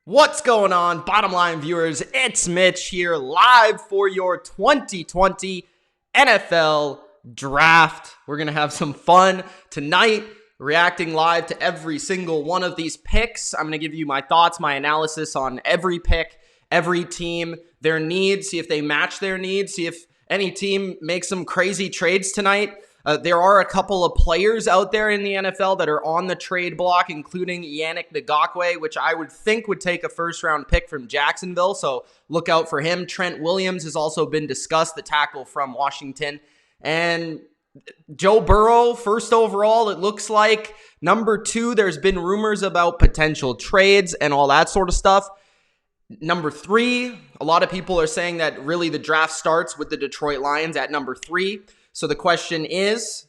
What's going on, bottom line viewers? It's Mitch here, live for your 2020 NFL Draft. We're going to have some fun tonight, reacting live to every single one of these picks. I'm going to give you my thoughts, my analysis on every pick, every team, their needs, see if they match their needs, see if any team makes some crazy trades tonight. There are a couple of players out there in the NFL that are on the trade block, including Yannick Ngakoue, which I would think would take a first-round pick from Jacksonville, so look out for him. Trent Williams has also been discussed, the tackle from Washington. And Joe Burrow, first overall, it looks like. Number 2, there's been rumors about potential trades and all that sort of stuff. Number 3, a lot of people are saying that really the draft starts with the Detroit Lions at number 3. So the question is,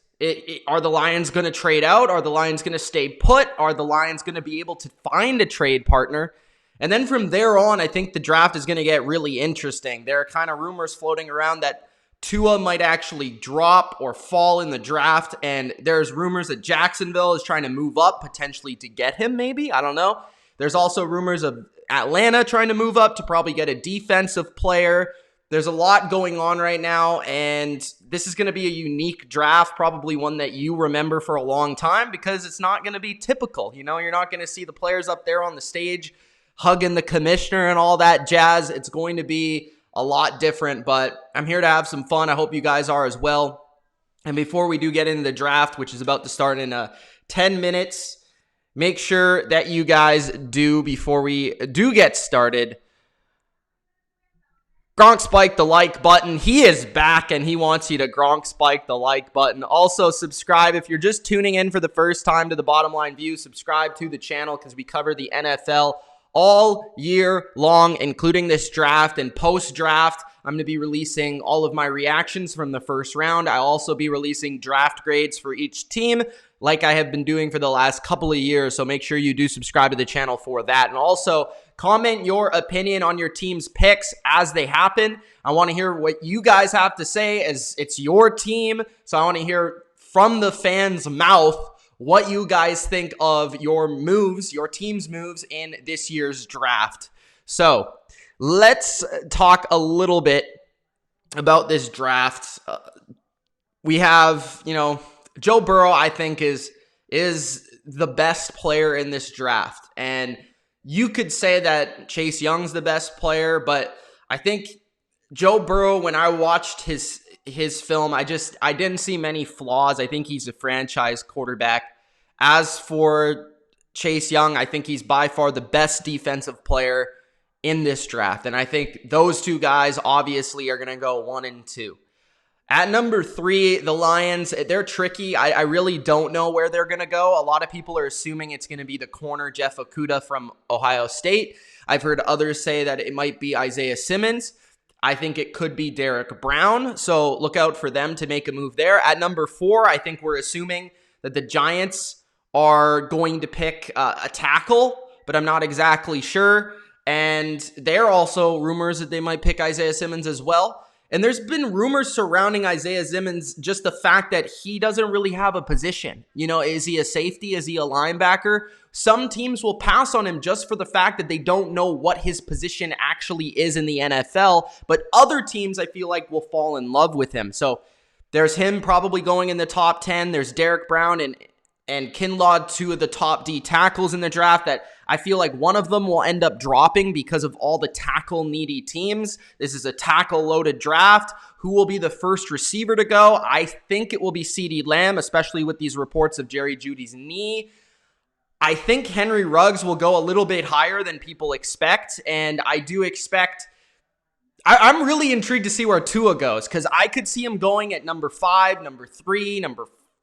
are the Lions going to trade out? Are the Lions going to stay put? Are the Lions going to be able to find a trade partner? And then from there on, I think the draft is going to get really interesting. There are kind of rumors floating around that Tua might actually drop or fall in the draft. And there's rumors that Jacksonville is trying to move up potentially to get him maybe. I don't know. There's also rumors of Atlanta trying to move up to probably get a defensive player. There's a lot going on right now, and this is going to be a unique draft, probably one that you remember for a long time because it's not going to be typical. You know, you're not going to see the players up there on the stage hugging the commissioner and all that jazz. It's going to be a lot different, but I'm here to have some fun. I hope you guys are as well. And before we do get into the draft, which is about to start in 10 minutes, make sure that you guys do, before we do get started, Gronk spike the like button. He is back and he wants you to Gronk spike the like button. Also, subscribe if you're just tuning in for the first time to the Bottom Line View. Subscribe to the channel because we cover the NFL all year long, including this draft and post-draft. I'm going to be releasing all of my reactions from the first round. I'll also be releasing draft grades for each team like I have been doing for the last couple of years. So make sure you do subscribe to the channel for that. And also, comment your opinion on your team's picks as they happen. I want to hear what you guys have to say as it's your team. So I want to hear from the fans' mouth what you guys think of your moves, your team's moves in this year's draft. So let's talk a little bit about this draft. We have, Joe Burrow, I think, is the best player in this draft. And you could say that Chase Young's the best player, but I think Joe Burrow, when I watched his film, I didn't see many flaws. I think he's a franchise quarterback. As for Chase Young, I think he's by far the best defensive player in this draft. And I think those two guys obviously are going to go 1 and 2. At number 3, the Lions, they're tricky. I really don't know where they're going to go. A lot of people are assuming it's going to be the corner Jeff Okudah from Ohio State. I've heard others say that it might be Isaiah Simmons. I think it could be Derek Brown. So look out for them to make a move there. At number 4, I think we're assuming that the Giants are going to pick a tackle, but I'm not exactly sure. And there are also rumors that they might pick Isaiah Simmons as well. And there's been rumors surrounding Isaiah Simmons, just the fact that he doesn't really have a position. Is he a safety? Is he a linebacker? Some teams will pass on him just for the fact that they don't know what his position actually is in the NFL. But other teams, I feel like, will fall in love with him. So there's him probably going in the top 10. There's Derek Brown and Kinlaw, 2 of the top D tackles in the draft that I feel like one of them will end up dropping because of all the tackle-needy teams. This is a tackle-loaded draft. Who will be the first receiver to go? I think it will be CeeDee Lamb, especially with these reports of Jerry Jeudy's knee. I think Henry Ruggs will go a little bit higher than people expect, and I do expect... I'm really intrigued to see where Tua goes because I could see him going at number 5, number 3,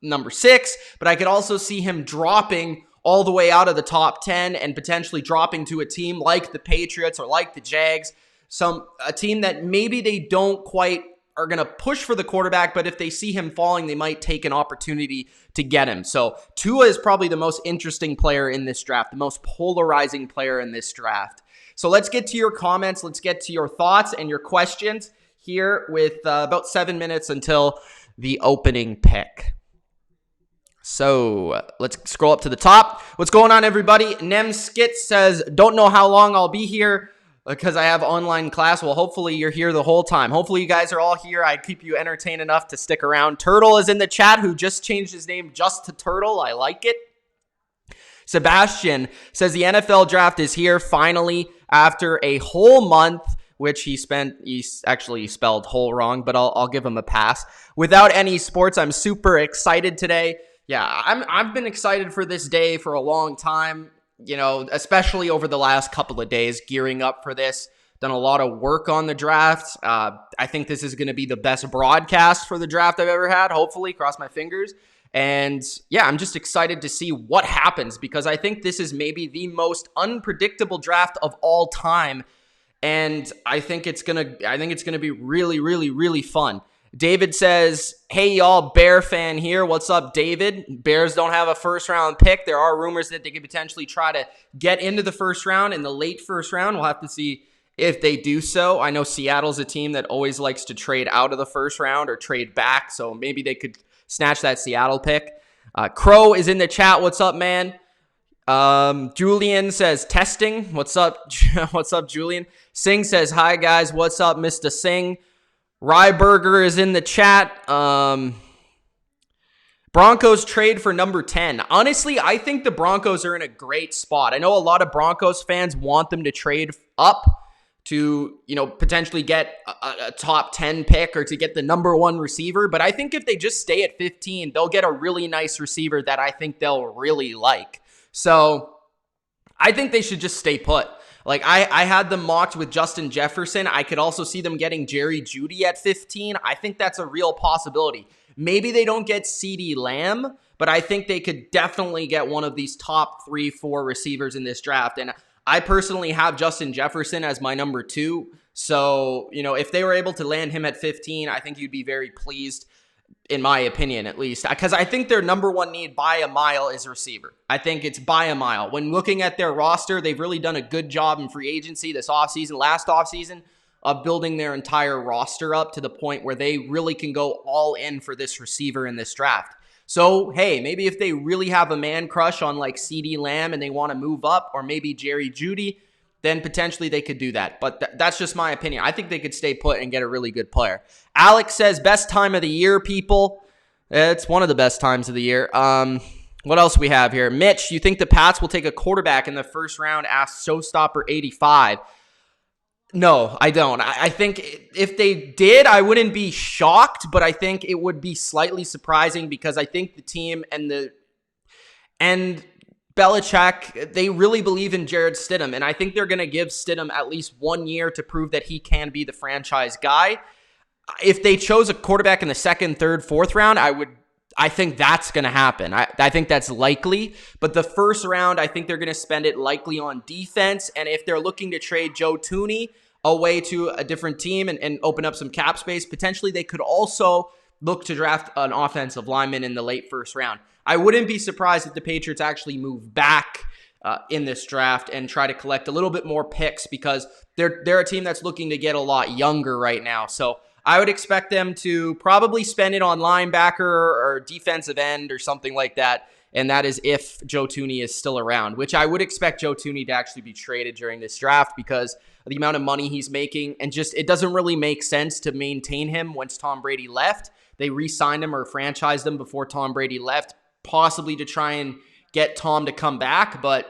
number 6, but I could also see him dropping all the way out of the top 10 and potentially dropping to a team like the Patriots or like the Jags, a team that maybe they don't quite are going to push for the quarterback, but if they see him falling, they might take an opportunity to get him. So Tua is probably the most interesting player in this draft, the most polarizing player in this draft. So let's get to your comments. Let's get to your thoughts and your questions here with about 7 minutes until the opening pick. So let's scroll up to the top. What's going on, everybody? Nem Skit says, don't know how long I'll be here because I have online class. Well, hopefully you're here the whole time. Hopefully you guys are all here. I keep you entertained enough to stick around. Turtle is in the chat, who just changed his name just to Turtle. I like it. Sebastian says the NFL draft is here finally after a whole month, which he actually spelled whole wrong, but I'll give him a pass. Without any sports, I'm super excited today. Yeah, I've been excited for this day for a long time, you know, especially over the last couple of days, gearing up for this. Done a lot of work on the draft. I think this is going to be the best broadcast for the draft I've ever had, hopefully, cross my fingers. And yeah, I'm just excited to see what happens because I think this is maybe the most unpredictable draft of all time. And I think it's gonna be really, really, really fun. David says, hey y'all, Bear fan here. What's up, David? Bears don't have a first round pick. There are rumors that they could potentially try to get into the first round, in the late first round. We'll have to see if they do so. I know Seattle's a team that always likes to trade out of the first round or trade back, so maybe they could snatch that Seattle pick. Crow is in the chat. What's up, man? Julian says testing. What's up? What's up, Julian? Singh says, hi guys. What's up, Mr. Singh? Ryberger is in the chat. Broncos trade for number 10. Honestly, I think the Broncos are in a great spot. I know a lot of Broncos fans want them to trade up to, you know, potentially get a top 10 pick or to get the number 1 receiver. But I think if they just stay at 15, they'll get a really nice receiver that I think they'll really like. So I think they should just stay put. Like I had them mocked with Justin Jefferson. I could also see them getting Jerry Jeudy at 15. I think that's a real possibility. Maybe they don't get CeeDee Lamb, but I think they could definitely get one of these top 3-4 receivers in this draft. And I personally have Justin Jefferson as my number 2. So, you know, if they were able to land him at 15, I think you'd be very pleased, in my opinion, at least. Because I think their number 1 need by a mile is receiver. I think it's by a mile. When looking at their roster, they've really done a good job in free agency this offseason, last offseason, of building their entire roster up to the point where they really can go all in for this receiver in this draft. So, hey, maybe if they really have a man crush on like CeeDee Lamb and they want to move up, or maybe Jerry Jeudy, then potentially they could do that. But that's just my opinion. I think they could stay put and get a really good player. Alex says, best time of the year, people. It's one of the best times of the year. What else we have here? Mitch, you think the Pats will take a quarterback in the first round? Asked Showstopper85. No, I don't. I think if they did, I wouldn't be shocked, but I think it would be slightly surprising because I think the team and Belichick, they really believe in Jarrett Stidham, and I think they're going to give Stidham at least 1 year to prove that he can be the franchise guy. If they chose a quarterback in the second, third, fourth round, I think that's going to happen. I think that's likely. But the first round, I think they're going to spend it likely on defense. And if they're looking to trade Joe Thuney away to a different team and open up some cap space, potentially they could also look to draft an offensive lineman in the late first round. I wouldn't be surprised if the Patriots actually move back in this draft and try to collect a little bit more picks because they're a team that's looking to get a lot younger right now. So I would expect them to probably spend it on linebacker or defensive end or something like that. And that is if Joe Thuney is still around, which I would expect Joe Thuney to actually be traded during this draft because of the amount of money he's making. And just it doesn't really make sense to maintain him once Tom Brady left. They re-signed him or franchised him before Tom Brady left, possibly to try and get Tom to come back. But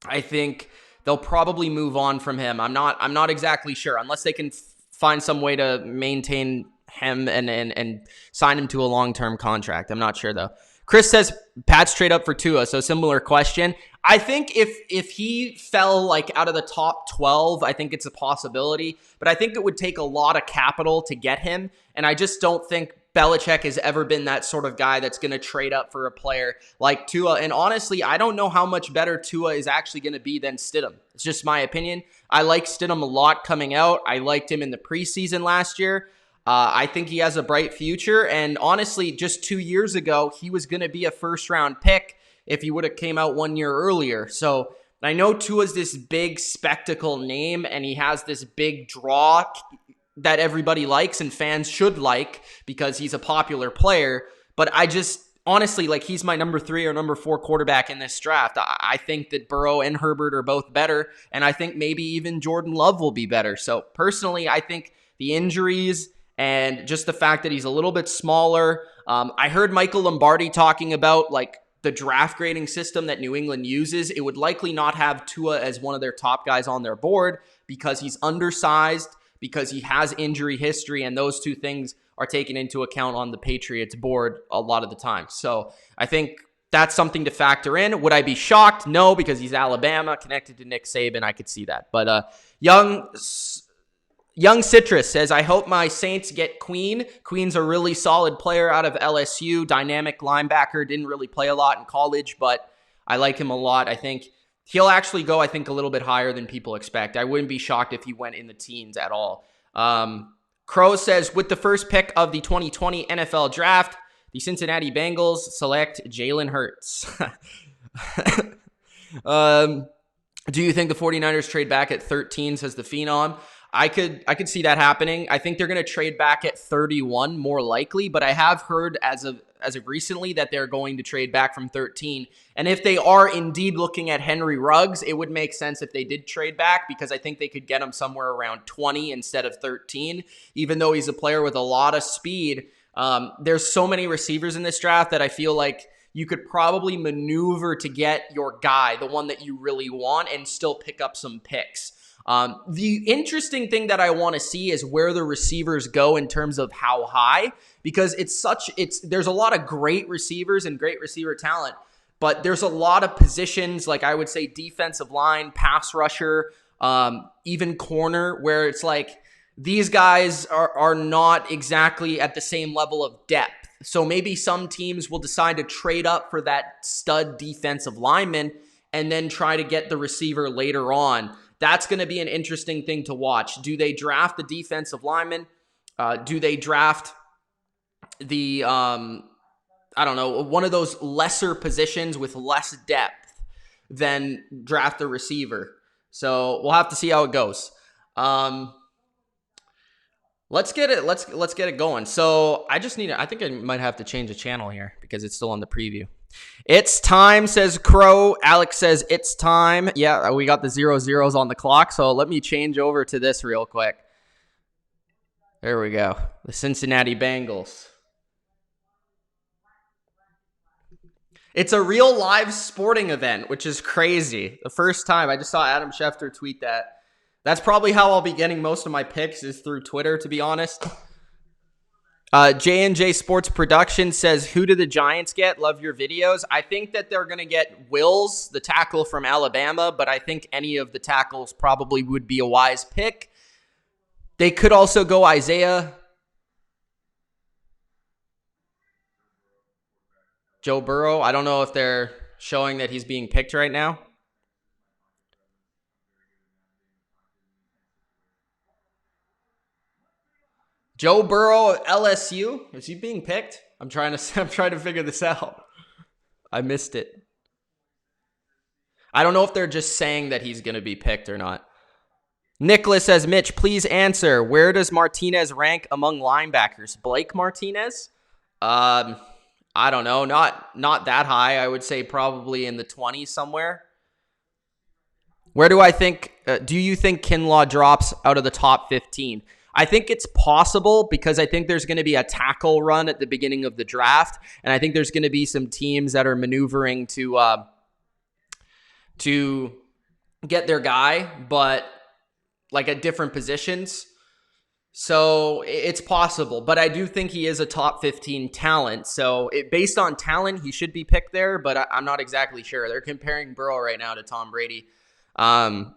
I think they'll probably move on from him. I'm not exactly sure unless they can find some way to maintain him and sign him to a long-term contract. I'm not sure, though. Chris says, Pats trade up for Tua, so similar question. I think if he fell like out of the top 12, I think it's a possibility. But I think it would take a lot of capital to get him. And I just don't think Belichick has ever been that sort of guy that's going to trade up for a player like Tua. And honestly, I don't know how much better Tua is actually going to be than Stidham. It's just my opinion. I like Stidham a lot coming out. I liked him in the preseason last year. I think he has a bright future. And honestly, just 2 years ago, he was going to be a first-round pick if he would have came out 1 year earlier. So I know Tua's this big spectacle name, and he has this big draw that everybody likes and fans should like because he's a popular player. But I just honestly, like, he's my number 3 or number 4 quarterback in this draft. I think that Burrow and Herbert are both better, and I think maybe even Jordan Love will be better. So personally, I think the injuries and just the fact that he's a little bit smaller. I heard Michael Lombardi talking about like the draft grading system that New England uses. It would likely not have Tua as one of their top guys on their board because he's undersized, because he has injury history, and those two things are taken into account on the Patriots board a lot of the time. So I think that's something to factor in. Would I be shocked? No, because he's Alabama, connected to Nick Saban. I could see that. But Young Citrus says, I hope my Saints get Queen. Queen's a really solid player out of LSU, dynamic linebacker, didn't really play a lot in college, but I like him a lot. I think he'll actually go, I think, a little bit higher than people expect. I wouldn't be shocked if he went in the teens at all. Crow says, with the first pick of the 2020 NFL Draft, the Cincinnati Bengals select Jalen Hurts. Do you think the 49ers trade back at 13, says the Phenom? I could see that happening. I think they're going to trade back at 31 more likely, but I have heard as of recently that they're going to trade back from 13. And if they are indeed looking at Henry Ruggs, it would make sense if they did trade back, because I think they could get him somewhere around 20 instead of 13, even though he's a player with a lot of speed. There's so many receivers in this draft that I feel like you could probably maneuver to get your guy, the one that you really want, and still pick up some picks. The interesting thing that I want to see is where the receivers go in terms of how high, because there's a lot of great receivers and great receiver talent, but there's a lot of positions, like I would say defensive line, pass rusher, even corner, where it's like these guys are not exactly at the same level of depth. So maybe some teams will decide to trade up for that stud defensive lineman and then try to get the receiver later on. That's going to be an interesting thing to watch. Do they draft the defensive lineman? Do they draft the, one of those lesser positions with less depth than draft the receiver? So we'll have to see how it goes. Let's get it going. So I think I might have to change the channel here because it's still on the preview. It's time, says Crow. Alex says it's time. Yeah, we got the 0-0s on the clock, so let me change over to this real quick. There we go. The Cincinnati Bengals. It's a real live sporting event, which is crazy. The first time, I just saw Adam Schefter tweet that. That's probably how I'll be getting most of my picks, is through Twitter, to be honest. J&J Sports Production says, who do the Giants get? Love your videos. I think that they're going to get Wills, the tackle from Alabama, but I think any of the tackles probably would be a wise pick. They could also go Isaiah. Joe Burrow. I don't know if they're showing that he's being picked right now. Joe Burrow of LSU, is he being picked? I'm trying to figure this out. I missed it. I don't know if they're just saying that he's going to be picked or not. Nicholas says, Mitch, please answer. Where does Martinez rank among linebackers? Blake Martinez? I don't know. Not that high. I would say probably in the 20s somewhere. Where do I think, do you think Kinlaw drops out of the top 15? I think it's possible because I think there's going to be a tackle run at the beginning of the draft, and I think there's going to be some teams that are maneuvering to get their guy, but like at different positions. So it's possible, but I do think he is a top 15 talent. So based on talent, he should be picked there, but I'm not exactly sure. They're comparing Burrow right now to Tom Brady. What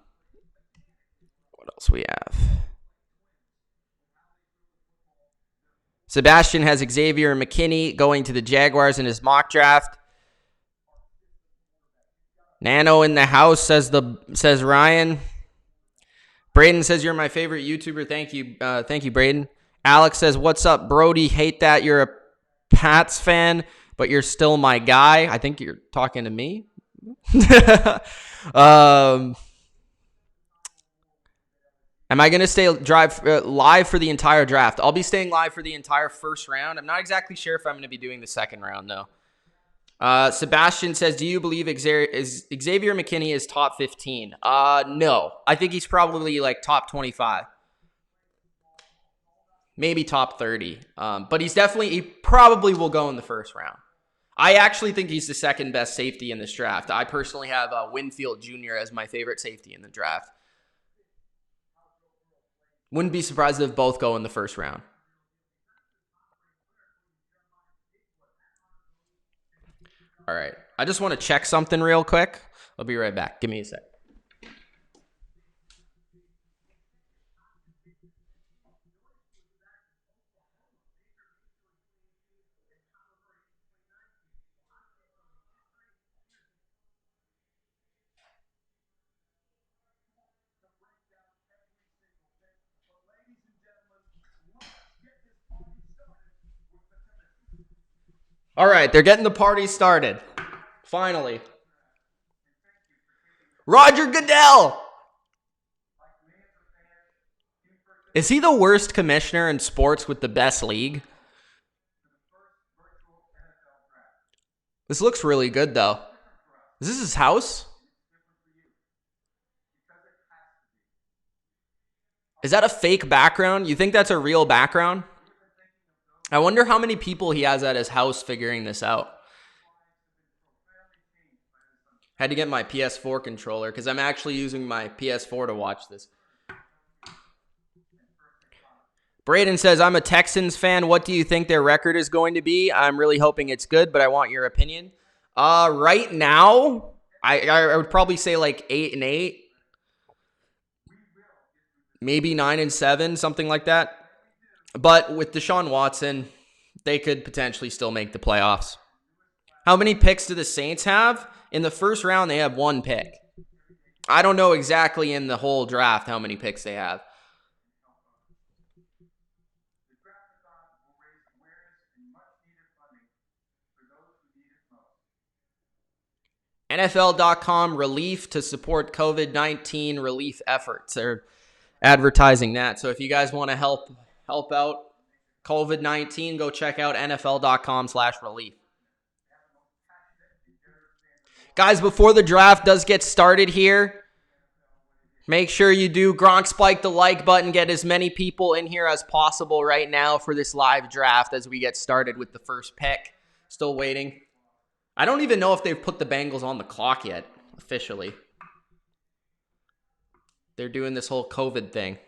else we have? Sebastian has Xavier McKinney going to the Jaguars in his mock draft. Nano in the house, says Ryan. Braden says, you're my favorite YouTuber. Thank you, Braden. Alex says, what's up, Brody? Hate that you're a Pats fan, but you're still my guy. I think you're talking to me. Am I going to stay live for the entire draft? I'll be staying live for the entire first round. I'm not exactly sure if I'm going to be doing the second round, though. Sebastian says, do you believe Xavier McKinney is top 15? No. I think he's probably like top 25. Maybe top 30. But he probably will go in the first round. I actually think he's the second best safety in this draft. I personally have Winfield Jr. as my favorite safety in the draft. Wouldn't be surprised if both go in the first round. All right. I just want to check something real quick. I'll be right back. Give me a sec. All right, they're getting the party started. Finally. Roger Goodell. Is he the worst commissioner in sports with the best league? This looks really good, though. Is this his house? Is that a fake background? You think that's a real background? I wonder how many people he has at his house figuring this out. Had to get my PS4 controller because I'm actually using my PS4 to watch this. Braden says, I'm a Texans fan. What do you think their record is going to be? I'm really hoping it's good, but I want your opinion. Right now, I would probably say like 8-8. Maybe 9-7, something like that. But with Deshaun Watson, they could potentially still make the playoffs. How many picks do the Saints have? In the first round, they have 1 pick. I don't know exactly in the whole draft how many picks they have. NFL.com relief to support COVID-19 relief efforts. They're advertising that. So if you guys want to help out COVID-19, go check out NFL.com/relief. Guys, before the draft does get started here, make sure you do Gronk spike the like button. Get as many people in here as possible right now for this live draft as we get started with the first pick. Still waiting. I don't even know if they've put the Bengals on the clock yet, officially. They're doing this whole COVID thing.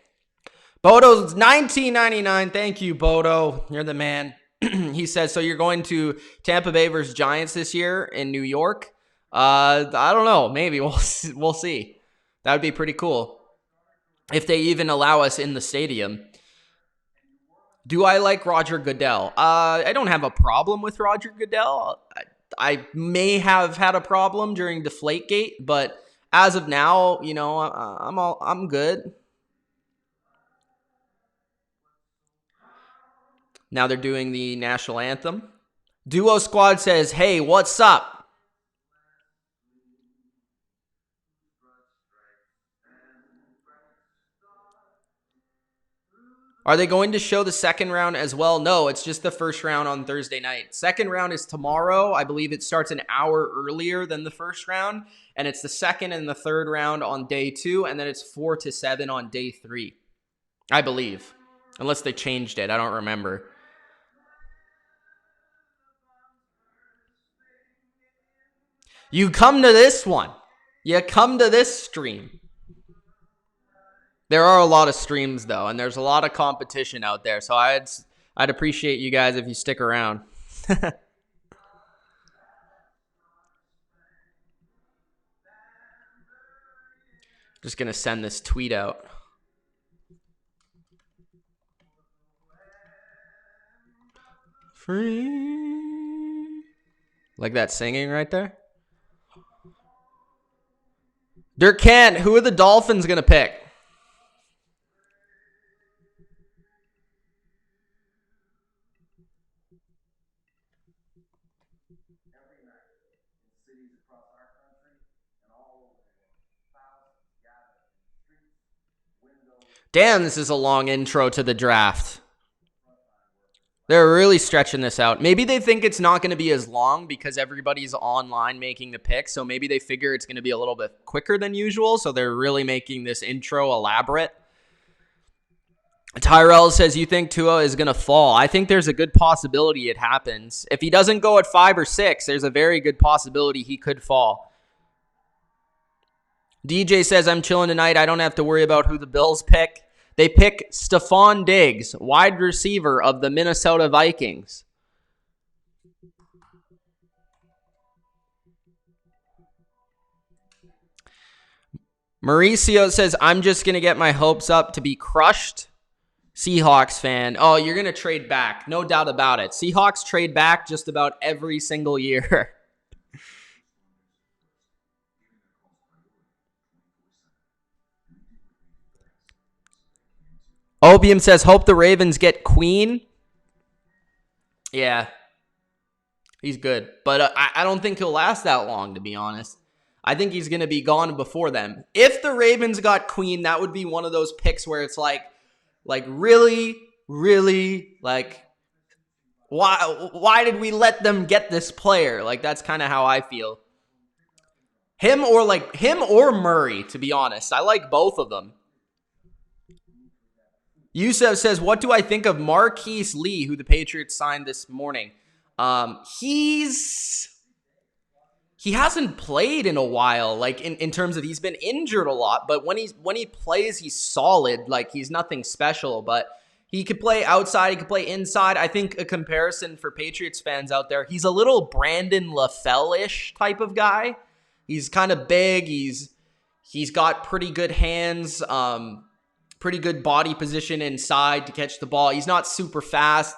Bodo's $19.99. Thank you, Bodo. You're the man. He says, so you're going to Tampa Bay versus Giants this year in New York? I don't know. Maybe. We'll see. That would be pretty cool. If they even allow us in the stadium. Do I like Roger Goodell? I don't have a problem with Roger Goodell. I may have had a problem during Deflategate, but as of now, you know, I'm good. Now they're doing the national anthem. Duo Squad says, hey, what's up? Are they going to show the second round as well? No, it's just the first round on Thursday night. Second round is tomorrow. I believe it starts an hour earlier than the first round. And it's the second and the third round on day 2. And then it's 4 to 7 on day 3. I believe. Unless they changed it. I don't remember. You come to this one. You come to this stream. There are a lot of streams, though, and there's a lot of competition out there. So I'd appreciate you guys if you stick around. Just going to send this tweet out. Free. Like that singing right there? Dirk Kent, who are the Dolphins going to pick? Damn, this is a long intro to the draft. They're really stretching this out. Maybe they think it's not going to be as long because everybody's online making the picks. So maybe they figure it's going to be a little bit quicker than usual. So they're really making this intro elaborate. Tyrell says, you think Tua is going to fall? I think there's a good possibility it happens. If he doesn't go at 5 or 6, there's a very good possibility he could fall. DJ says, I'm chilling tonight. I don't have to worry about who the Bills pick. They pick Stephon Diggs, wide receiver of the Minnesota Vikings. Mauricio says, I'm just going to get my hopes up to be crushed. Seahawks fan. Oh, you're going to trade back. No doubt about it. Seahawks trade back just about every single year. Opium says, hope the Ravens get Queen. Yeah. He's good. But I don't think he'll last that long, to be honest. I think he's going to be gone before them. If the Ravens got Queen, that would be one of those picks where it's like really, like, why did we let them get this player? Like, that's kind of how I feel. Him or Murray, to be honest. I like both of them. Yusuf says, what do I think of Marquise Lee, who the Patriots signed this morning? He hasn't played in a while, like in terms of he's been injured a lot, but when he plays, he's solid. Like, he's nothing special, but he could play outside, he could play inside. I think a comparison for Patriots fans out there, he's a little Brandon LaFell-ish type of guy. He's kind of big, he's got pretty good hands, pretty good body position inside to catch the ball. He's not super fast,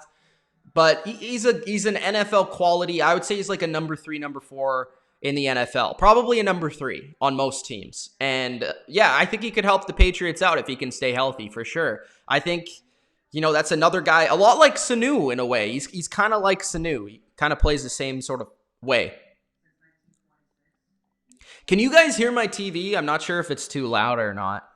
but he's an NFL quality. I would say he's like a number 3, number 4 in the NFL. Probably a number 3 on most teams. And yeah, I think he could help the Patriots out if he can stay healthy, for sure. I think, that's another guy, a lot like Sanu in a way. He's kind of like Sanu. He kind of plays the same sort of way. Can you guys hear my TV? I'm not sure if it's too loud or not.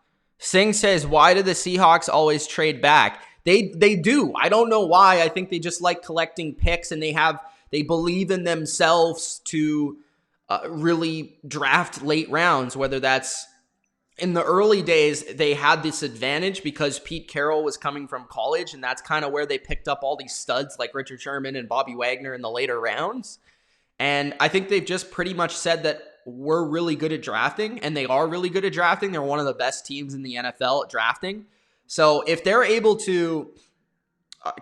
Singh says, why do the Seahawks always trade back? They do. I don't know why. I think they just like collecting picks, and they believe in themselves to really draft late rounds, whether that's in the early days, they had this advantage because Pete Carroll was coming from college, and that's kind of where they picked up all these studs like Richard Sherman and Bobby Wagner in the later rounds. And I think they've just pretty much said that we're really good at drafting, and they are really good at drafting. They're one of the best teams in the NFL at drafting. So if they're able to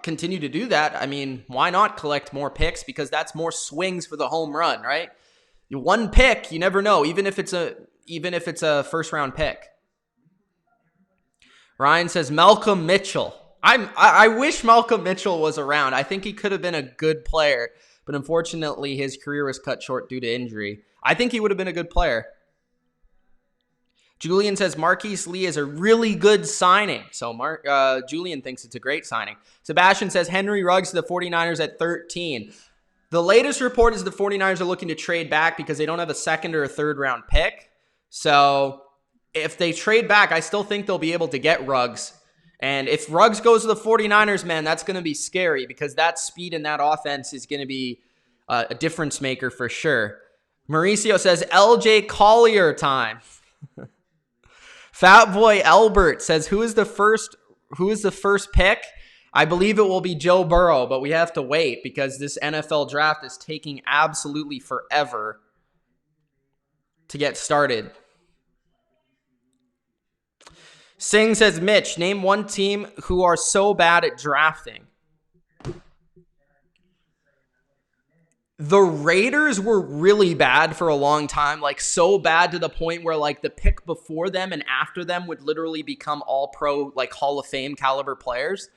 continue to do that, I mean, why not collect more picks? Because that's more swings for the home run, right? One pick, you never know, even if it's a first round pick. Ryan says Malcolm Mitchell. I wish Malcolm Mitchell was around. I think he could have been a good player, but unfortunately his career was cut short due to injury. I think he would have been a good player. Julian says Marquise Lee is a really good signing. So Julian thinks it's a great signing. Sebastian says Henry Ruggs to the 49ers at 13. The latest report is the 49ers are looking to trade back because they don't have a second or a third round pick. So if they trade back, I still think they'll be able to get Ruggs. And if Ruggs goes to the 49ers, man, that's going to be scary because that speed in that offense is going to be a difference maker for sure. Mauricio says LJ Collier time. Fat Boy Albert says, who is the first pick? I believe it will be Joe Burrow, but we have to wait because this NFL draft is taking absolutely forever to get started. Singh says, Mitch, name one team who are so bad at drafting. The Raiders were really bad for a long time, like so bad to the point where like the pick before them and after them would literally become all pro, like Hall of Fame caliber players.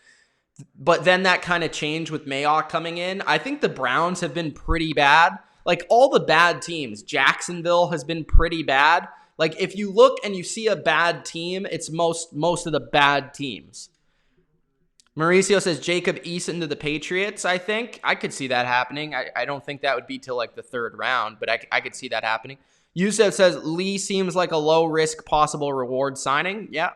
But then that kind of changed with Mayock coming in. I think the Browns have been pretty bad. Like all the bad teams, Jacksonville has been pretty bad. Like if you look and you see a bad team, it's most of the bad teams. Mauricio says Jacob Eason to the Patriots, I think. I could see that happening. I don't think that would be till like the third round, but I could see that happening. Yusuf says Lee seems like a low-risk possible reward signing. Yeah.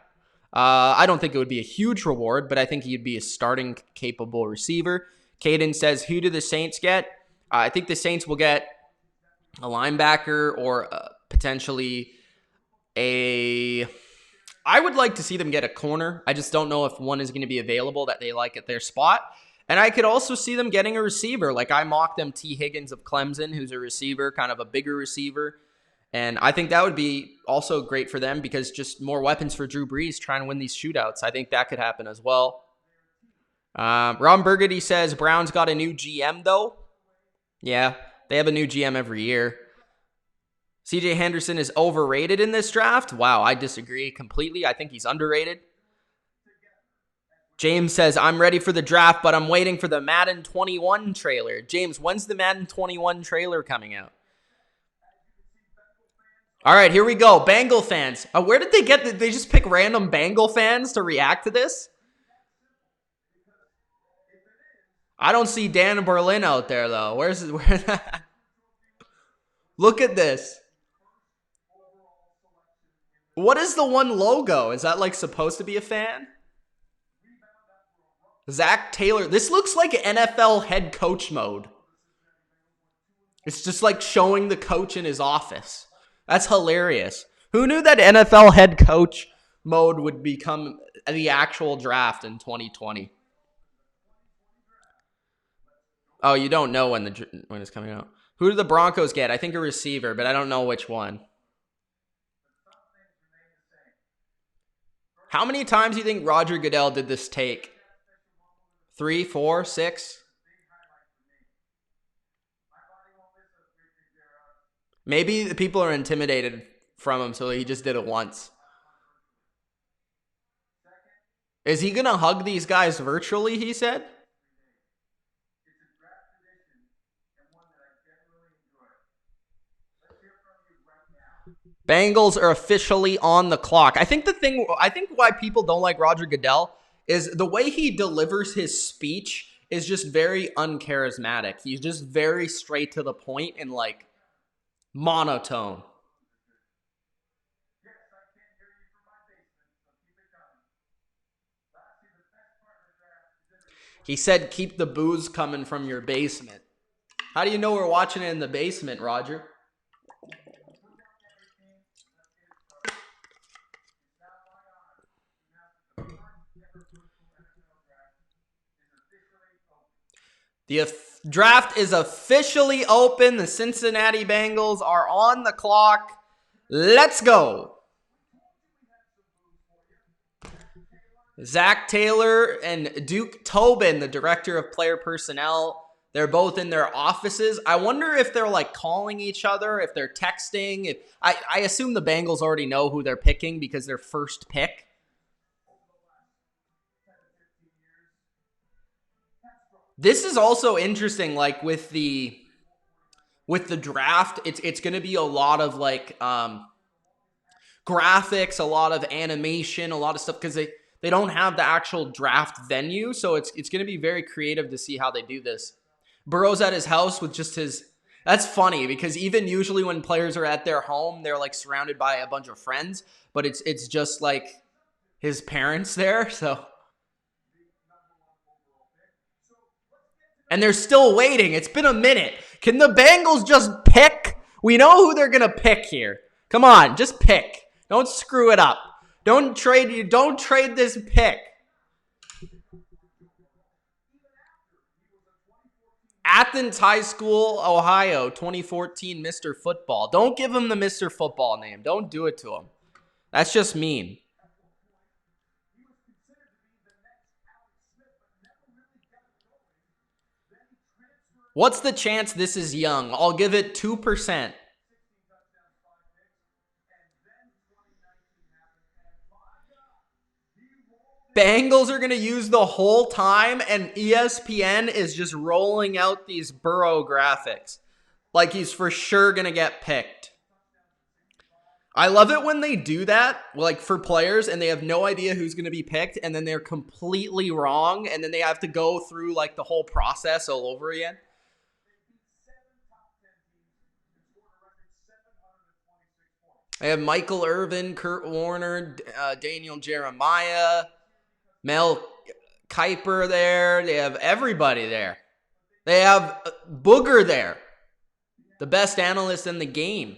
I don't think it would be a huge reward, but I think he'd be a starting capable receiver. Caden says, who do the Saints get? I think the Saints will get a linebacker or potentially a... I would like to see them get a corner. I just don't know if one is going to be available that they like at their spot. And I could also see them getting a receiver. Like I mocked them T. Higgins of Clemson, who's a receiver, kind of a bigger receiver. And I think that would be also great for them because just more weapons for Drew Brees trying to win these shootouts. I think that could happen as well. Ron Burgundy says Browns got a new GM, though. Yeah, they have a new GM every year. CJ Henderson is overrated in this draft. Wow, I disagree completely. I think he's underrated. James says, I'm ready for the draft, but I'm waiting for the Madden 21 trailer. James, when's the Madden 21 trailer coming out? All right, here we go. Bengal fans. Where did they get that? They just pick random Bengal fans to react to this? I don't see Dan Berlin out there, though. Where? Look at this. What is the one logo? Is that like supposed to be a fan? Zach Taylor. This looks like NFL head coach mode. It's just like showing the coach in his office. That's hilarious. Who knew that NFL head coach mode would become the actual draft in 2020? Oh, you don't know when it's coming out. Who do the Broncos get? I think a receiver, but I don't know which one. How many times do you think Roger Goodell did this take? 3, 4, 6? Maybe the people are intimidated from him, so he just did it once. Is he going to hug these guys virtually, he said? Bengals are officially on the clock. I think why people don't like Roger Goodell is the way he delivers his speech is just very uncharismatic. He's just very straight to the point and like monotone. He said, keep the booze coming from your basement. How do you know we're watching it in the basement, Roger? The draft is officially open. The Cincinnati Bengals are on the clock. Let's go. Zach Taylor and Duke Tobin, the director of player personnel, they're both in their offices. I wonder if they're like calling each other, if they're texting. I assume the Bengals already know who they're picking because they're first pick. This is also interesting, like with the draft, it's going to be a lot of like graphics, a lot of animation, a lot of stuff because they don't have the actual draft venue, so it's going to be very creative to see how they do this. Burrow's at his house with just his... That's funny because even usually when players are at their home, they're like surrounded by a bunch of friends, but it's just like his parents there, so... And they're still waiting. It's been a minute. Can the Bengals just pick? We know who they're going to pick here. Come on, just pick. Don't screw it up. Don't trade this pick. Athens High School, Ohio, 2014 Mr. Football. Don't give him the Mr. Football name. Don't do it to him. That's just mean. What's the chance this is young? I'll give it 2%. Bengals are going to use the whole time, and ESPN is just rolling out these Burrow graphics. Like he's for sure going to get picked. I love it when they do that, like for players, and they have no idea who's going to be picked, and then they're completely wrong, and then they have to go through like the whole process all over again. I have Michael Irvin, Kurt Warner, Daniel Jeremiah, Mel Kiper there. They have everybody there. They have Booger there, the best analyst in the game.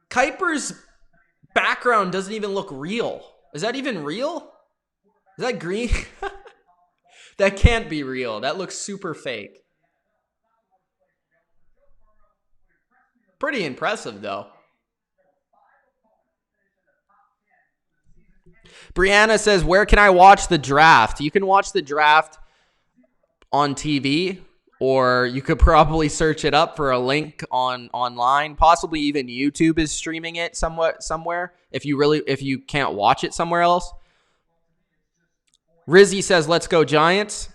Kuiper's background doesn't even look real. Is that even real? Is that green? That can't be real. That looks super fake. Pretty impressive, though. Brianna says, where can I watch the draft? You can watch the draft on TV, or you could probably search it up for a link online. Possibly even YouTube is streaming it somewhere if you can't watch it somewhere else. Rizzy says, let's go Giants.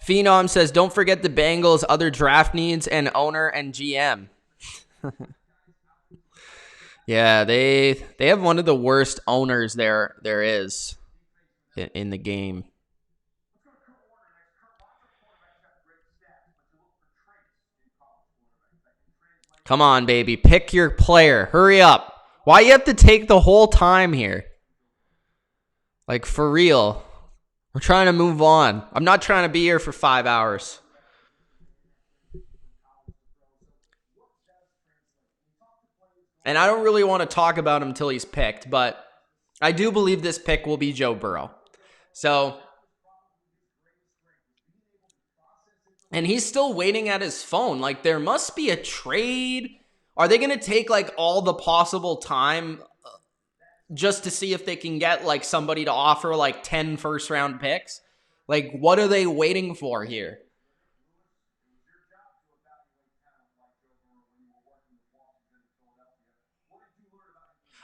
Phenom says, don't forget the Bengals' other draft needs and owner and GM. Yeah, they have one of the worst owners there is in the game. Come on, baby. Pick your player. Hurry up. Why you have to take the whole time here? Like, for real. We're trying to move on. I'm not trying to be here for 5 hours. And I don't really want to talk about him until he's picked, but I do believe this pick will be Joe Burrow. So, and he's still waiting at his phone. Like, there must be a trade. Are they going to take, like, all the possible time just to see if they can get, like, somebody to offer, like, 10 first-round picks? Like, what are they waiting for here?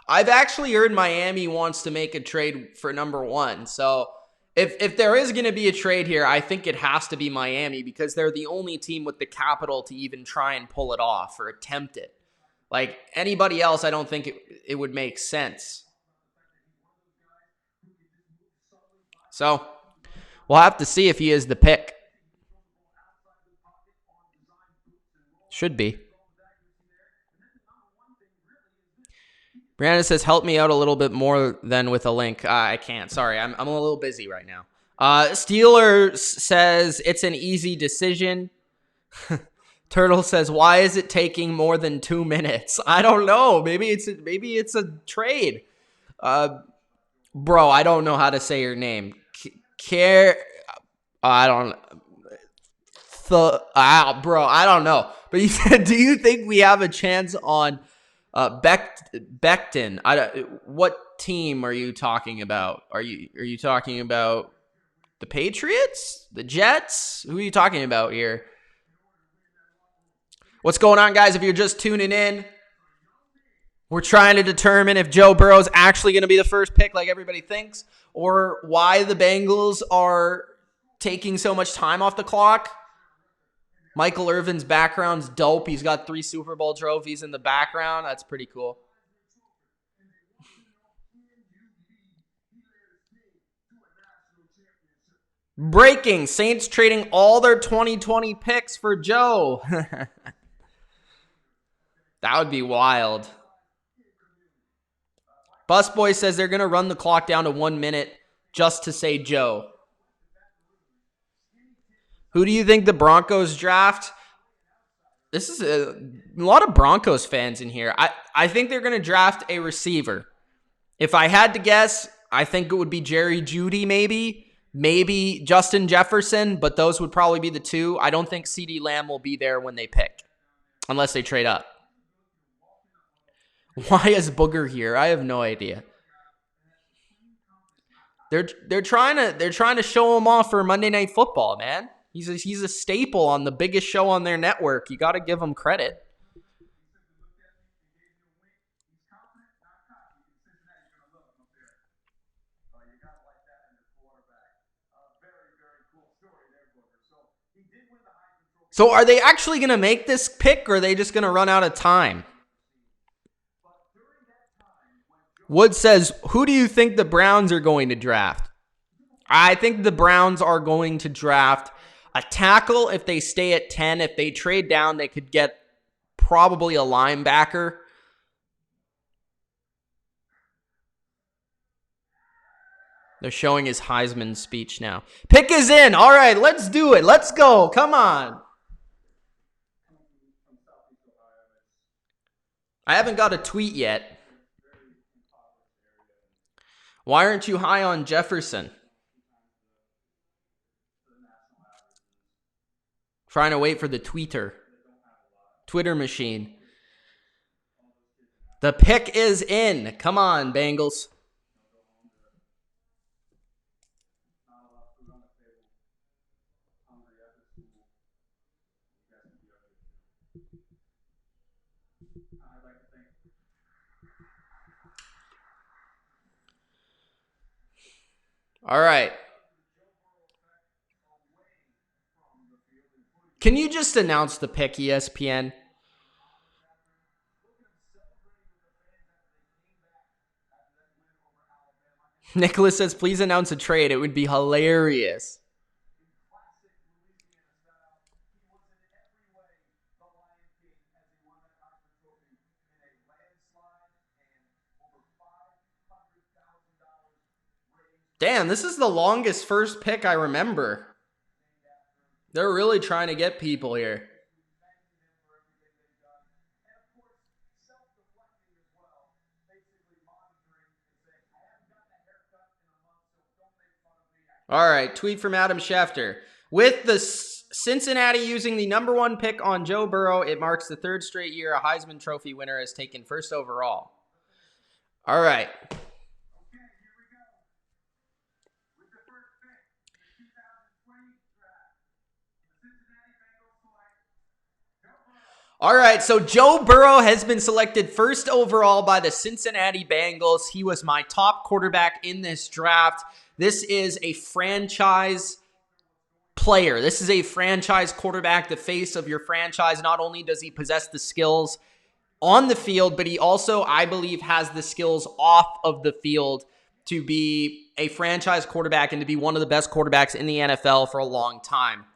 I've actually heard Miami wants to make a trade for number 1. So if there is going to be a trade here, I think it has to be Miami because they're the only team with the capital to even try and pull it off or attempt it. Like anybody else, I don't think it would make sense. So we'll have to see if he is the pick. Should be. Brandon says, help me out a little bit more than with a link. I can't. Sorry, I'm a little busy right now. Steeler says, it's an easy decision. Turtle says, why is it taking more than 2 minutes? I don't know. Maybe it's a trade. Bro, I don't know how to say your name. I don't bro, I don't know. But he said, do you think we have a chance on Becton? What team are you talking about? Are you talking about the Patriots? The Jets? Who are you talking about here? What's going on, guys? If you're just tuning in, we're trying to determine if Joe Burrow is actually going to be the first pick like everybody thinks, or why the Bengals are taking so much time off the clock. Michael Irvin's background's dope. He's got 3 Super Bowl trophies in the background. That's pretty cool. Breaking. Saints trading all their 2020 picks for Joe. That would be wild. Busboy says they're going to run the clock down to 1 minute just to say Joe. Who do you think the Broncos draft? This is a lot of Broncos fans in here. I think they're going to draft a receiver. If I had to guess, I think it would be Jerry Jeudy maybe Justin Jefferson, but those would probably be the 2. I don't think CeeDee Lamb will be there when they pick, unless they trade up. Why is Booger here? I have no idea. They're trying to show him off for Monday Night Football, man. He's a staple on the biggest show on their network. You got to give him credit. So are they actually going to make this pick, or are they just going to run out of time? Wood says, who do you think the Browns are going to draft? I think the Browns are going to draft a tackle if they stay at 10. If they trade down, they could get probably a linebacker. They're showing his Heisman speech now. Pick is in. All right, let's do it. Let's go. Come on. I haven't got a tweet yet. Why aren't you high on Jefferson? Trying to wait for the Twitter machine. The pick is in. Come on, Bengals. All right. Can you just announce the pick, ESPN? Nicholas says, please announce a trade. It would be hilarious. Damn, this is the longest first pick I remember. They're really trying to get people here. All right, tweet from Adam Schefter. With the Cincinnati using the number 1 pick on Joe Burrow, it marks the 3rd straight year a Heisman Trophy winner has taken first overall. All right. All right, so Joe Burrow has been selected first overall by the Cincinnati Bengals. He was my top quarterback in this draft. This is a franchise player. This is a franchise quarterback, the face of your franchise. Not only does he possess the skills on the field, but he also, I believe, has the skills off of the field to be a franchise quarterback and to be one of the best quarterbacks in the NFL for a long time.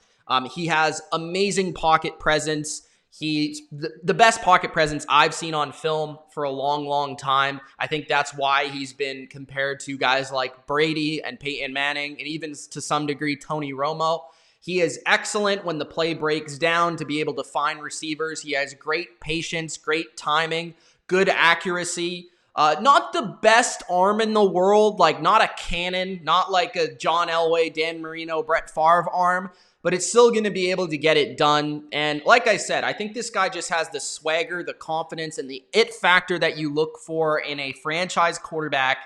He has amazing pocket presence. He's the best pocket presence I've seen on film for a long, long time. I think that's why he's been compared to guys like Brady and Peyton Manning and even to some degree Tony Romo. He is excellent when the play breaks down to be able to find receivers. He has great patience, great timing, good accuracy. Not the best arm in the world, like not a cannon, not like a John Elway, Dan Marino, Brett Favre arm, but it's still going to be able to get it done. And like I said, I think this guy just has the swagger, the confidence, and the it factor that you look for in a franchise quarterback.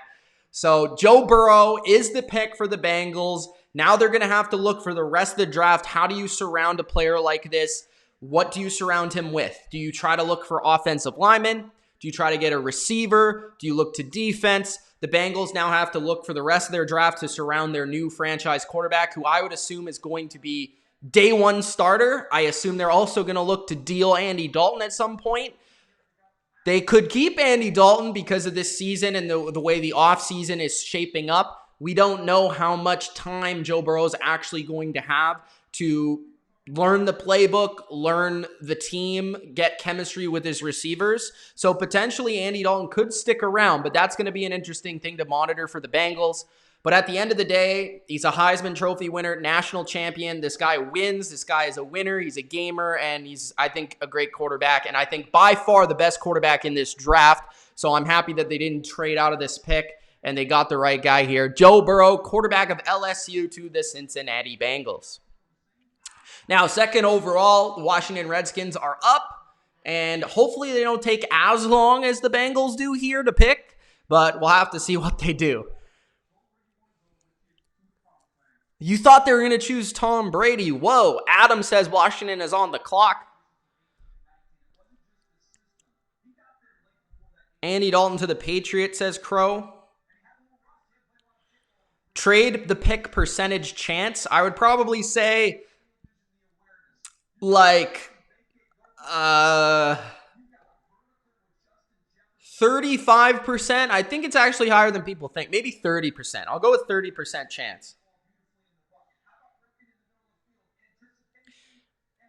So Joe Burrow is the pick for the Bengals. Now they're going to have to look for the rest of the draft. How do you surround a player like this? What do you surround him with? Do you try to look for offensive linemen? Do you try to get a receiver? Do you look to defense? The Bengals now have to look for the rest of their draft to surround their new franchise quarterback, who I would assume is going to be day 1 starter. I assume they're also going to look to deal Andy Dalton at some point. They could keep Andy Dalton because of this season and the way the offseason is shaping up. We don't know how much time Joe Burrow is actually going to have to learn the playbook, learn the team, get chemistry with his receivers. So potentially Andy Dalton could stick around, but that's going to be an interesting thing to monitor for the Bengals. But at the end of the day, he's a Heisman Trophy winner, national champion. This guy wins. This guy is a winner. He's a gamer, and he's, I think, a great quarterback. And I think by far the best quarterback in this draft. So I'm happy that they didn't trade out of this pick, and they got the right guy here. Joe Burrow, quarterback of LSU to the Cincinnati Bengals. Now, second overall, the Washington Redskins are up, and hopefully they don't take as long as the Bengals do here to pick, but we'll have to see what they do. You thought they were going to choose Tom Brady. Whoa, Adam says Washington is on the clock. Andy Dalton to the Patriots, says Crow. Trade the pick percentage chance. I would probably say like 35%. I think it's actually higher than people think. Maybe 30%. I'll go with 30% chance.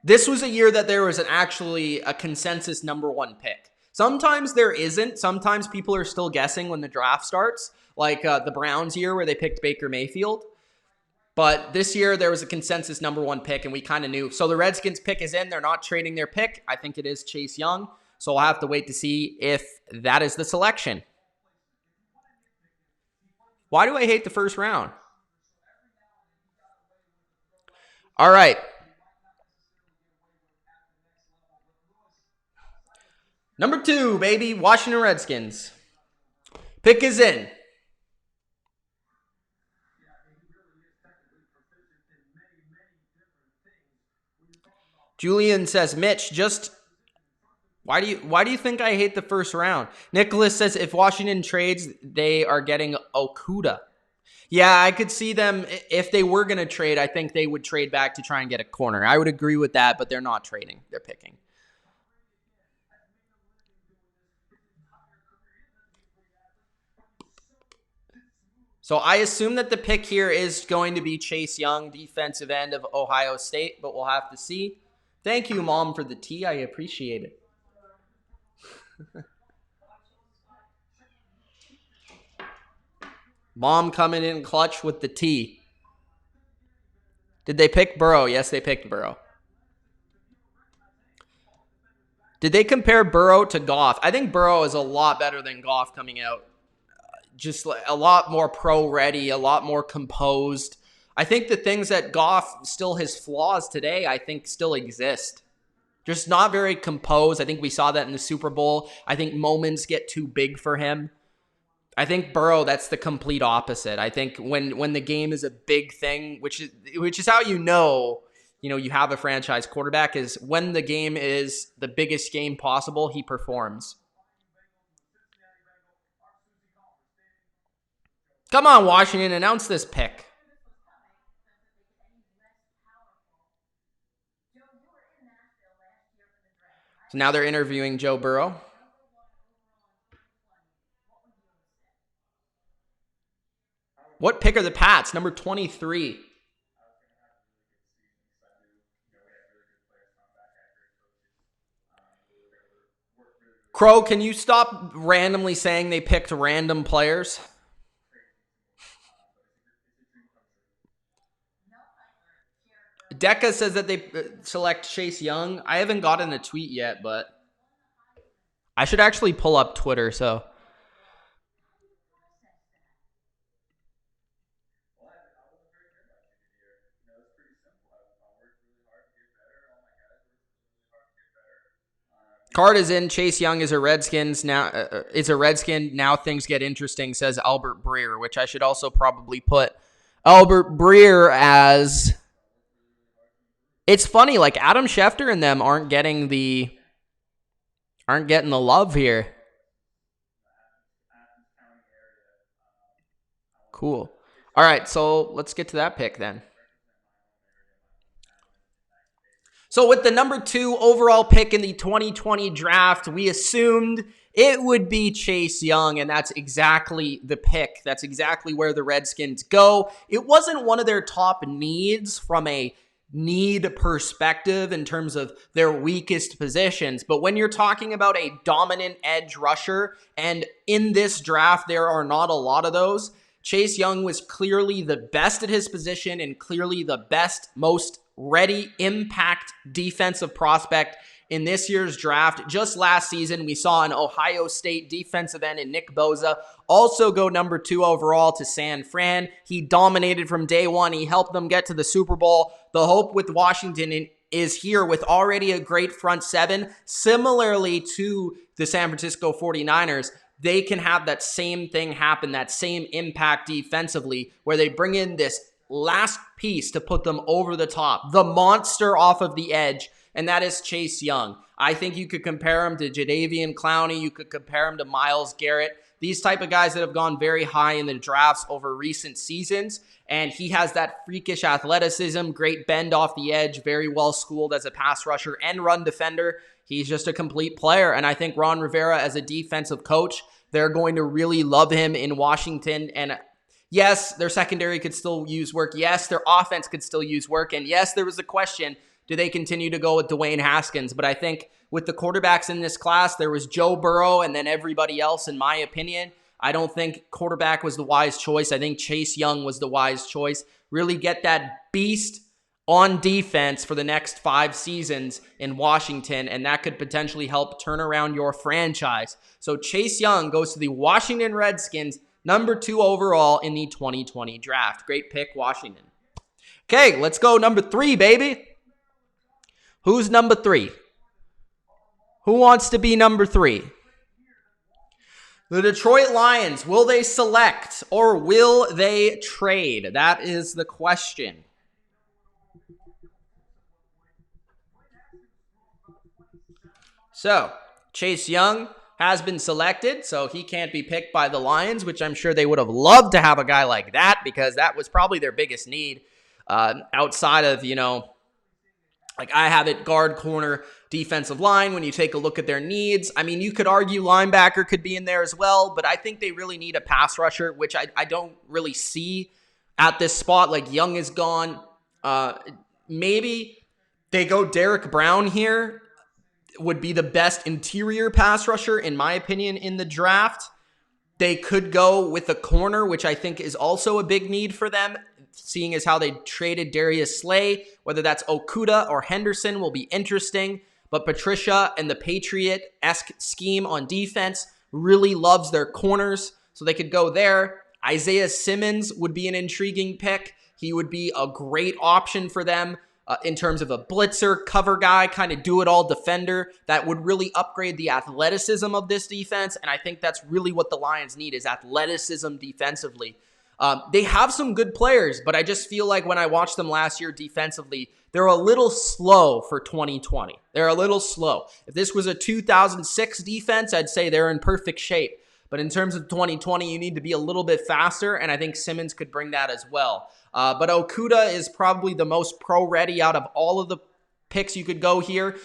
This was a year that there was actually a consensus number 1 pick. Sometimes there isn't. Sometimes people are still guessing when the draft starts. like the Browns year where they picked Baker Mayfield. But this year, there was a consensus number one pick, and we kind of knew. So the Redskins pick is in. They're not trading their pick. I think it is Chase Young. So I'll have to wait to see if that is the selection. Why do I hate the first round? All right. Number 2, baby, Washington Redskins. Pick is in. Julian says, Mitch, just why do you think I hate the first round? Nicholas says if Washington trades, they are getting Okuda. Yeah, I could see them if they were going to trade. I think they would trade back to try and get a corner. I would agree with that, but they're not trading. They're picking. So I assume that the pick here is going to be Chase Young, defensive end of Ohio State, but we'll have to see. Thank you, Mom, for the tea. I appreciate it. Mom coming in clutch with the tea. Did they pick Burrow? Yes, they picked Burrow. Did they compare Burrow to Goff? I think Burrow is a lot better than Goff coming out. Just a lot more pro-ready, a lot more composed. I think the things that Goff, still his flaws today, I think still exist. Just not very composed. I think we saw that in the Super Bowl. I think moments get too big for him. I think Burrow, that's the complete opposite. I think when the game is a big thing, which is how you have a franchise quarterback, is when the game is the biggest game possible, he performs. Come on, Washington, announce this pick. So now they're interviewing Joe Burrow. What pick are the Pats? Number 23. Crow, can you stop randomly saying they picked random players? Decca says that they select Chase Young. I haven't gotten a tweet yet, but I should actually pull up Twitter, so. Card is in. Chase Young is a Redskins now. Is a Redskin now. Things get interesting. Says Albert Breer, which I should also probably put Albert Breer as. It's funny, like Adam Schefter and them aren't getting the love here. Cool. All right, so let's get to that pick then. So with the number 2 overall pick in the 2020 draft, we assumed it would be Chase Young, and that's exactly the pick. That's exactly where the Redskins go. It wasn't one of their top needs from a need perspective in terms of their weakest positions, but when you're talking about a dominant edge rusher, and in this draft there are not a lot of those, Chase Young was clearly the best at his position and clearly the best, most ready impact defensive prospect in this year's draft. Just last season, we saw an Ohio State defensive end in Nick Bosa also go number 2 overall to San Fran. He dominated from day one. He helped them get to the Super Bowl. The hope with Washington is here with already a great front seven. Similarly to the San Francisco 49ers, they can have that same thing happen, that same impact defensively, where they bring in this last piece to put them over the top, the monster off of the edge, and that is Chase Young. I think you could compare him to Jadeveon Clowney. You could compare him to Myles Garrett. These type of guys that have gone very high in the drafts over recent seasons, and he has that freakish athleticism, great bend off the edge, very well schooled as a pass rusher and run defender. He's just a complete player, and I think Ron Rivera, as a defensive coach, they're going to really love him in Washington. And yes, their secondary could still use work. Yes, their offense could still use work. And yes, there was a question, do they continue to go with Dwayne Haskins? But I think with the quarterbacks in this class, there was Joe Burrow and then everybody else, in my opinion. I don't think quarterback was the wise choice. I think Chase Young was the wise choice. Really get that beast on defense for the next 5 seasons in Washington, and that could potentially help turn around your franchise. So Chase Young goes to the Washington Redskins, number 2 overall in the 2020 draft. Great pick, Washington. Okay, let's go number 3, baby. Who's number 3? Who wants to be number 3? The Detroit Lions, will they select or will they trade? That is the question. So, Chase Young has been selected, so he can't be picked by the Lions, which I'm sure they would have loved to have a guy like that because that was probably their biggest need outside of, like I have it, guard, corner, defensive line. When you take a look at their needs, I mean, you could argue linebacker could be in there as well, but I think they really need a pass rusher, which I don't really see at this spot. Like Young is gone. Maybe they go Derek Brown here. Would be the best interior pass rusher, in my opinion, in the draft. They could go with a corner, which I think is also a big need for them, seeing as how they traded Darius Slay. Whether that's Okudah or Henderson will be interesting. But Patricia and the Patriot-esque scheme on defense really loves their corners, so they could go there. Isaiah Simmons would be an intriguing pick. He would be a great option for them in terms of a blitzer, cover guy, kind of do-it-all defender that would really upgrade the athleticism of this defense, and I think that's really what the Lions need is athleticism defensively. They have some good players, but I just feel like when I watched them last year defensively, they're a little slow for 2020. They're a little slow. If this was a 2006 defense, I'd say they're in perfect shape. But in terms of 2020, you need to be a little bit faster, and I think Simmons could bring that as well. But Okudah is probably the most pro-ready out of all of the picks you could go here.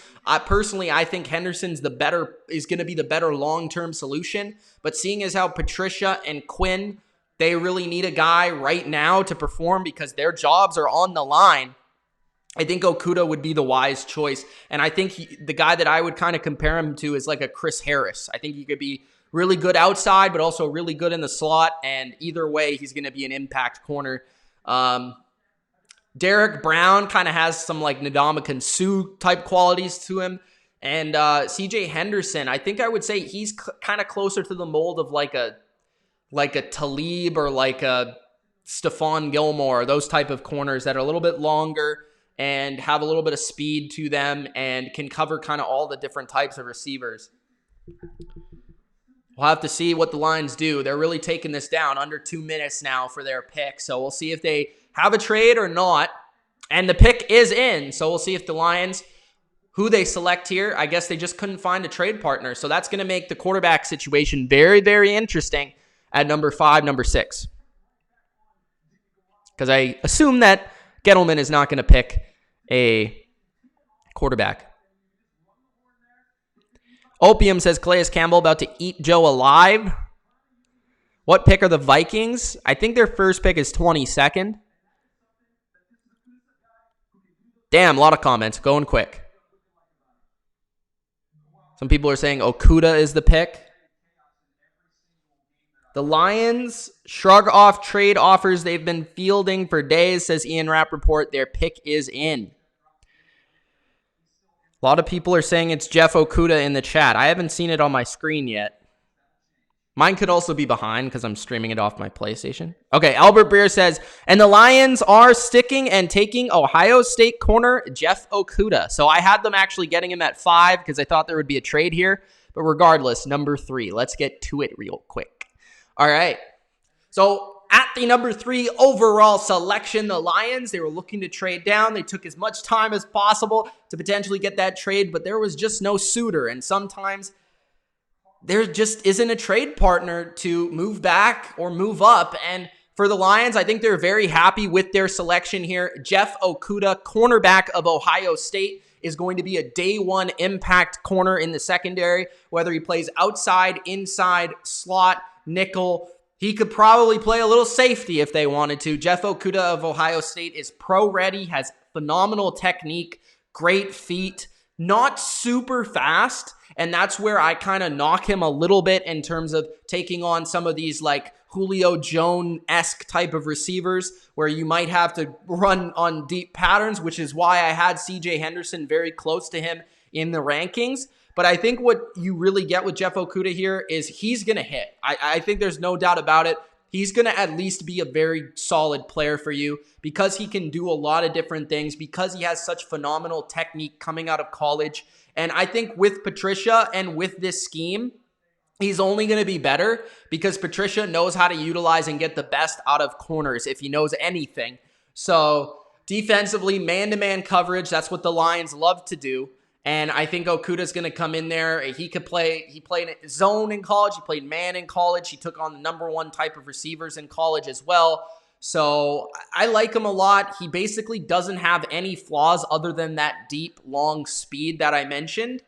Personally, I think Henderson's is going to be the better long-term solution. But seeing as how Patricia and Quinn, they really need a guy right now to perform because their jobs are on the line, I think Okudah would be the wise choice. And I think the guy that I would kind of compare him to is like a Chris Harris. I think he could be really good outside, but also really good in the slot. And either way, he's going to be an impact corner. Derek Brown kind of has some like Ndamukong Suh type qualities to him. And CJ Henderson, I think I would say he's kind of closer to the mold of like a Talib or like a Stephon Gilmore, those type of corners that are a little bit longer and have a little bit of speed to them and can cover kind of all the different types of receivers. We'll have to see what the Lions do. They're really taking this down under 2 minutes now for their pick. So we'll see if they have a trade or not. And the pick is in. So we'll see if the Lions, who they select here, I guess they just couldn't find a trade partner. So that's going to make the quarterback situation very, very interesting at number 5, number 6. Because I assume that Gettleman is not going to pick a quarterback. Opium says, Calais Campbell about to eat Joe alive. What pick are the Vikings? I think their first pick is 22nd. Damn, a lot of comments. Going quick. Some people are saying Okudah is the pick. The Lions shrug off trade offers they've been fielding for days, says Ian Rappaport. Their pick is in. A lot of people are saying it's Jeff Okudah in the chat. I haven't seen it on my screen yet. Mine could also be behind because I'm streaming it off my PlayStation. Okay, Albert Breer says, and the Lions are sticking and taking Ohio State corner Jeff Okudah. So I had them actually getting him at 5 because I thought there would be a trade here. But regardless, number 3. Let's get to it real quick. All right. So at the number 3 overall selection, the Lions, they were looking to trade down. They took as much time as possible to potentially get that trade, but there was just no suitor. And sometimes there just isn't a trade partner to move back or move up. And for the Lions, I think they're very happy with their selection here. Jeff Okudah, cornerback of Ohio State, is going to be a day one impact corner in the secondary, whether he plays outside, inside, slot, nickel. He could probably play a little safety if they wanted to. Jeff Okudah of Ohio State is pro-ready, has phenomenal technique, great feet, not super fast. And that's where I kind of knock him a little bit in terms of taking on some of these like Julio Jones-esque type of receivers where you might have to run on deep patterns, which is why I had CJ Henderson very close to him in the rankings. But I think what you really get with Jeff Okudah here is he's going to hit. I think there's no doubt about it. He's going to at least be a very solid player for you because he can do a lot of different things, because he has such phenomenal technique coming out of college. And I think with Patricia and with this scheme, he's only going to be better because Patricia knows how to utilize and get the best out of corners if he knows anything. So defensively, man-to-man coverage, that's what the Lions love to do. And I think Okudah's going to come in there. He played zone in college. He played man in college. He took on the number one type of receivers in college as well. So I like him a lot. He basically doesn't have any flaws other than that deep, long speed that I mentioned.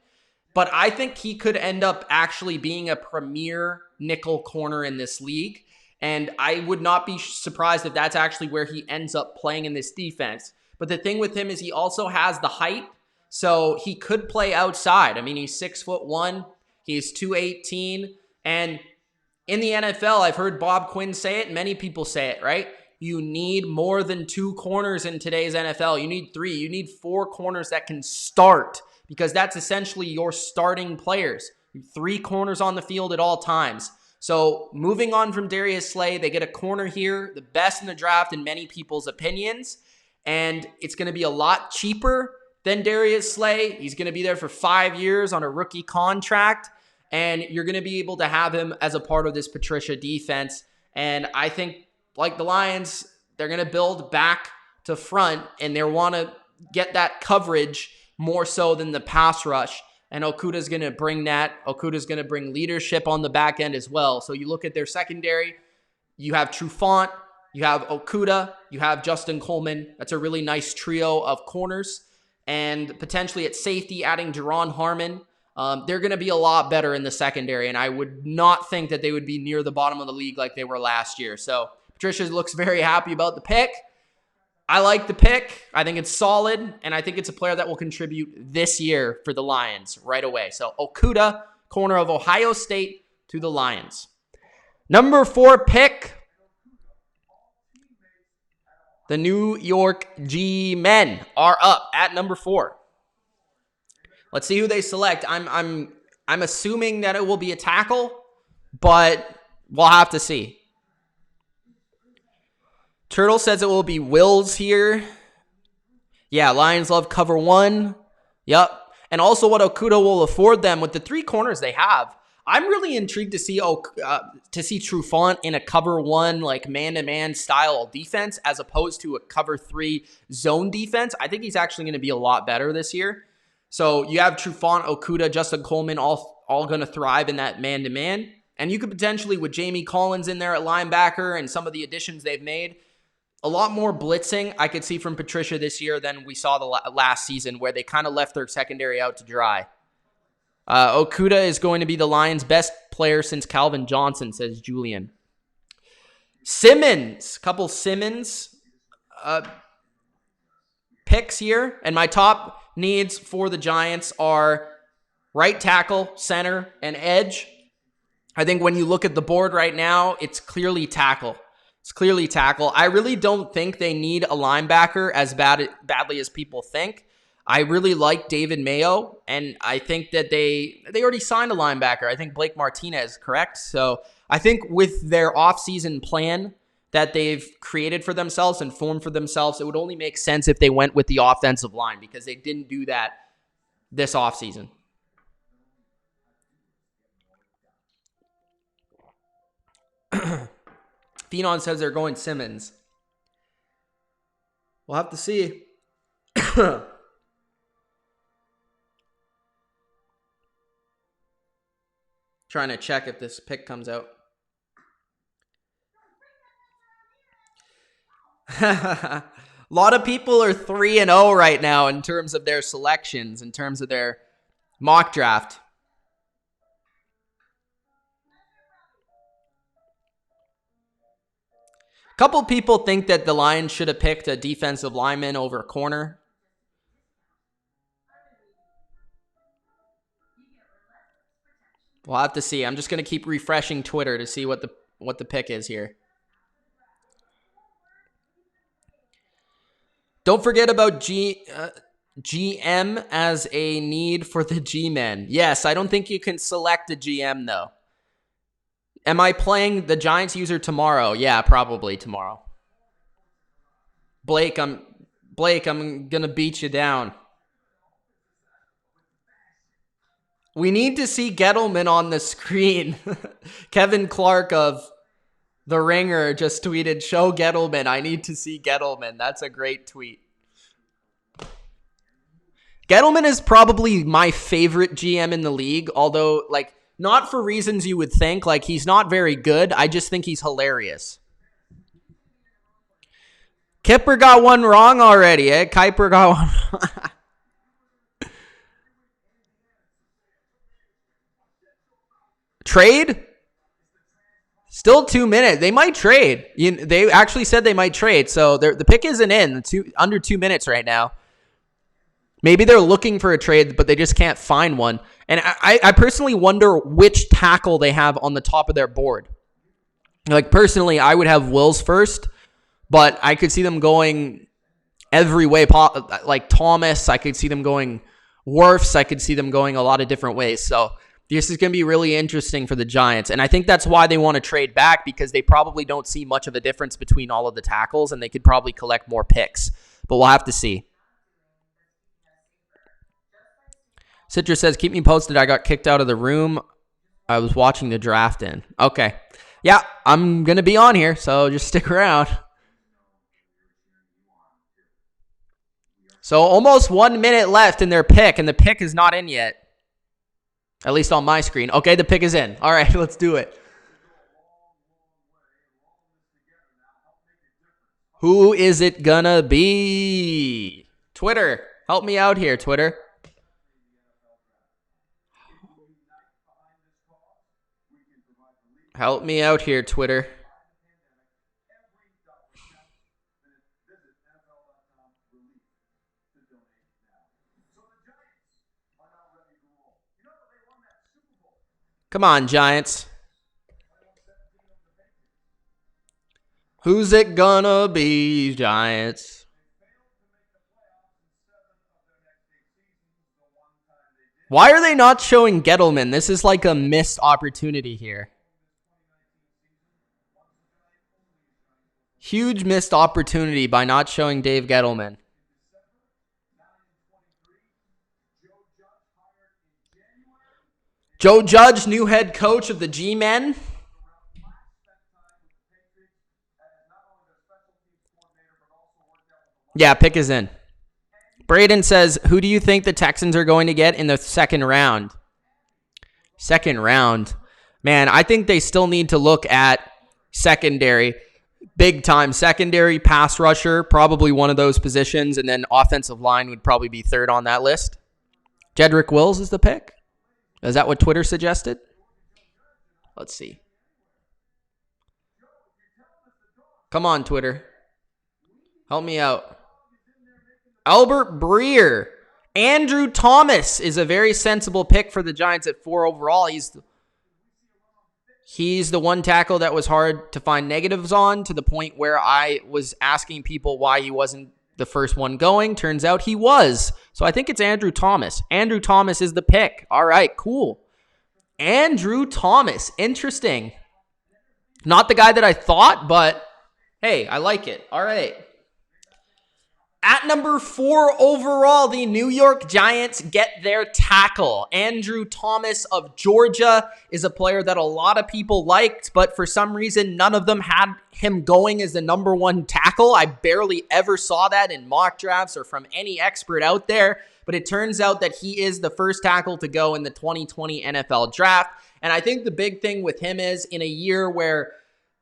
But I think he could end up actually being a premier nickel corner in this league. And I would not be surprised if that's actually where he ends up playing in this defense. But the thing with him is he also has the height. So he could play outside. I mean, he's 6'1", he's 218, and in the NFL, I've heard Bob Quinn say it, many people say it, right? You need more than 2 corners in today's NFL. You need 3. You need 4 corners that can start, because that's essentially your starting players. 3 corners on the field at all times. So moving on from Darius Slay, they get a corner here, the best in the draft in many people's opinions, and it's going to be a lot cheaper than Darius Slay. He's going to be there for 5 years on a rookie contract, and you're going to be able to have him as a part of this Patricia defense. And I think, like the Lions, they're going to build back to front, and they want to get that coverage more so than the pass rush. And Okudah's going to bring that. Okudah's going to bring leadership on the back end as well. So you look at their secondary, you have Trufant, you have Okudah, you have Justin Coleman. That's a really nice trio of corners. And potentially at safety, adding Jaron Harmon. They're going to be a lot better in the secondary, and I would not think that they would be near the bottom of the league like they were last year. So Patricia looks very happy about the pick. I like the pick. I think it's solid, and I think it's a player that will contribute this year for the Lions right away. So Okudah, corner of Ohio State, to the Lions. Number 4 pick, the New York G-Men are up at number 4. Let's see who they select. I'm assuming that it will be a tackle, but we'll have to see. Turtle says it will be Wills here. Yeah, Lions love cover 1. Yep. And also what Okudah will afford them with the 3 corners they have. I'm really intrigued to see Trufant in a cover 1, like man-to-man style defense, as opposed to a cover 3 zone defense. I think he's actually going to be a lot better this year. So you have Trufant, Okudah, Justin Coleman, all going to thrive in that man-to-man. And you could potentially, with Jamie Collins in there at linebacker and some of the additions they've made, a lot more blitzing I could see from Patricia this year than we saw the last season, where they kind of left their secondary out to dry. Okudah is going to be the Lions' best player since Calvin Johnson, says Julian. Simmons, couple Simmons picks here. And my top needs for the Giants are right tackle, center, and edge. I think when you look at the board right now, it's clearly tackle. I really don't think they need a linebacker as badly as people think. I really like David Mayo, and I think that they already signed a linebacker. I think Blake Martinez, correct? So I think with their offseason plan that they've created for themselves and formed for themselves, it would only make sense if they went with the offensive line, because they didn't do that this offseason. Phenon says they're going Simmons. We'll have to see. Trying to check if this pick comes out. A lot of people are 3-0 right now in terms of their selections, in terms of their mock draft. A couple people think that the Lions should have picked a defensive lineman over a corner. We'll have to see. I'm just going to keep refreshing Twitter to see what the pick is here. Don't forget about GM as a need for the G-men. Yes, I don't think you can select a GM, though. Am I playing the Giants user tomorrow? Yeah, probably tomorrow. Blake, I'm going to beat you down. We need to see Gettleman on the screen. Kevin Clark of The Ringer just tweeted, "Show Gettleman. I need to see Gettleman." That's a great tweet. Gettleman is probably my favorite GM in the league, although, like, not for reasons you would think. Like, he's not very good. I just think he's hilarious. Kipper got one wrong already, eh? Kuiper got one wrong. Trade? Still 2 minutes. They might trade. They actually said they might trade, so the pick isn't in. Under 2 minutes right now. Maybe they're looking for a trade, but they just can't find one. And I personally wonder which tackle they have on the top of their board. Like, personally, I would have Wills first, but I could see them going every way. Like Thomas, I could see them going Wirfs. I could see them going a lot of different ways. So this is going to be really interesting for the Giants. And I think that's why they want to trade back, because they probably don't see much of a difference between all of the tackles, and they could probably collect more picks. But we'll have to see. Citra says, keep me posted. I got kicked out of the room I was watching the draft in. Okay. Yeah, I'm going to be on here, so just stick around. So almost 1 minute left in their pick, and the pick is not in yet. At least on my screen. Okay, the pick is in. All right, let's do it. Who is it gonna be? Twitter. Help me out here, Twitter. Help me out here, Twitter. Come on, Giants. Who's it gonna be, Giants? Why are they not showing Gettleman? This is like a missed opportunity here. Huge missed opportunity by not showing Dave Gettleman. Joe Judge, new head coach of the G-Men. Yeah, pick is in. Braden says, who do you think the Texans are going to get in the second round? Second round. Man, I think they still need to look at secondary. Big time secondary, pass rusher, probably one of those positions, and then offensive line would probably be third on that list. Jedrick Wills is the pick. Is that what Twitter suggested? Let's see. Come on, Twitter. Help me out. Albert Breer. Andrew Thomas is a very sensible pick for the Giants at 4 overall. He's the one tackle that was hard to find negatives on, to the point where I was asking people why he wasn't the first one going. Turns out he was. So I think it's Andrew Thomas. Andrew Thomas is the pick. All right, cool. Andrew Thomas. Interesting. Not the guy that I thought, but hey, I like it. All right. At number 4 overall, the New York Giants get their tackle. Andrew Thomas of Georgia is a player that a lot of people liked, but for some reason, none of them had him going as the number 1 tackle. I barely ever saw that in mock drafts or from any expert out there, but it turns out that he is the first tackle to go in the 2020 NFL draft. And I think the big thing with him is, in a year where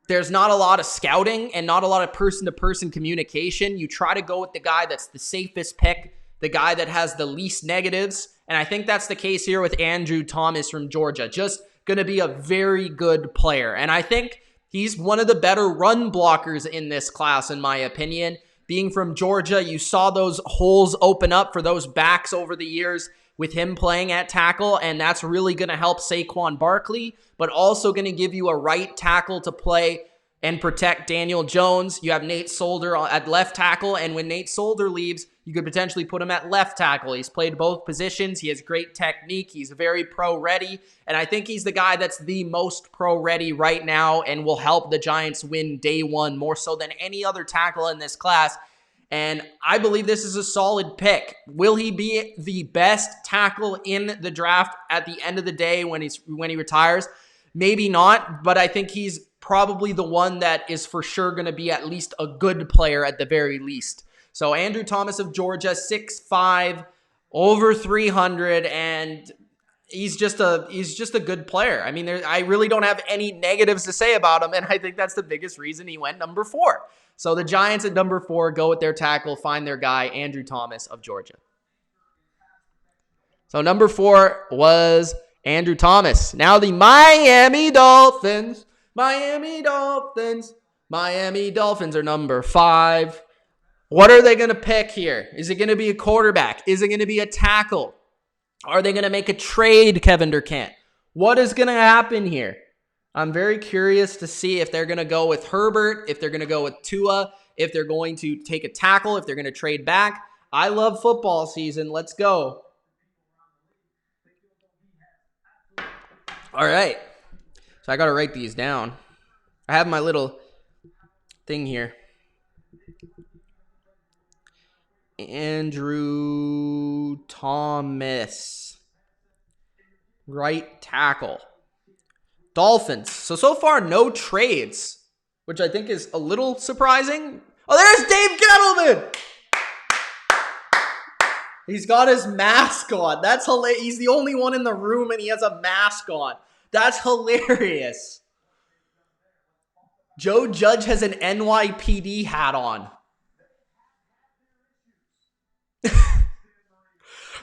there's not a lot of scouting and not a lot of person-to-person communication, you try to go with the guy that's the safest pick, the guy that has the least negatives. And I think that's the case here with Andrew Thomas from Georgia. Just going to be a very good player. And I think he's one of the better run blockers in this class, in my opinion. Being from Georgia, you saw those holes open up for those backs over the years with him playing at tackle, and that's really going to help Saquon Barkley, but also going to give you a right tackle to play and protect Daniel Jones. You have Nate Solder at left tackle, and when Nate Solder leaves, you could potentially put him at left tackle. He's played both positions. He has great technique. He's very pro-ready, and I think he's the guy that's the most pro-ready right now and will help the Giants win day one more so than any other tackle in this class. And I believe this is a solid pick. Will he be the best tackle in the draft at the end of the day when he retires? Maybe not, but I think he's probably the one that is for sure going to be at least a good player at the very least. So Andrew Thomas of Georgia, 6'5", over 300, and he's just a good player. I mean, I really don't have any negatives to say about him, and I think that's the biggest reason he went number 4. So the Giants at number 4 go with their tackle, find their guy, Andrew Thomas of Georgia. So number 4 was Andrew Thomas. Now the Miami Dolphins are number 5. What are they going to pick here? Is it going to be a quarterback? Is it going to be a tackle? Are they going to make a trade, Kevin Durkant? What is going to happen here? I'm very curious to see if they're going to go with Herbert, if they're going to go with Tua, if they're going to take a tackle, if they're going to trade back. I love football season. Let's go. All right. So I got to write these down. I have my little thing here. Andrew Thomas, right tackle. Dolphins. So far, no trades, which I think is a little surprising. Oh, there's Dave Gettleman. He's got his mask on. That's hilarious. He's the only one in the room, and he has a mask on. That's hilarious. Joe Judge has an NYPD hat on.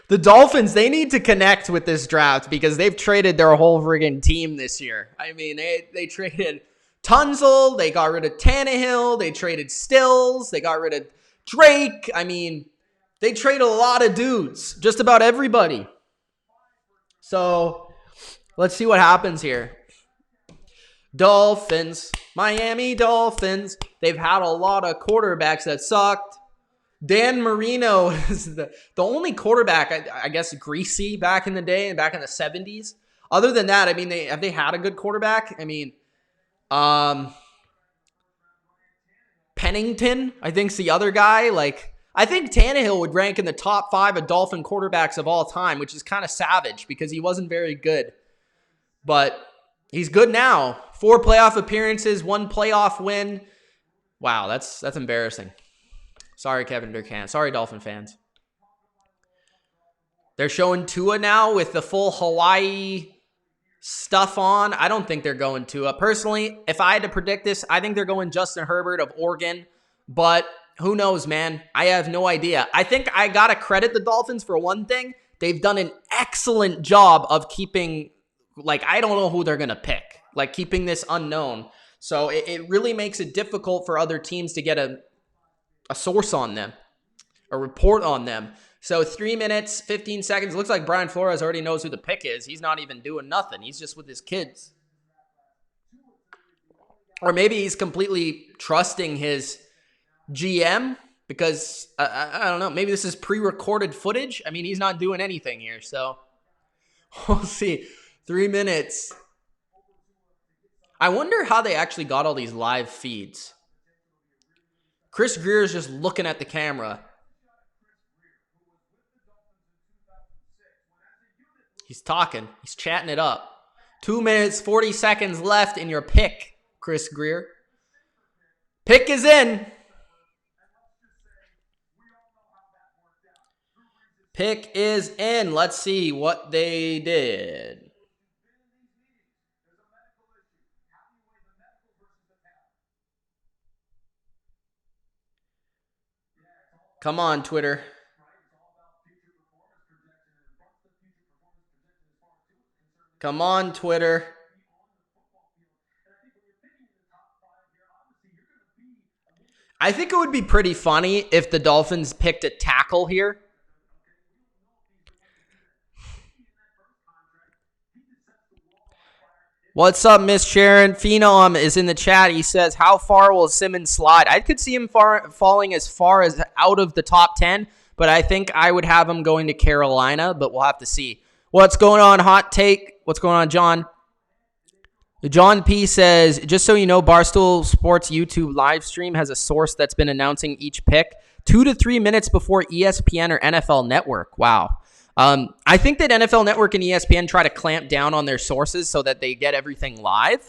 The Dolphins, they need to connect with this draft because they've traded their whole friggin' team this year. I mean, they traded Tunzel, they got rid of Tannehill, they traded Stills, they got rid of Drake. I mean, they traded a lot of dudes, just about everybody. So, let's see what happens here. Dolphins, Miami Dolphins, they've had a lot of quarterbacks that sucked. Dan Marino is the only quarterback, I guess, greasy back in the day and back in the 70s. Other than that, I mean, have they had a good quarterback? I mean, Pennington, I think, is the other guy. Like, I think Tannehill would rank in the top 5 of Dolphin quarterbacks of all time, which is kind of savage because he wasn't very good. But he's good now. 4 playoff appearances, 1 playoff win. Wow, that's embarrassing. Sorry, Kevin Durkant. Sorry, Dolphin fans. They're showing Tua now with the full Hawaii stuff on. I don't think they're going Tua. Personally, if I had to predict this, I think they're going Justin Herbert of Oregon. But who knows, man? I have no idea. I think I got to credit the Dolphins for one thing. They've done an excellent job of keeping, I don't know who they're going to pick. Keeping this unknown. So it really makes it difficult for other teams to get a source on them, a report on them. So 3 minutes, 15 seconds. Looks like Brian Flores already knows who the pick is. He's not even doing nothing. He's just with his kids. Or maybe he's completely trusting his GM because, I don't know, maybe this is pre-recorded footage. I mean, he's not doing anything here, so we'll see. 3 minutes. I wonder how they actually got all these live feeds. Chris Greer is just looking at the camera. He's talking. He's chatting it up. 2 minutes, 40 seconds left in your pick, Chris Greer. Pick is in. Pick is in. Let's see what they did. Come on, Twitter. Come on, Twitter. I think it would be pretty funny if the Dolphins picked a tackle here. What's up, Miss Sharon? Phenom is in the chat. He says, how far will Simmons slide? I could see him falling as far as out of the top 10, but I think I would have him going to Carolina, but we'll have to see. What's going on, Hot Take? What's going on, John? John P. says, just so you know, Barstool Sports YouTube live stream has a source that's been announcing each pick 2 to 3 minutes before ESPN or NFL Network. Wow. I think that NFL Network and ESPN try to clamp down on their sources so that they get everything live.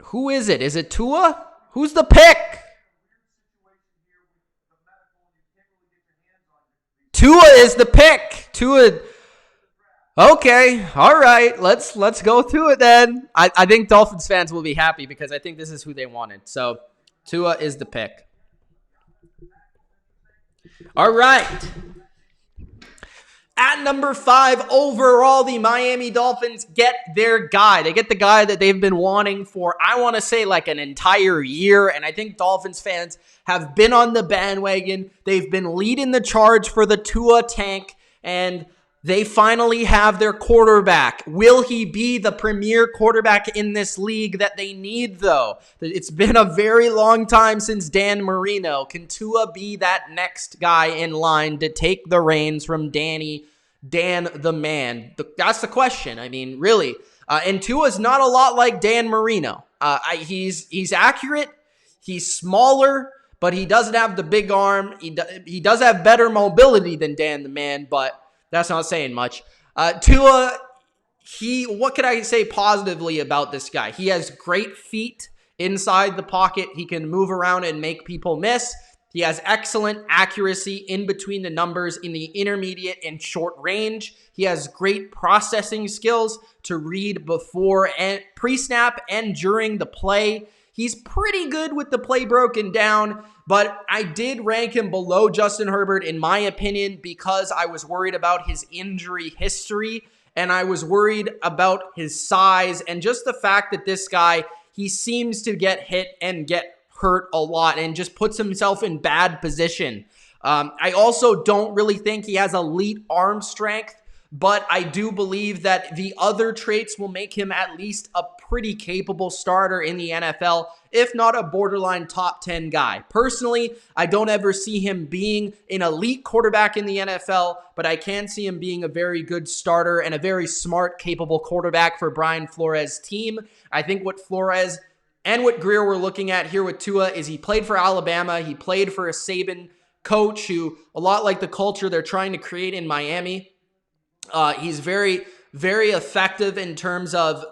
Who is it? Is it Tua? Who's the pick? Tua is the pick. Tua. Okay, all right. Let's go through it then. I think Dolphins fans will be happy because I think this is who they wanted. So Tua is the pick. All right. At number 5 overall, the Miami Dolphins get their guy. They get the guy that they've been wanting for, I want to say, like an entire year. And I think Dolphins fans have been on the bandwagon. They've been leading the charge for the Tua tank. And they finally have their quarterback. Will he be the premier quarterback in this league that they need, though? It's been a very long time since Dan Marino. Can Tua be that next guy in line to take the reins from Dan the man? That's the question. I mean, really. And Tua's not a lot like Dan Marino. He's accurate. He's smaller, but he doesn't have the big arm. He does have better mobility than Dan the man, but that's not saying much. Tua, what could I say positively about this guy? He has great feet inside the pocket. He can move around and make people miss. He has excellent accuracy in between the numbers in the intermediate and short range. He has great processing skills to read before and pre-snap and during the play. He's pretty good with the play broken down, but I did rank him below Justin Herbert, in my opinion, because I was worried about his injury history, and I was worried about his size, and just the fact that this guy, he seems to get hit and get hurt a lot and just puts himself in bad position. I also don't really think he has elite arm strength, but I do believe that the other traits will make him at least a pretty capable starter in the NFL, if not a borderline top 10 guy. Personally, I don't ever see him being an elite quarterback in the NFL, but I can see him being a very good starter and a very smart, capable quarterback for Brian Flores' team. I think what Flores and what Greer were looking at here with Tua is he played for Alabama. He played for a Saban coach who, a lot like the culture they're trying to create in Miami, he's very, very effective in terms of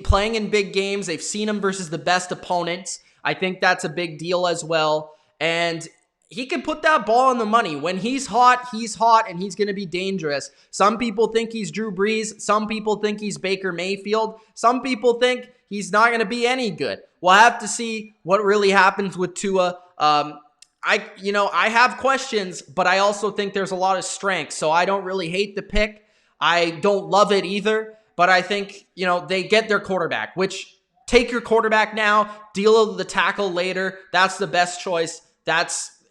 playing in big games. They've seen him versus the best opponents. I think that's a big deal as well. And he can put that ball on the money. When he's hot, and he's going to be dangerous. Some people think he's Drew Brees. Some people think he's Baker Mayfield. Some people think he's not going to be any good. We'll have to see what really happens with Tua. I have questions, but I also think there's a lot of strength. So I don't really hate the pick. I don't love it either, but I think, they get their quarterback, which take your quarterback now, deal with the tackle later. That's the best choice.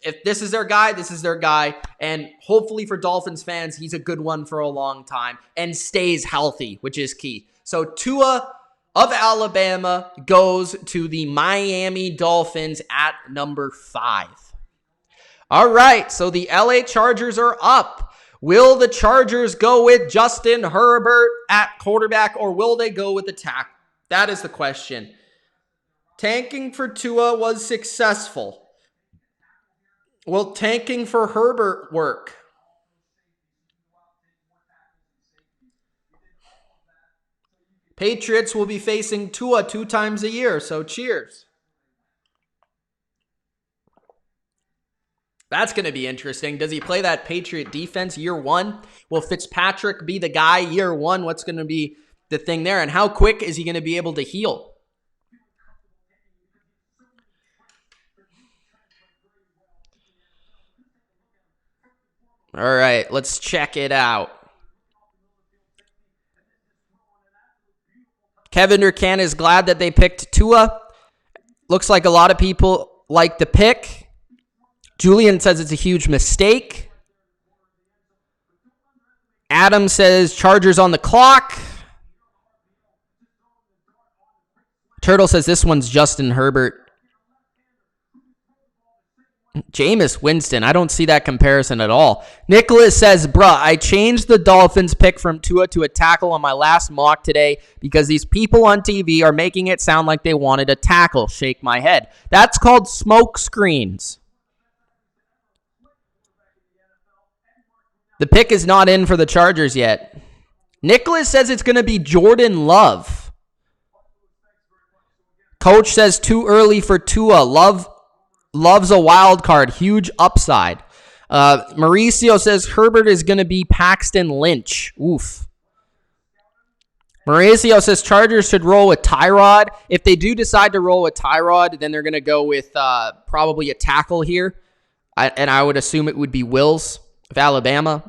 If this is their guy, this is their guy. And hopefully for Dolphins fans, he's a good one for a long time and stays healthy, which is key. So Tua of Alabama goes to the Miami Dolphins at number 5. All right, so the LA Chargers are up. Will the Chargers go with Justin Herbert at quarterback, or will they go with the tackle? That is the question. Tanking for Tua was successful. Will tanking for Herbert work? Patriots will be facing Tua 2 times a year, so cheers. That's going to be interesting. Does he play that Patriot defense year 1? Will Fitzpatrick be the guy year 1? What's going to be the thing there? And how quick is he going to be able to heal? All right, let's check it out. Kevin Durcan is glad that they picked Tua. Looks like a lot of people like the pick. Julian says it's a huge mistake. Adam says Chargers on the clock. Turtle says this one's Justin Herbert. Jameis Winston. I don't see that comparison at all. Nicholas says, bruh, I changed the Dolphins pick from Tua to a tackle on my last mock today because these people on TV are making it sound like they wanted a tackle. Shake my head. That's called smoke screens. The pick is not in for the Chargers yet. Nicholas says it's going to be Jordan Love. Coach says too early for Tua. Love's a wild card. Huge upside. Mauricio says Herbert is going to be Paxton Lynch. Oof. Mauricio says Chargers should roll with Tyrod. If they do decide to roll with Tyrod, then they're going to go with probably a tackle here. And I would assume it would be Wills of Alabama.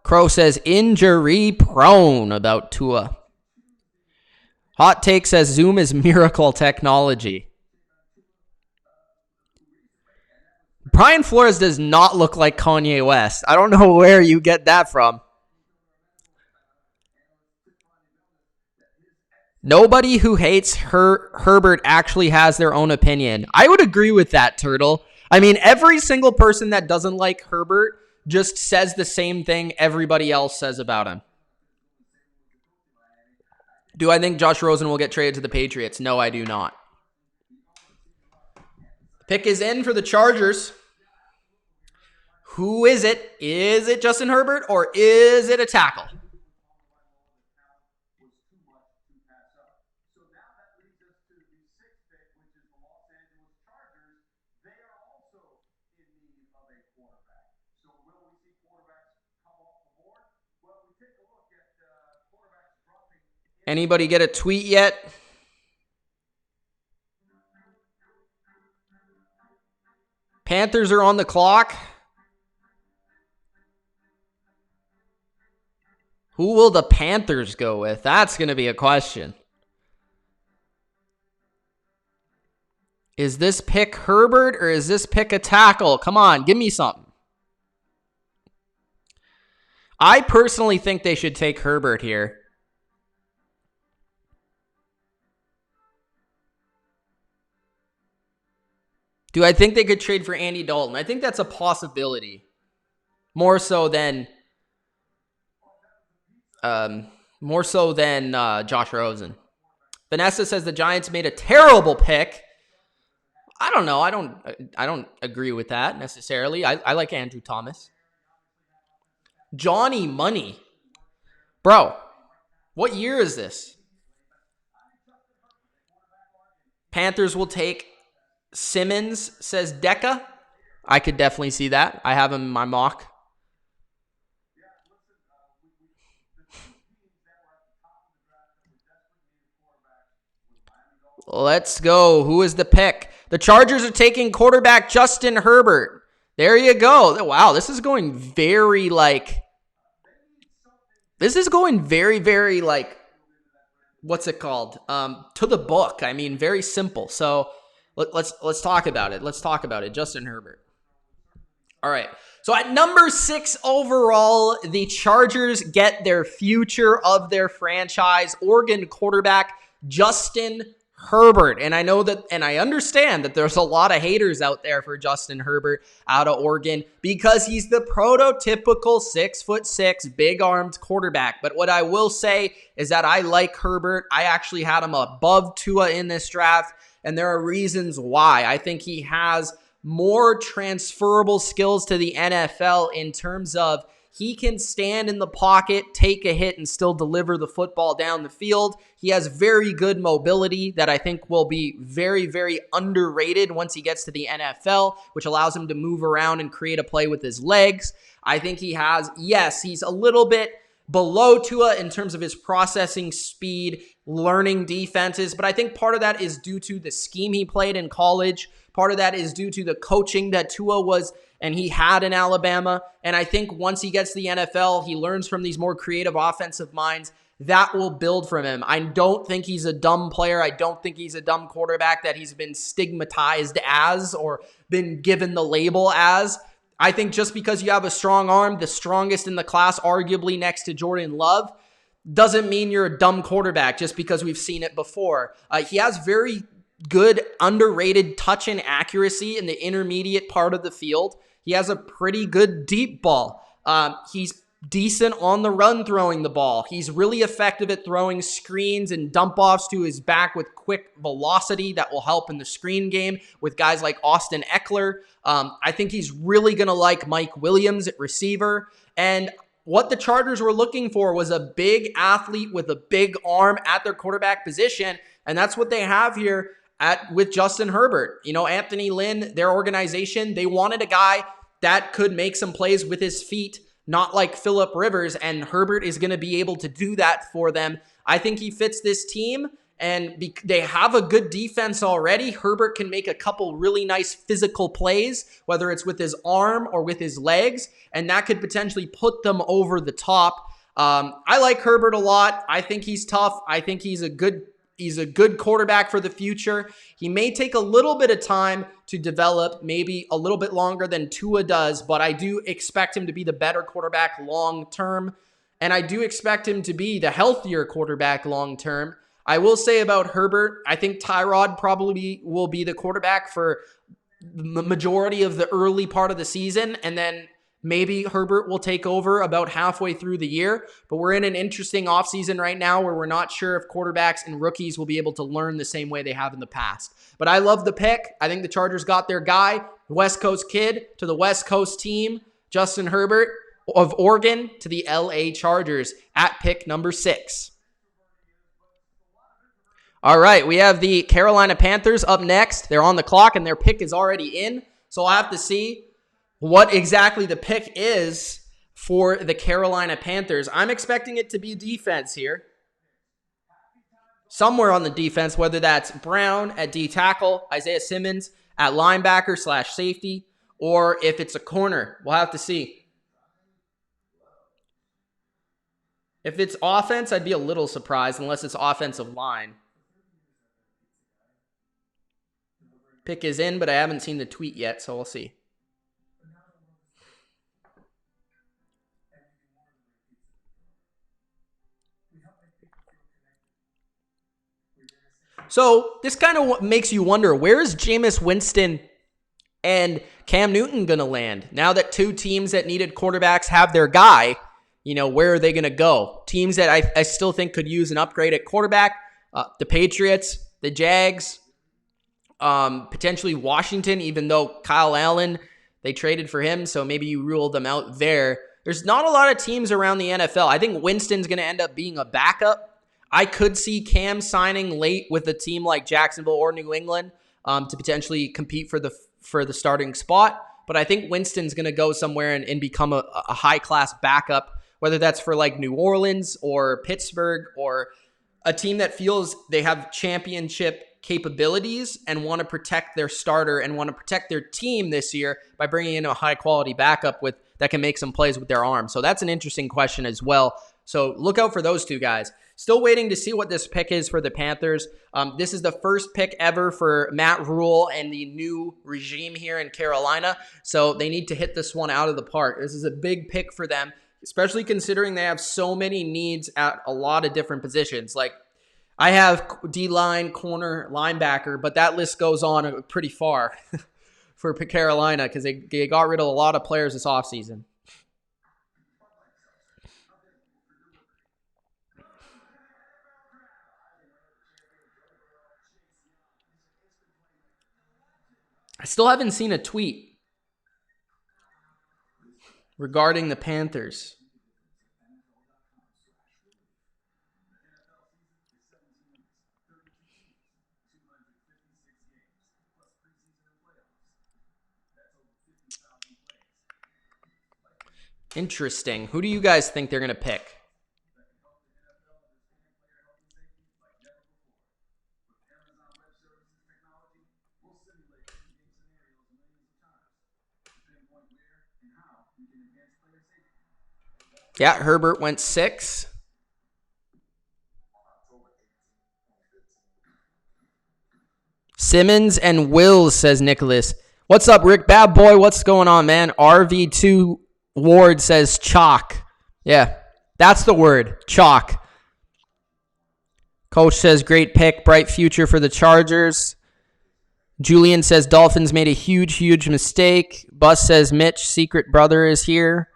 Crow says injury prone about Tua. Hot Take says Zoom is miracle technology. Brian Flores does not look like Kanye West. I don't know where you get that from. Nobody who hates Herbert actually has their own opinion. I would agree with that, Turtle. I mean, every single person that doesn't like Herbert just says the same thing everybody else says about him. Do I think Josh Rosen will get traded to the Patriots? No, I do not. Pick is in for the Chargers. Who is it? Is it Justin Herbert or is it a tackle? Anybody get a tweet yet? Panthers are on the clock. Who will the Panthers go with? That's going to be a question. Is this pick Herbert or is this pick a tackle? Come on, give me something. I personally think they should take Herbert here. Do I think they could trade for Andy Dalton? I think that's a possibility. More so than Josh Rosen. Vanessa says the Giants made a terrible pick. I don't know. I don't agree with that necessarily. I like Andrew Thomas. Johnny Money. Bro, what year is this? Panthers will take Simmons, says Deca. I could definitely see that. I have him in my mock. Let's go. Who is the pick? The Chargers are taking quarterback Justin Herbert. There you go. Wow, this is going very, what's it called? To the book. I mean, very simple. So let's talk about it. Let's talk about it. Justin Herbert. All right. So at number 6 overall, the Chargers get their future of their franchise, Oregon quarterback Justin Herbert. And I know that, and I understand that there's a lot of haters out there for Justin Herbert out of Oregon because he's the prototypical 6'6", big-armed quarterback. But what I will say is that I like Herbert. I actually had him above Tua in this draft, and there are reasons why. I think he has more transferable skills to the NFL in terms of he can stand in the pocket, take a hit, and still deliver the football down the field. He has very good mobility that I think will be very, very underrated once he gets to the NFL, which allows him to move around and create a play with his legs. I think he has, yes, he's a little bit below Tua in terms of his processing speed, learning defenses, but I think part of that is due to the scheme he played in college. Part of that is due to the coaching that Tua was and he had in Alabama. And I think once he gets to the NFL, he learns from these more creative offensive minds that will build from him. I don't think he's a dumb player. I don't think he's a dumb quarterback that he's been stigmatized as or been given the label as. I think just because you have a strong arm, the strongest in the class, arguably next to Jordan Love, doesn't mean you're a dumb quarterback just because we've seen it before. He has very good underrated touch and accuracy in the intermediate part of the field. He has a pretty good deep ball. He's decent on the run throwing the ball. He's really effective at throwing screens and dump offs to his back with quick velocity that will help in the screen game with guys like Austin Eckler. I think he's really going to like Mike Williams at receiver. And what the Chargers were looking for was a big athlete with a big arm at their quarterback position. And that's what they have here with Justin Herbert. You know, Anthony Lynn, their organization, they wanted a guy that could make some plays with his feet, not like Phillip Rivers, and Herbert is going to be able to do that for them. I think he fits this team, and they have a good defense already. Herbert can make a couple really nice physical plays, whether it's with his arm or with his legs, and that could potentially put them over the top. I like Herbert a lot. I think he's tough. I think he's a good quarterback for the future. He may take a little bit of time to develop, maybe a little bit longer than Tua does, but I do expect him to be the better quarterback long term, and I do expect him to be the healthier quarterback long term. I will say about Herbert, I think Tyrod probably will be the quarterback for the majority of the early part of the season, and then maybe Herbert will take over about halfway through the year, but we're in an interesting offseason right now where we're not sure if quarterbacks and rookies will be able to learn the same way they have in the past. But I love the pick. I think the Chargers got their guy, West Coast kid to the West Coast team, Justin Herbert of Oregon to the LA Chargers at pick number 6. All right, we have the Carolina Panthers up next. They're on the clock and their pick is already in, so I'll have to see what exactly the pick is for the Carolina Panthers. I'm expecting it to be defense here. Somewhere on the defense, whether that's Brown at D tackle, Isaiah Simmons at linebacker / safety, or if it's a corner. We'll have to see. If it's offense, I'd be a little surprised unless it's offensive line. Pick is in, but I haven't seen the tweet yet, so we'll see. So this kind of makes you wonder, where is Jameis Winston and Cam Newton going to land? Now that two teams that needed quarterbacks have their guy, you know, where are they going to go? Teams that I still think could use an upgrade at quarterback, the Patriots, the Jags, potentially Washington, even though Kyle Allen, they traded for him, so maybe you rule them out there. There's not a lot of teams around the NFL. I think Winston's going to end up being a backup. I could see Cam signing late with a team like Jacksonville or New England to potentially compete for the starting spot. But I think Winston's going to go somewhere and become a high-class backup, whether that's for like New Orleans or Pittsburgh or a team that feels they have championship capabilities and want to protect their starter and want to protect their team this year by bringing in a high-quality backup that can make some plays with their arm. So that's an interesting question as well. So look out for those two guys. Still waiting to see what this pick is for the Panthers. This is the first pick ever for Matt Rule and the new regime here in Carolina. So they need to hit this one out of the park. This is a big pick for them, especially considering they have so many needs at a lot of different positions. Like I have D-line, corner, linebacker, but that list goes on pretty far for Carolina because they got rid of a lot of players this offseason. I still haven't seen a tweet regarding the Panthers. Interesting. Who do you guys think they're going to pick? Yeah, Herbert went 6. Simmons and Wills, says Nicholas. What's up, Rick? Bad boy, what's going on, man? RV2 Ward says chalk. Yeah, that's the word, chalk. Coach says great pick, bright future for the Chargers. Julian says Dolphins made a huge, huge mistake. Bus says Mitch, secret brother, is here.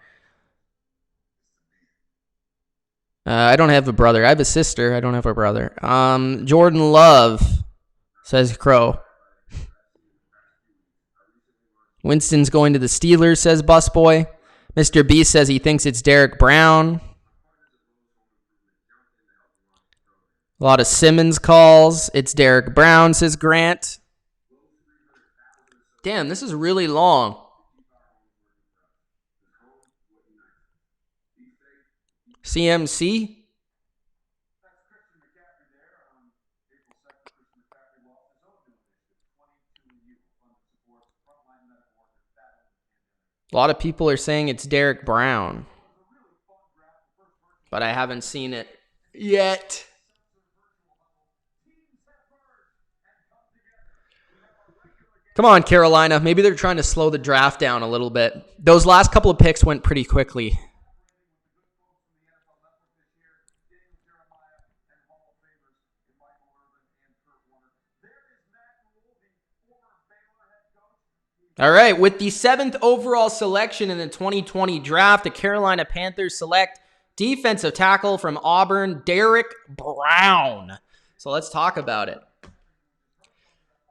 I don't have a brother. I have a sister. I don't have a brother. Jordan Love, says Crow. Winston's going to the Steelers, says Busboy. Mr. B says he thinks it's Derek Brown. A lot of Simmons calls. It's Derek Brown, says Grant. Damn, this is really long. CMC? A lot of people are saying it's Derek Brown, but I haven't seen it yet. Come on, Carolina. Maybe they're trying to slow the draft down a little bit. Those last couple of picks went pretty quickly. All right, with the 7th overall selection in the 2020 draft, the Carolina Panthers select defensive tackle from Auburn, Derek Brown. So let's talk about it.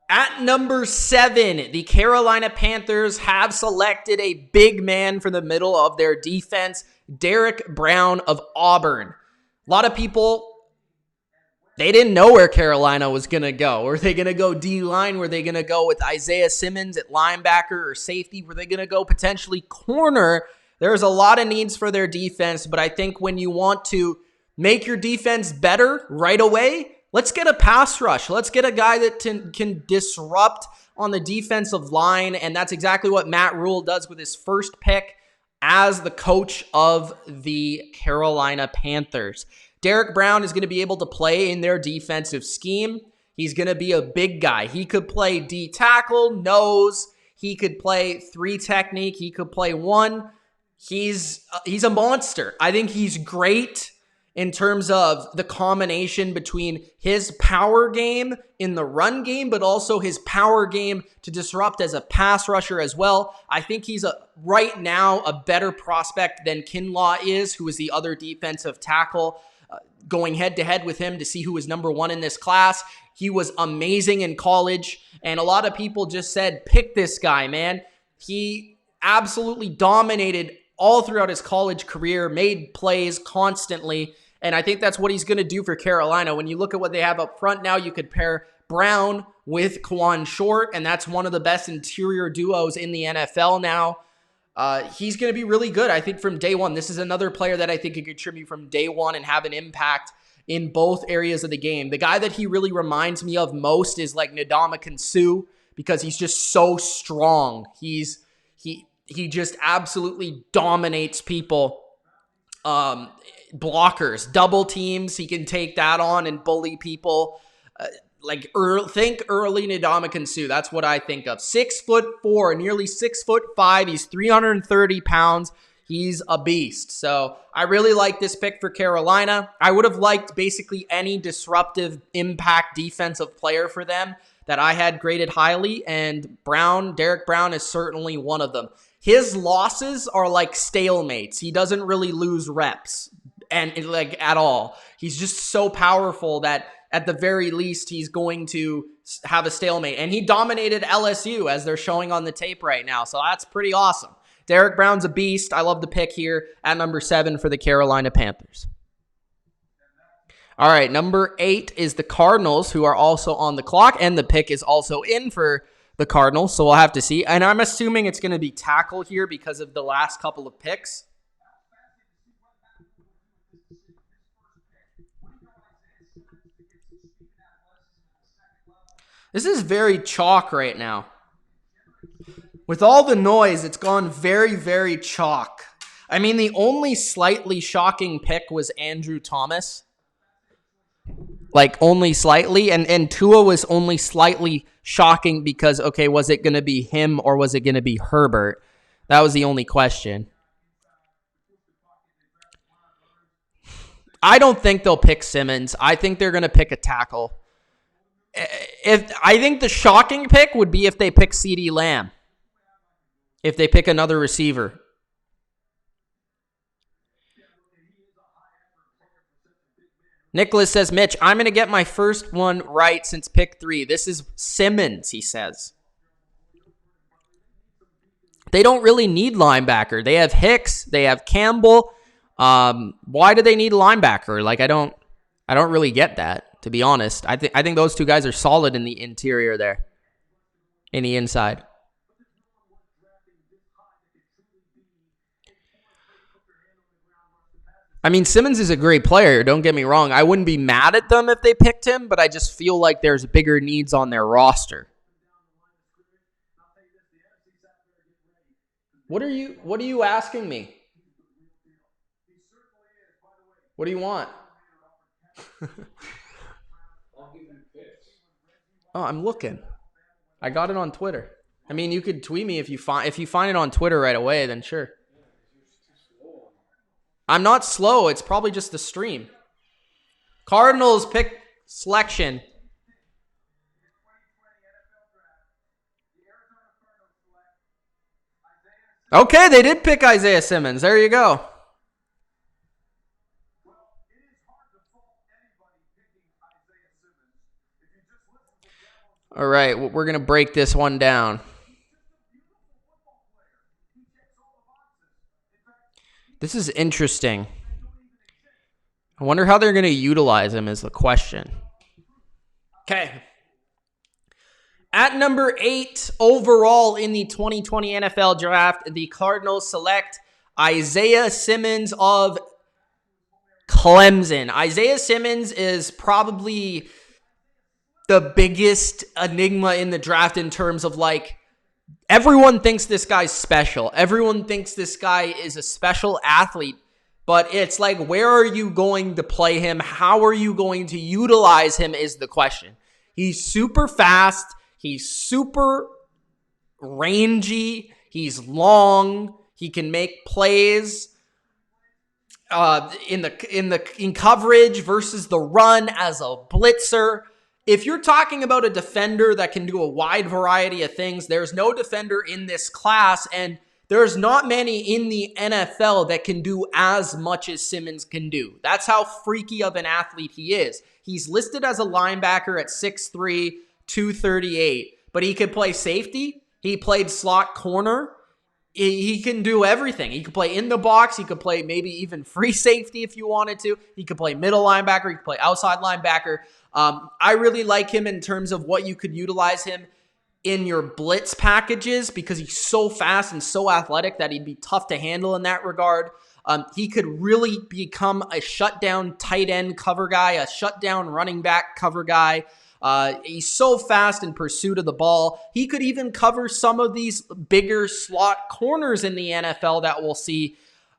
At number 7, the Carolina Panthers have selected a big man for the middle of their defense, Derek Brown of Auburn. A lot of people, they didn't know where Carolina was going to go. Were they going to go D-line? Were they going to go with Isaiah Simmons at linebacker or safety? Were they going to go potentially corner? There's a lot of needs for their defense, but I think when you want to make your defense better right away, let's get a pass rush. Let's get a guy that can disrupt on the defensive line, and that's exactly what Matt Rule does with his first pick as the coach of the Carolina Panthers. Derek Brown is going to be able to play in their defensive scheme. He's going to be a big guy. He could play D tackle, nose. He could play 3 technique. He could play 1. He's a monster. I think he's great in terms of the combination between his power game in the run game, but also his power game to disrupt as a pass rusher as well. I think he's right now a better prospect than Kinlaw is, who is the other defensive tackle. Going head-to-head with him to see who was number 1 in this class. He was amazing in college, and a lot of people just said, pick this guy, man. He absolutely dominated all throughout his college career, made plays constantly, and I think that's what he's going to do for Carolina. When you look at what they have up front now, you could pair Brown with Quan Short, and that's one of the best interior duos in the NFL now. He's going to be really good, I think, from day one. This is another player that I think could contribute from day one and have an impact in both areas of the game. The guy that he really reminds me of most is like Ndamukong Suh, because he's just so strong. He just absolutely dominates people. Blockers, double teams, he can take that on and bully people. Think early Ndamukong Suh. That's what I think of. 6'4", nearly 6'5". He's 330 pounds. He's a beast. So I really like this pick for Carolina. I would have liked basically any disruptive impact defensive player for them that I had graded highly, and Derek Brown is certainly one of them. His losses are like stalemates. He doesn't really lose reps and at all. He's just so powerful that at the very least, he's going to have a stalemate. And he dominated LSU, as they're showing on the tape right now. So that's pretty awesome. Derek Brown's a beast. I love the pick here at number 7 for the Carolina Panthers. All right, number 8 is the Cardinals, who are also on the clock. And the pick is also in for the Cardinals, so we'll have to see. And I'm assuming it's going to be tackle here because of the last couple of picks. This is very chalk right now. With all the noise, it's gone very, very chalk. I mean, the only slightly shocking pick was Andrew Thomas. Like only slightly, and Tua was only slightly shocking because, okay, was it going to be him or was it going to be Herbert? That was the only question. I don't think they'll pick Simmons. I think they're going to pick a tackle. I think the shocking pick would be if they pick CeeDee Lamb. If they pick another receiver. Nicholas says, Mitch, I'm going to get my first one right since pick 3. This is Simmons, he says. They don't really need linebacker. They have Hicks. They have Campbell. Why do they need a linebacker? Like, I don't really get that, to be honest. I think those two guys are solid in the interior there, in the inside. I mean, Simmons is a great player. Don't get me wrong. I wouldn't be mad at them if they picked him, but I just feel like there's bigger needs on their roster. What are you asking me? What do you want? Oh, I'm looking. I got it on Twitter. I mean, you could tweet me if you find it on Twitter right away, then sure. I'm not slow. It's probably just the stream. Cardinals pick selection. Okay, they did pick Isaiah Simmons. There you go. All right, we're going to break this one down. This is interesting. I wonder how they're going to utilize him is the question. Okay. At number 8 overall in the 2020 NFL Draft, the Cardinals select Isaiah Simmons of Clemson. Isaiah Simmons is probably the biggest enigma in the draft in terms of, like, everyone thinks this guy's special. Everyone thinks this guy is a special athlete. But it's like, where are you going to play him? How are you going to utilize him is the question. He's super fast. He's super rangy. He's long. He can make plays in coverage versus the run as a blitzer. If you're talking about a defender that can do a wide variety of things, there's no defender in this class, and there's not many in the NFL that can do as much as Simmons can do. That's how freaky of an athlete he is. He's listed as a linebacker at 6'3", 238, but he could play safety. He played slot corner. He can do everything. He could play in the box. He could play maybe even free safety if you wanted to. He could play middle linebacker. He could play outside linebacker. I really like him in terms of what you could utilize him in your blitz packages because he's so fast and so athletic that he'd be tough to handle in that regard. He could really become a shutdown tight end cover guy, a shutdown running back cover guy. He's so fast in pursuit of the ball. He could even cover some of these bigger slot corners in the NFL that we'll see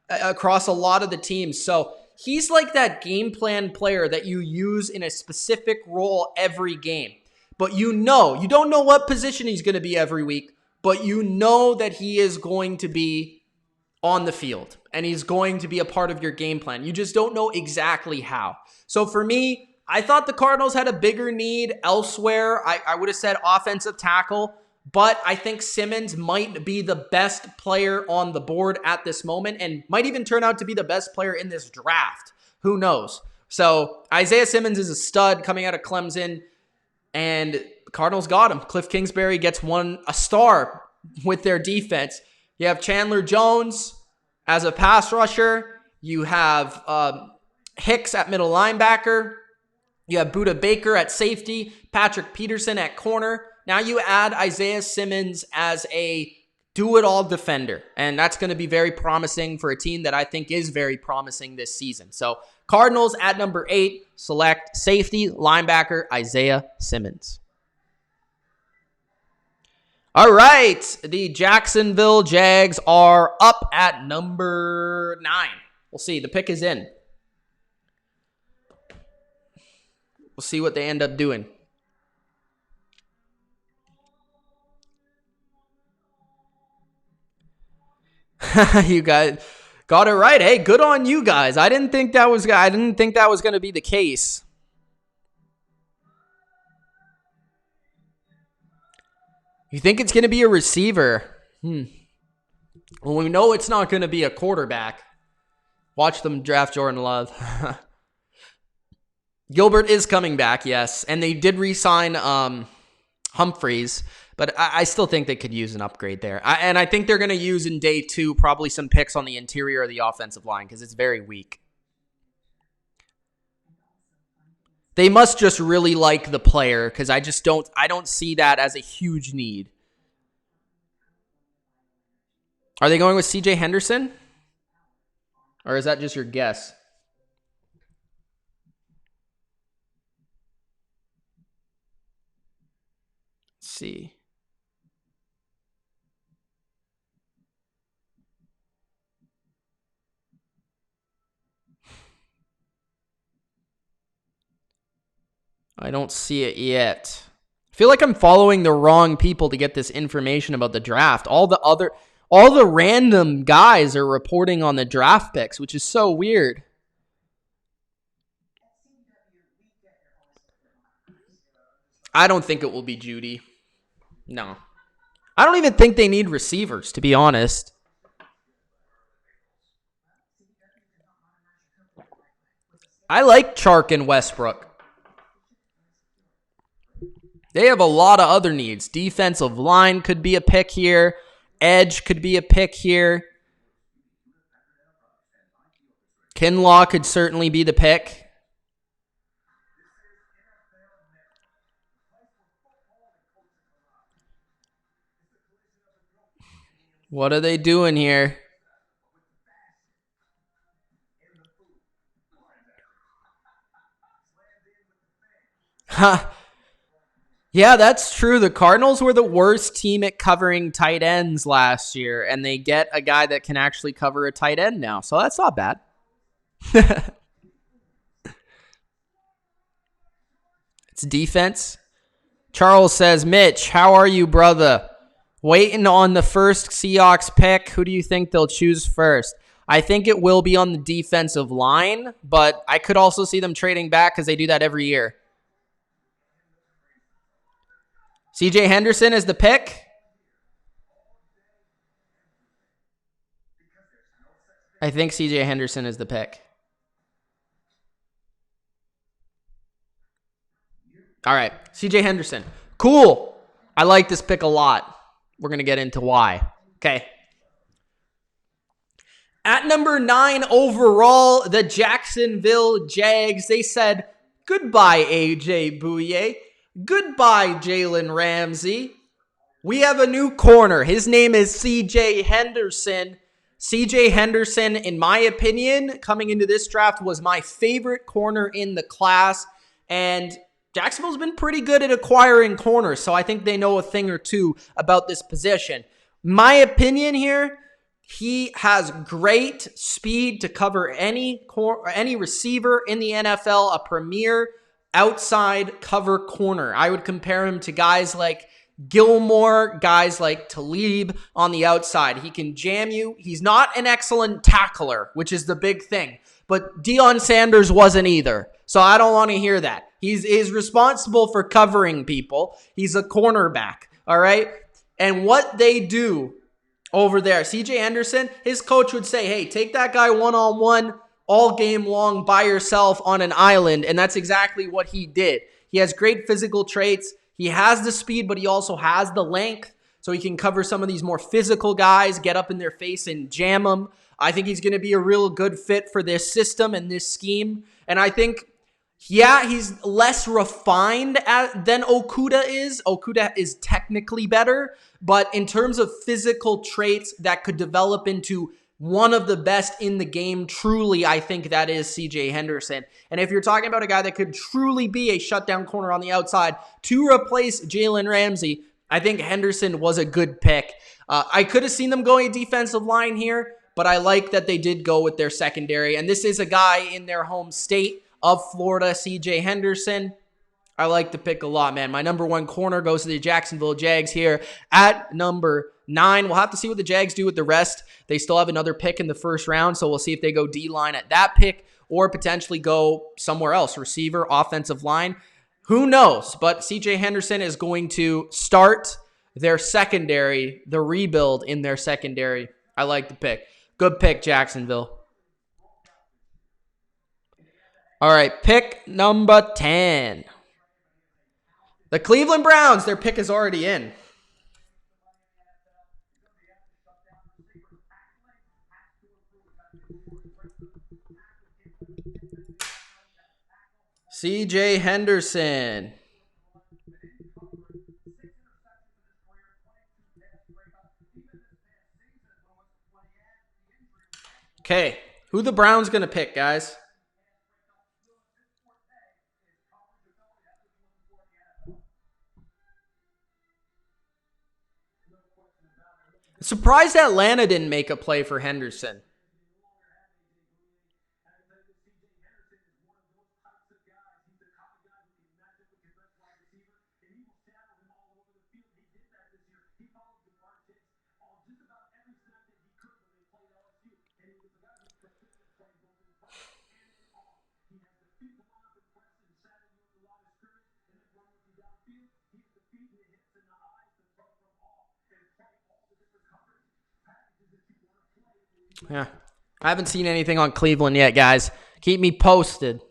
across a lot of the teams. So he's like that game plan player that you use in a specific role every game. But you don't know what position he's going to be every week, but you know that he is going to be on the field and he's going to be a part of your game plan. You just don't know exactly how. So for me, I thought the Cardinals had a bigger need elsewhere. I would have said offensive tackle, but I think Simmons might be the best player on the board at this moment and might even turn out to be the best player in this draft. Who knows? So Isaiah Simmons is a stud coming out of Clemson, and the Cardinals got him. Cliff Kingsbury gets a star with their defense. You have Chandler Jones as a pass rusher. You have Hicks at middle linebacker. You have Budda Baker at safety, Patrick Peterson at corner. Now you add Isaiah Simmons as a do-it-all defender, and that's going to be very promising for a team that I think is very promising this season. So Cardinals at number 8 select safety, linebacker, Isaiah Simmons. All right, the Jacksonville Jags are up at number 9. We'll see. The pick is in. We'll see what they end up doing. You guys got it right. Hey, good on you guys. I didn't think that was going to be the case. You think it's going to be a receiver? Well, we know it's not going to be a quarterback. Watch them draft Jordan Love. Gilbert is coming back, yes. And they did re-sign Humphreys, but I still think they could use an upgrade there. And I think they're going to use in day 2 probably some picks on the interior of the offensive line because it's very weak. They must just really like the player because I don't see that as a huge need. Are they going with CJ Henderson? Or is that just your guess? Let's see. I don't see it yet. I feel like I'm following the wrong people to get this information about the draft. All the random guys are reporting on the draft picks, which is so weird. I don't think it will be Judy. No. I don't even think they need receivers, to be honest. I like Chark and Westbrook. They have a lot of other needs. Defensive line could be a pick here. Edge could be a pick here. Kinlaw could certainly be the pick. What are they doing here? Huh. Yeah, that's true. The Cardinals were the worst team at covering tight ends last year, and they get a guy that can actually cover a tight end now. So that's not bad. It's defense. Charles says, Mitch, how are you, brother? Waiting on the first Seahawks pick. Who do you think they'll choose first? I think it will be on the defensive line, but I could also see them trading back because they do that every year. CJ Henderson is the pick. I think CJ Henderson is the pick. All right, CJ Henderson. Cool. I like this pick a lot. We're going to get into why. Okay. At number 9 overall, the Jacksonville Jags. They said, goodbye, AJ Bouye. Goodbye, Jalen Ramsey. We have a new corner. His name is CJ Henderson. CJ Henderson, in my opinion, coming into this draft, was my favorite corner in the class. And Jacksonville's been pretty good at acquiring corners, so I think they know a thing or two about this position. My opinion here, he has great speed to cover any receiver in the NFL, a premier outside cover corner. I would compare him to guys like Gilmore, guys like Talib on the outside. He can jam you. He's not an excellent tackler, which is the big thing. But Deion Sanders wasn't either. So I don't want to hear that. He's responsible for covering people. He's a cornerback, all right? And what they do over there, CJ Henderson, his coach would say, hey, take that guy one-on-one all game long by yourself on an island, and that's exactly what he did. He has great physical traits. He has the speed, but he also has the length, so he can cover some of these more physical guys, get up in their face and jam them. I think he's going to be a real good fit for this system and this scheme, and I think, yeah, he's less refined than Okudah is. Okudah is technically better, but in terms of physical traits that could develop into one of the best in the game, truly, I think that is CJ Henderson. And if you're talking about a guy that could truly be a shutdown corner on the outside to replace Jalen Ramsey, I think Henderson was a good pick. I could have seen them going defensive line here, but I like that they did go with their secondary. And this is a guy in their home state of Florida, CJ Henderson. I like the pick a lot, man. My number one corner goes to the Jacksonville Jags here at number 9. We'll have to see what the Jags do with the rest. They still have another pick in the first round, so we'll see if they go D-line at that pick or potentially go somewhere else, receiver, offensive line. Who knows? But CJ Henderson is going to start their secondary, the rebuild in their secondary. I like the pick. Good pick, Jacksonville. All right, pick number 10. The Cleveland Browns, their pick is already in. CJ Henderson. Okay, who the Browns going to pick, guys? Surprised Atlanta didn't make a play for Henderson. Yeah, I haven't seen anything on Cleveland yet, guys. Keep me posted.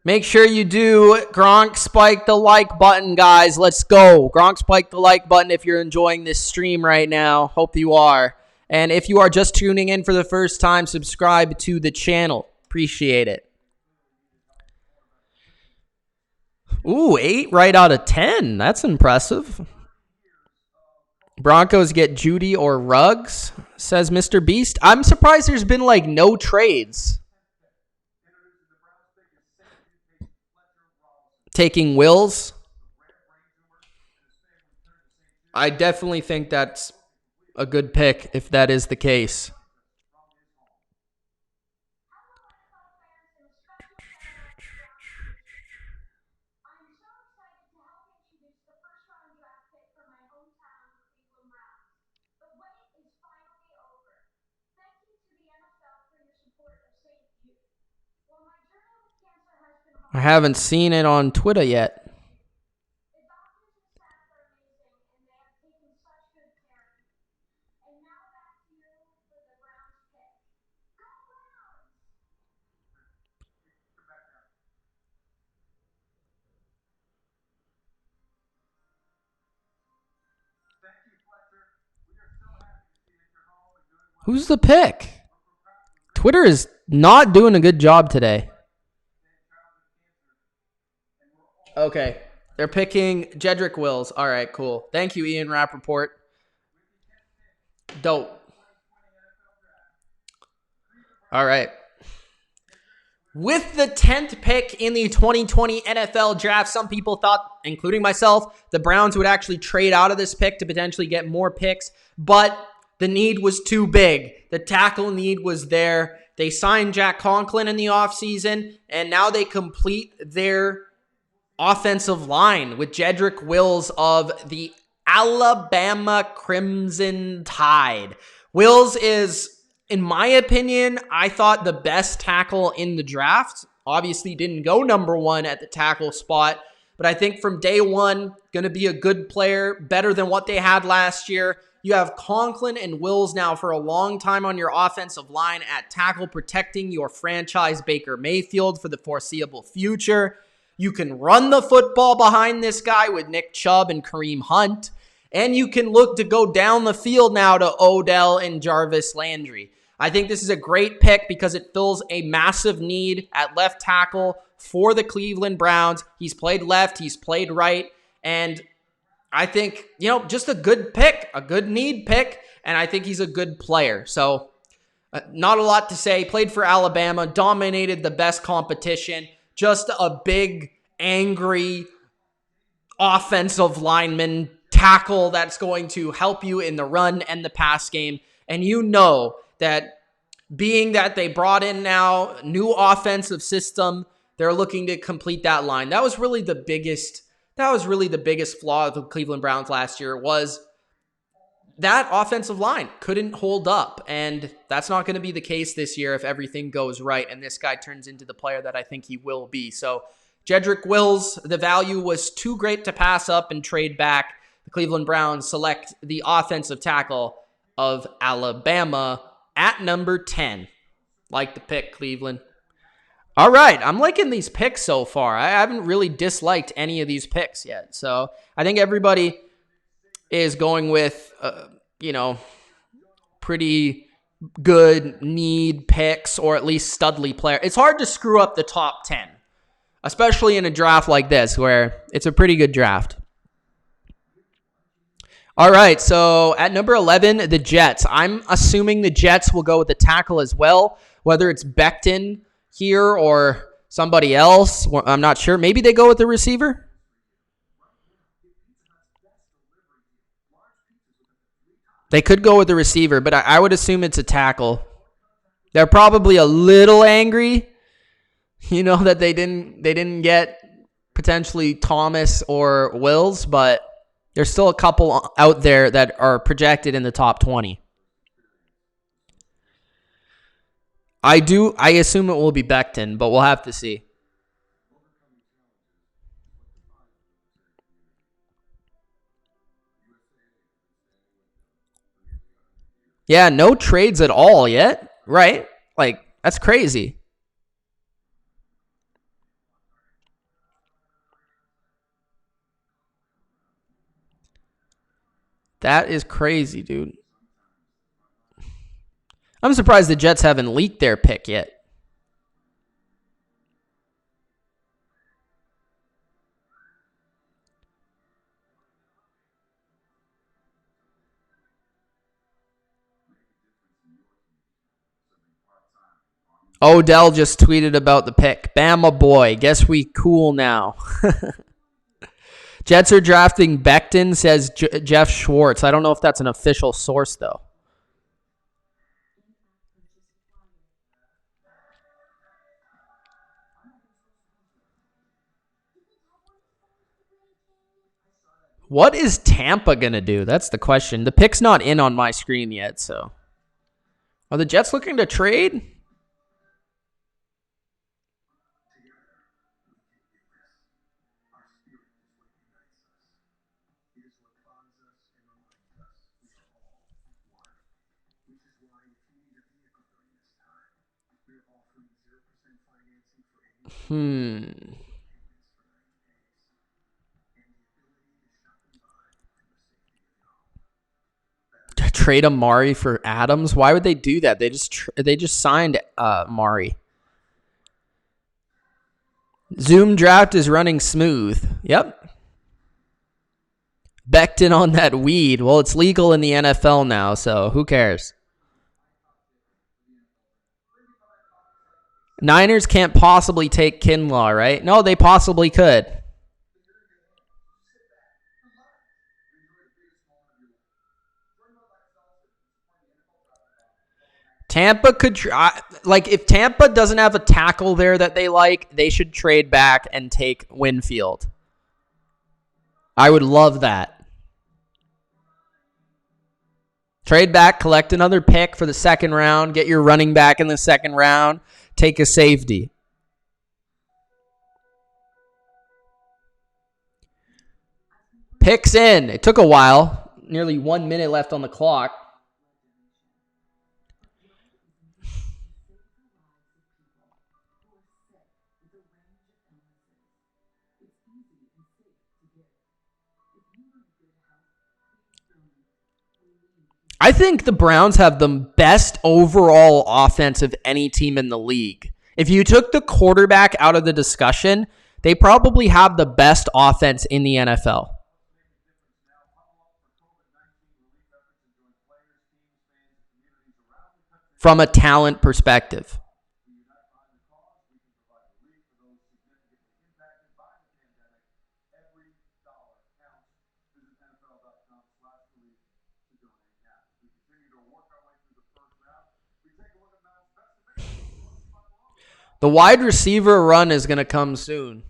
Make sure you do Gronk spike the like button, guys. Let's go. Gronk spike the like button if you're enjoying this stream right now. Hope you are. And if you are just tuning in for the first time, subscribe to the channel. Appreciate it. Ooh, 8 right out of 10. That's impressive. Broncos get Judy or Ruggs, says Mr. Beast. I'm surprised there's been like no trades. Taking Wills. I definitely think that's a good pick if that is the case. I haven't seen it on Twitter yet. Who's the pick? Twitter is not doing a good job today. Okay. They're picking Jedrick Wills. All right, cool. Thank you, Ian Rappaport. Dope. All right. With the 10th pick in the 2020 NFL Draft, some people thought, including myself, the Browns would actually trade out of this pick to potentially get more picks, but the need was too big. The tackle need was there. They signed Jack Conklin in the offseason, and now they complete their offensive line with Jedrick Wills of the Alabama Crimson Tide. Wills is, in my opinion, I thought the best tackle in the draft. Obviously didn't go number 1 at the tackle spot, but I think from day one, going to be a good player, better than what they had last year. You have Conklin and Wills now for a long time on your offensive line at tackle, protecting your franchise Baker Mayfield for the foreseeable future. You can run the football behind this guy with Nick Chubb and Kareem Hunt, and you can look to go down the field now to Odell and Jarvis Landry. I think this is a great pick because it fills a massive need at left tackle for the Cleveland Browns. He's played left, he's played right, and I think, just a good pick, a good need pick, and I think he's a good player. So, not a lot to say. Played for Alabama, dominated the best competition. Just a big, angry offensive lineman tackle that's going to help you in the run and the pass game. And you know that being that they brought in now new offensive system. They're looking to complete that line. That was really the biggest. That was really the biggest flaw of the Cleveland Browns last year was that offensive line couldn't hold up. And that's not going to be the case this year if everything goes right and this guy turns into the player that I think he will be. So Jedrick Wills, the value was too great to pass up and trade back. The Cleveland Browns select the offensive tackle of Alabama at number 10. Like the pick, Cleveland. All right, I'm liking these picks so far. I haven't really disliked any of these picks yet. So I think everybody is going with, pretty good need picks or at least studly player. It's hard to screw up the top 10, especially in a draft like this where it's a pretty good draft. All right, so at number 11, the Jets. I'm assuming the Jets will go with the tackle as well, whether it's Becton here or somebody else. I'm not sure. Maybe they go with the receiver. They could go with the receiver, but I would assume it's a tackle. They're probably a little angry, that they didn't get potentially Thomas or Wills, but there's still a couple out there that are projected in the top 20. I assume it will be Becton, but we'll have to see. Yeah, no trades at all yet, right? Like, that's crazy. That is crazy, dude. I'm surprised the Jets haven't leaked their pick yet. Odell just tweeted about the pick. Bama boy, guess we cool now. Jets are drafting Becton, says Jeff Schwartz. I don't know if that's an official source, though. What is Tampa going to do? That's the question. The pick's not in on my screen yet, so. Are the Jets looking to trade? Trade Amari for Adams? Why would they do that? They just signed Amari. Zoom draft is running smooth. Yep. Becton on that weed. Well, it's legal in the NFL now, so who cares? Niners can't possibly take Kinlaw, right? No, they possibly could. Tampa could try, if Tampa doesn't have a tackle there that they like, they should trade back and take Winfield. I would love that. Trade back, collect another pick for the second round, get your running back in the second round, take a safety. Picks in. It took a while. Nearly 1 minute left on the clock. I think the Browns have the best overall offense of any team in the league. If you took the quarterback out of the discussion, they probably have the best offense in the NFL. From a talent perspective. The wide receiver run is going to come soon.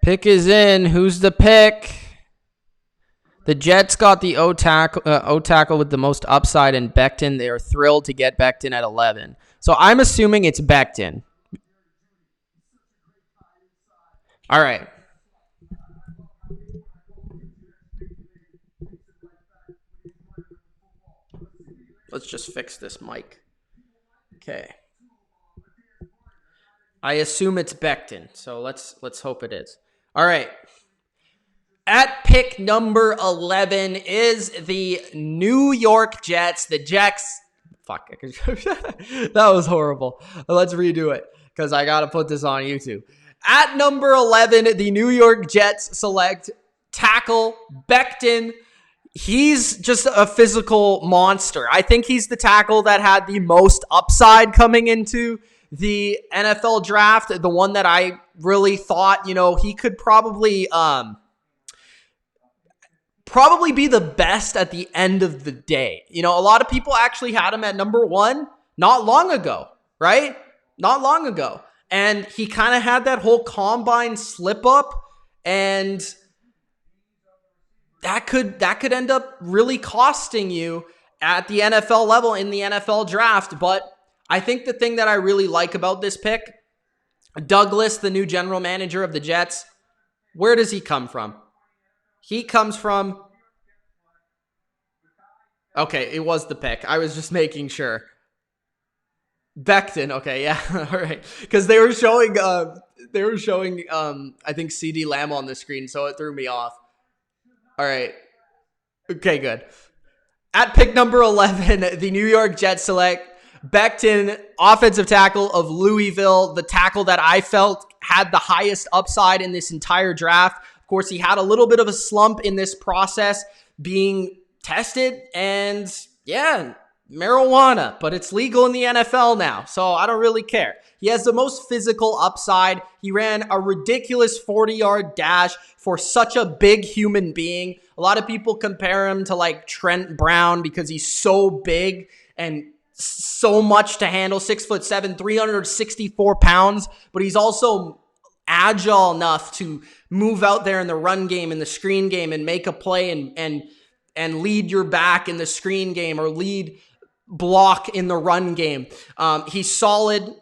Pick is in. Who's the pick? The Jets got the O tackle with the most upside in Becton. They are thrilled to get Becton at 11. So I'm assuming it's Becton. All right. Let's just fix this mic. Okay. I assume it's Becton, so let's hope it is. All right. At pick number 11 is the New York Jets. The Jets. Fuck. That was horrible. Let's redo it because I got to put this on YouTube. At number 11, the New York Jets select tackle Becton. He's just a physical monster. I think he's the tackle that had the most upside coming into the NFL draft. The one that I really thought, he could probably be the best at the end of the day. A lot of people actually had him at number 1 not long ago, right? Not long ago. And he kind of had that whole combine slip up, and that could end up really costing you at the NFL level in the NFL draft. But I think the thing that I really like about this pick, Douglas, the new general manager of the Jets, where does he come from? He comes from... Okay, it was the pick. I was just making sure. Becton. Okay, yeah. All right. Because they were showing I think CD Lamb on the screen, so it threw me off. All right. Okay, good. At pick number 11, the New York Jets select Becton, offensive tackle of Louisville, the tackle that I felt had the highest upside in this entire draft. Of course, he had a little bit of a slump in this process being tested, and marijuana, but it's legal in the NFL now, so I don't really care. He has the most physical upside. He ran a ridiculous 40-yard dash for such a big human being. A lot of people compare him to like Trent Brown because he's so big and so much to handle, 6'7", 364 pounds, but he's also agile enough to move out there in the run game, in the screen game, and make a play and lead your back in the screen game or lead block in the run game. He's solid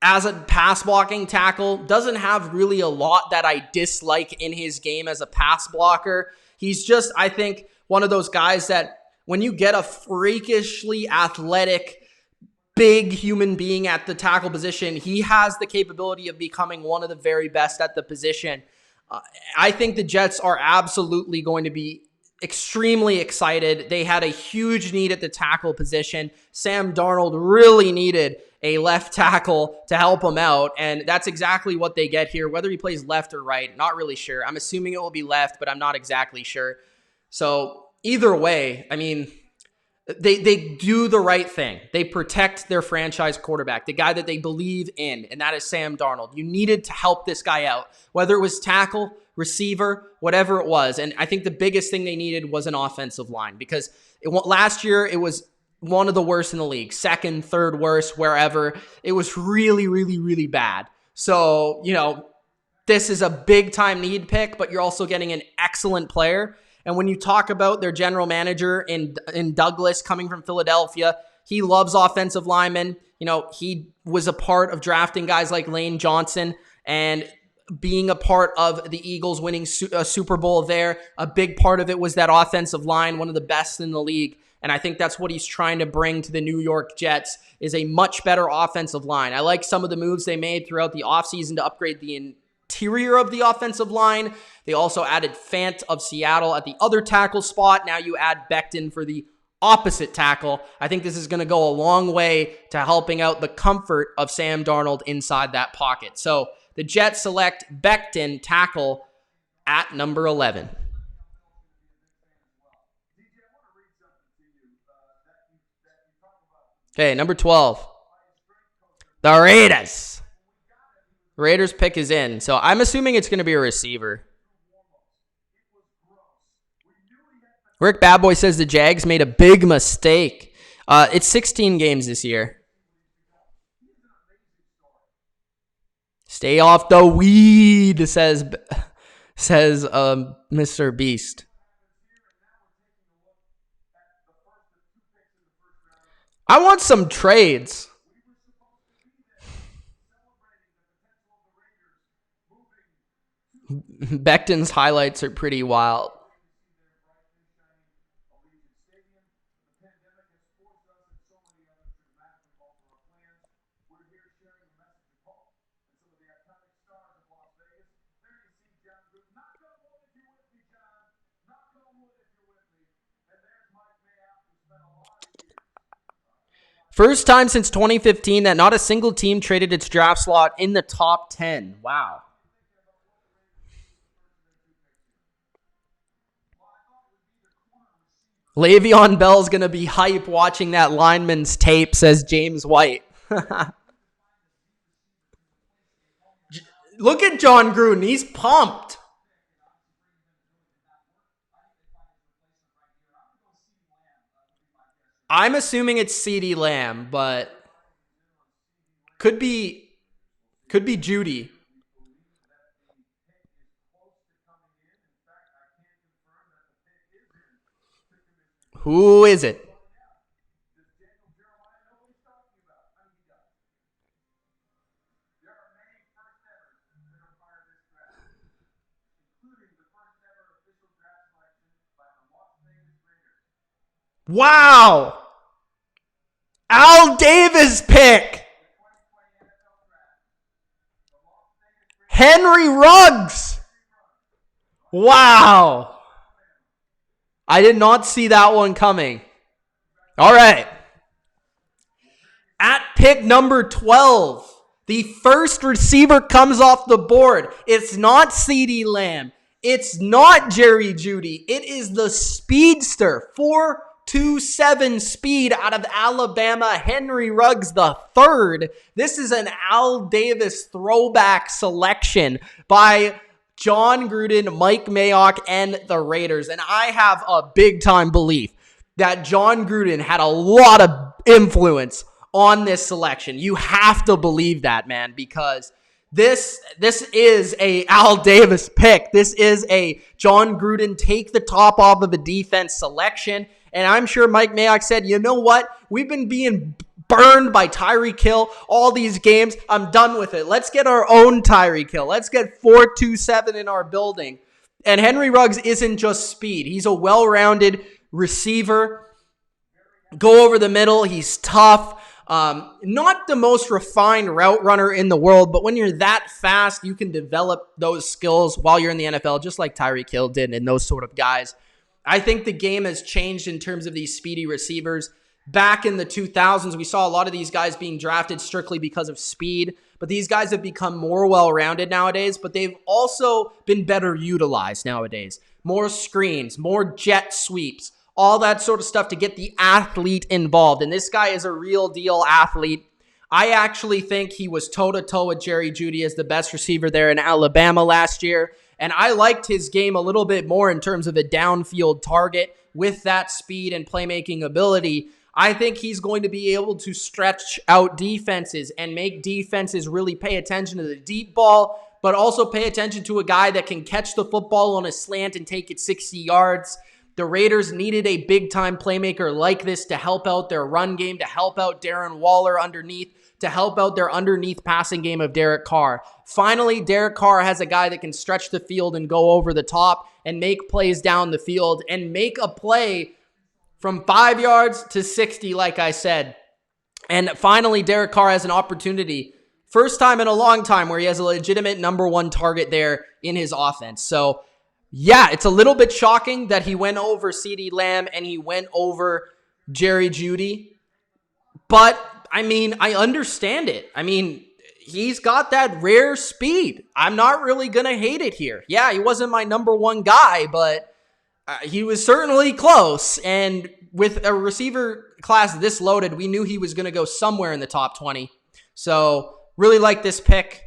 as a pass blocking tackle. Doesn't have really a lot that I dislike in his game as a pass blocker. He's just, I think, one of those guys that when you get a freakishly athletic, big human being at the tackle position, he has the capability of becoming one of the very best at the position. I think the Jets are absolutely going to be extremely excited. They had a huge need at the tackle position. Sam Darnold really needed a left tackle to help him out, and that's exactly what they get here. Whether he plays left or right, not really sure. I'm assuming it will be left, but I'm not exactly sure. So either way, I mean, they do the right thing. They protect their franchise quarterback, the guy that they believe in, and that is Sam Darnold. You needed to help this guy out, whether it was tackle, receiver, whatever it was. And I think the biggest thing they needed was an offensive line, because last year it was one of the worst in the league, second, third worst, wherever. It was really, really, really bad. So, this is a big time need pick, but you're also getting an excellent player. And when you talk about their general manager in Douglas coming from Philadelphia, he loves offensive linemen. He was a part of drafting guys like Lane Johnson and being a part of the Eagles winning a Super Bowl there. A big part of it was that offensive line, one of the best in the league. And I think that's what he's trying to bring to the New York Jets, is a much better offensive line. I like some of the moves they made throughout the offseason to upgrade the interior of the offensive line. They also added Fant of Seattle at the other tackle spot. Now you add Becton for the opposite tackle. I think this is going to go a long way to helping out the comfort of Sam Darnold inside that pocket. So the Jets select Becton, tackle, at number 11. Okay, number 12. The Raiders. Raiders pick is in. So I'm assuming it's going to be a receiver. Rick Badboy says the Jags made a big mistake. It's 16 games this year. Stay off the weed, says Mr. Beast. I want some trades. Becton's highlights are pretty wild. First time since 2015 that not a single team traded its draft slot in the top 10. Wow. Le'Veon Bell's going to be hype watching that lineman's tape, says James White. Look at John Gruden. He's pumped. I'm assuming it's CeeDee Lamb, but could be Judy. Who is it? Wow! Al Davis pick! Henry Ruggs! Wow! I did not see that one coming. All right. At pick number 12, the first receiver comes off the board. It's not CeeDee Lamb. It's not Jerry Jeudy. It is the speedster, 4.27 speed out of Alabama, Henry Ruggs the third. This is an Al Davis throwback selection by John Gruden, Mike Mayock, and the Raiders. And I have a big-time belief that John Gruden had a lot of influence on this selection. You have to believe that, man, because this is a Al Davis pick. This is a John Gruden take the top off of a defense selection. And I'm sure Mike Mayock said, you know what? We've been being burned by Tyreek Hill all these games. I'm done with it. Let's get our own Tyreek Hill. Let's get 4.27 in our building. And Henry Ruggs isn't just speed. He's a well-rounded receiver. Go over the middle. He's tough. Not the most refined route runner in the world, but when you're that fast, you can develop those skills while you're in the NFL, just like Tyreek Hill did and those sort of guys. I think the game has changed in terms of these speedy receivers. Back in the 2000s, we saw a lot of these guys being drafted strictly because of speed, but these guys have become more well-rounded nowadays, but they've also been better utilized nowadays. More screens, more jet sweeps, all that sort of stuff to get the athlete involved. And this guy is a real deal athlete. I actually think he was toe-to-toe with Jerry Jeudy as the best receiver there in Alabama last year. And I liked his game a little bit more in terms of a downfield target with that speed and playmaking ability. I think he's going to be able to stretch out defenses and make defenses really pay attention to the deep ball, but also pay attention to a guy that can catch the football on a slant and take it 60 yards. The Raiders needed a big-time playmaker like this to help out their run game, to help out Darren Waller underneath, to help out their underneath passing game of Derek Carr. Finally, Derek Carr has a guy that can stretch the field and go over the top and make plays down the field and make a play from 5 yards to 60, like I said. And finally, Derek Carr has an opportunity, first time in a long time, where he has a legitimate number one target there in his offense. So, yeah, it's a little bit shocking that he went over CeeDee Lamb and he went over Jerry Jeudy. But, I mean, I understand it. I mean, he's got that rare speed. I'm not really going to hate it here. Yeah, he wasn't my number one guy, but he was certainly close. And with a receiver class this loaded, we knew he was going to go somewhere in the top 20. So, really like this pick.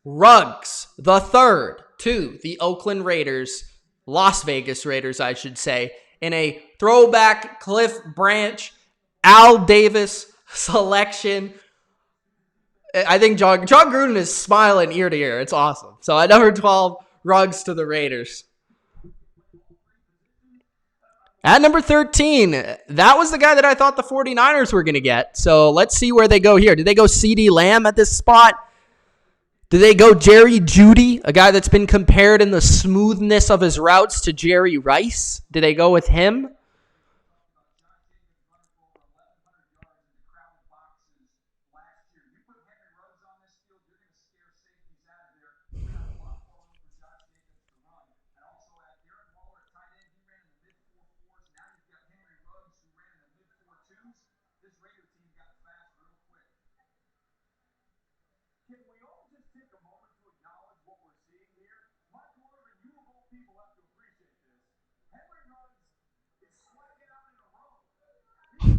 Ruggs the third to the Oakland Raiders, Las Vegas Raiders, I should say, in a throwback Cliff Branch, Al Davis selection. I think John Gruden is smiling ear to ear. It's awesome. So at number 12, Ruggs to the Raiders. At number 13, that was the guy that I thought the 49ers were going to get. So let's see where they go here. Did they go CeeDee Lamb at this spot? Did they go Jerry Jeudy, a guy that's been compared in the smoothness of his routes to Jerry Rice? Did they go with him?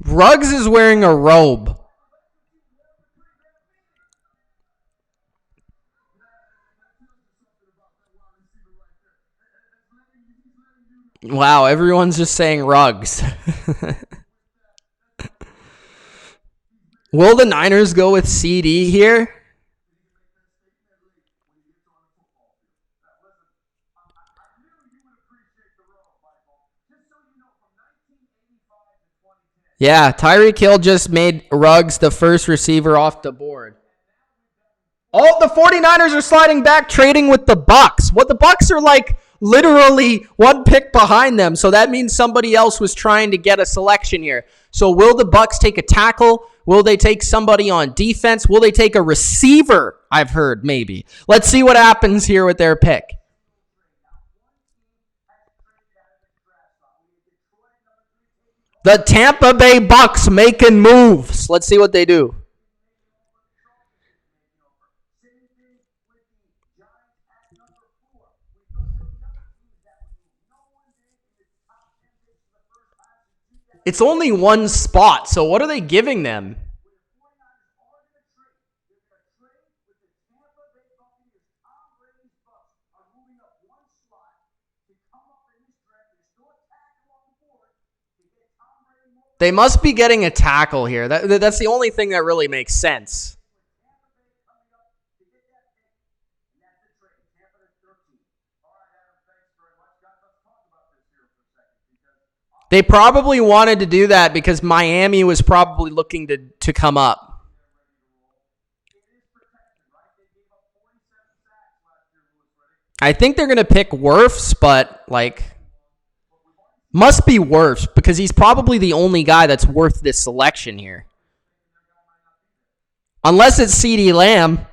Ruggs is wearing a robe. Wow, everyone's just saying Ruggs. Will the Niners go with CD here? Yeah, Tyreek Hill just made Ruggs the first receiver off the board. Oh, the 49ers are sliding back, trading with the Bucs. What the Bucs are like literally one pick behind them, so that means somebody else was trying to get a selection here. So will the Bucs take a tackle? Will they take somebody on defense? Will they take a receiver? I've heard maybe. Let's see what happens here with their pick. The Tampa Bay Bucs making moves. Let's see what they do. It's only one spot, so what are they giving them? They must be getting a tackle here. That's the only thing that really makes sense. They probably wanted to do that because Miami was probably looking to come up. I think they're going to pick Wirfs, but must be Wirfs because he's probably the only guy that's worth this selection here. Unless it's CeeDee Lamb.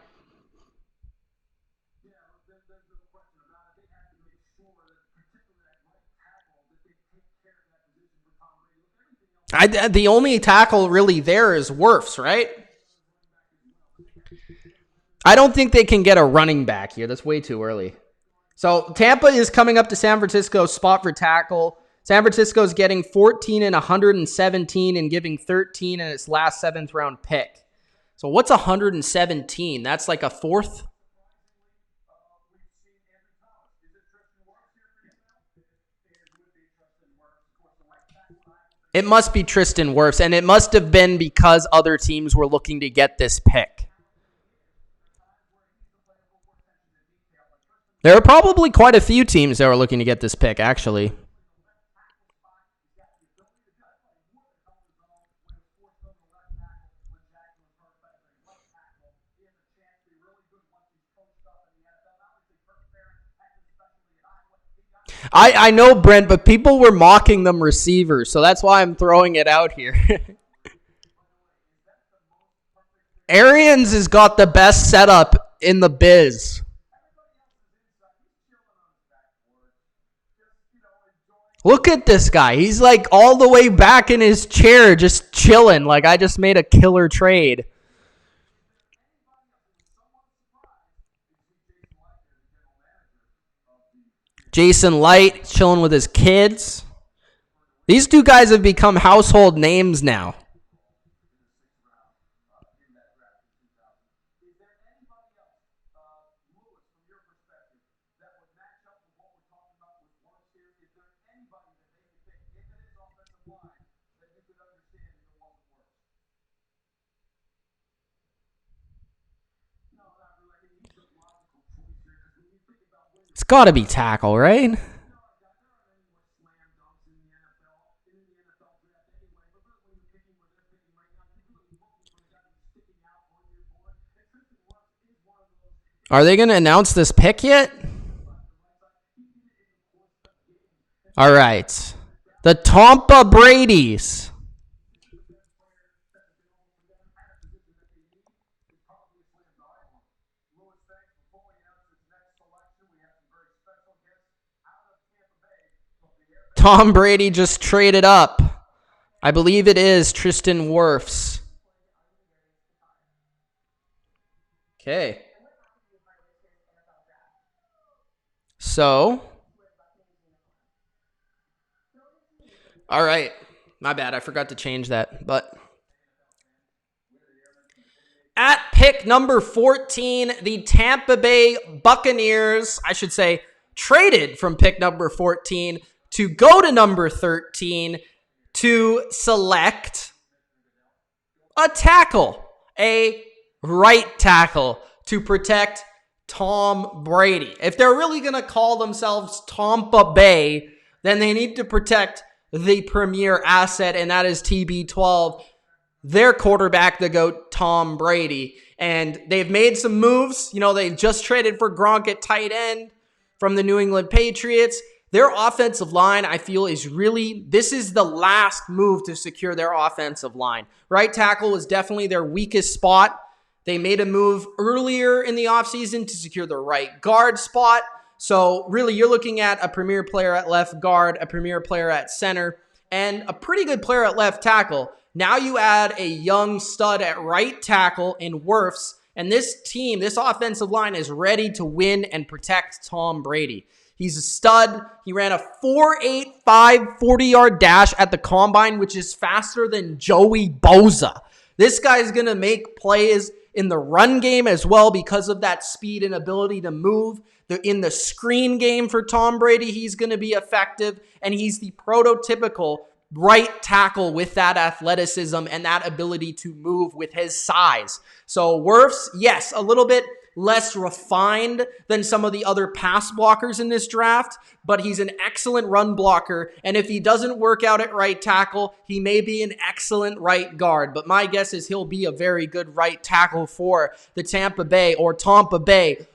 The only tackle really there is Wirfs, right? I don't think they can get a running back here. That's way too early. So Tampa is coming up to San Francisco, spot for tackle. San Francisco is getting 14 and 117 and giving 13 in its last 7th round pick. So what's 117? That's like a fourth? It must be Tristan Wirfs, and it must have been because other teams were looking to get this pick. There are probably quite a few teams that were looking to get this pick, actually. I know, Brent, but people were mocking them receivers, so that's why I'm throwing it out here. Arians has got the best setup in the biz. Look at this guy. He's like all the way back in his chair just chilling. Like I just made a killer trade. Jason Light chilling with his kids. These two guys have become household names now. got to be tackle, right? Are they going to announce this pick yet? All right. The Tampa Brady's. Tom Brady just traded up. I believe it is Tristan Wirfs. Okay. So, all right. My bad. I forgot to change that. But at pick number 14, the Tampa Bay Buccaneers, I should say, traded from pick number 14 to go to number 13 to select a tackle, a right tackle to protect Tom Brady. If they're really going to call themselves Tampa Bay, then they need to protect the premier asset, and that is TB12, their quarterback, the GOAT, Tom Brady. And they've made some moves. You know, they just traded for Gronk at tight end from the New England Patriots. Their offensive line, I feel, this is the last move to secure their offensive line. Right tackle was definitely their weakest spot. They made a move earlier in the offseason to secure the right guard spot. So really, you're looking at a premier player at left guard, a premier player at center, and a pretty good player at left tackle. Now you add a young stud at right tackle in Wirfs, and this team, this offensive line is ready to win and protect Tom Brady. He's a stud. He ran a 4.85 40-yard dash at the combine, which is faster than Joey Bosa. This guy's going to make plays in the run game as well because of that speed and ability to move. In the screen game for Tom Brady, he's going to be effective, and he's the prototypical right tackle with that athleticism and that ability to move with his size. So Wirfs, yes, a little bit less refined than some of the other pass blockers in this draft, but he's an excellent run blocker. And if he doesn't work out at right tackle, he may be an excellent right guard. But my guess is he'll be a very good right tackle for the Tampa Bay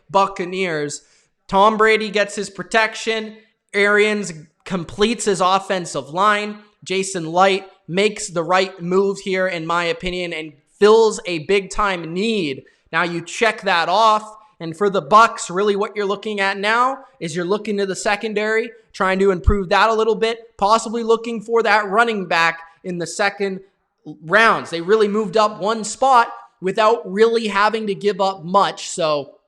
Buccaneers. Tom Brady gets his protection. Arians completes his offensive line. Jason Light makes the right move here, in my opinion, and fills a big-time need. Now you check that off, and for the Bucs, really what you're looking at now is you're looking to the secondary, trying to improve that a little bit, possibly looking for that running back in the second rounds. They really moved up one spot without really having to give up much, so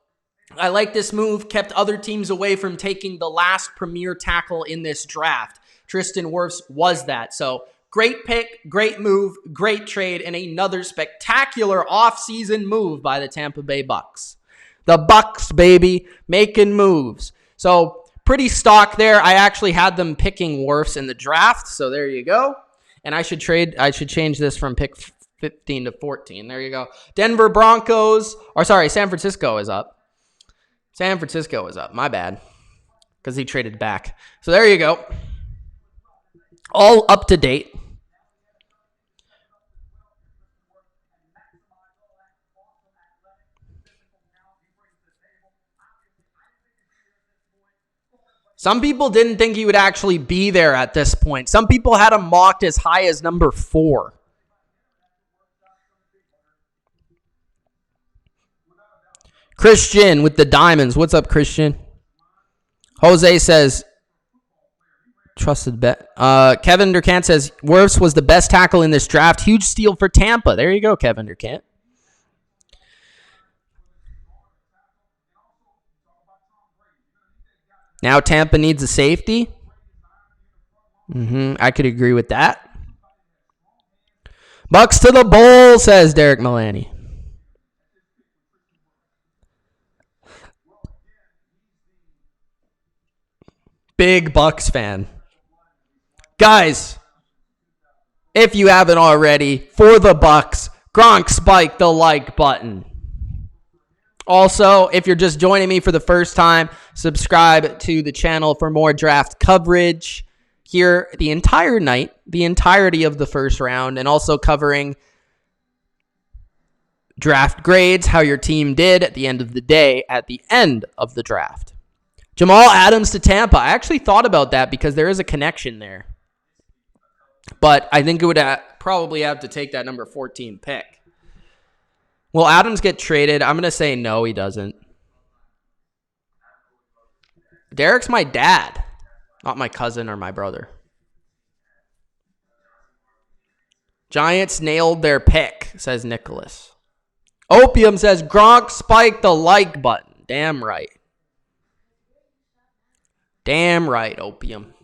I like this move, kept other teams away from taking the last premier tackle in this draft. Tristan Wirfs was that. So great pick, great move, great trade, and another spectacular offseason move by the Tampa Bay Bucs. The Bucs, baby, making moves. So pretty stock there. I actually had them picking Wirfs in the draft, so there you go. And I should change this from pick 15 to 14. There you go. San Francisco is up. San Francisco is up. My bad. Because he traded back. So there you go. All up to date. Some people didn't think he would actually be there at this point. Some people had him mocked as high as number 4. Christian with the diamonds. What's up, Christian? Jose says, trusted bet. Kevin Durkant says, Wirfs was the best tackle in this draft. Huge steal for Tampa. There you go, Kevin Durkant. Now Tampa needs a safety. I could agree with that. Bucks to the bowl, says Derek Milani. Big Bucks fan. Guys, if you haven't already, for the Bucks, Gronk spike the like button. Also, if you're just joining me for the first time, subscribe to the channel for more draft coverage here the entire night, the entirety of the first round, and also covering draft grades, how your team did at the end of the day, at the end of the draft. Jamal Adams to Tampa. I actually thought about that because there is a connection there. But I think it would probably have to take that number 14 pick. Will Adams get traded? I'm going to say no, he doesn't. Derek's my dad, not my cousin or my brother. Giants nailed their pick, says Nicholas. Opium says Gronk spiked the like button. Damn right. Damn right, Opium.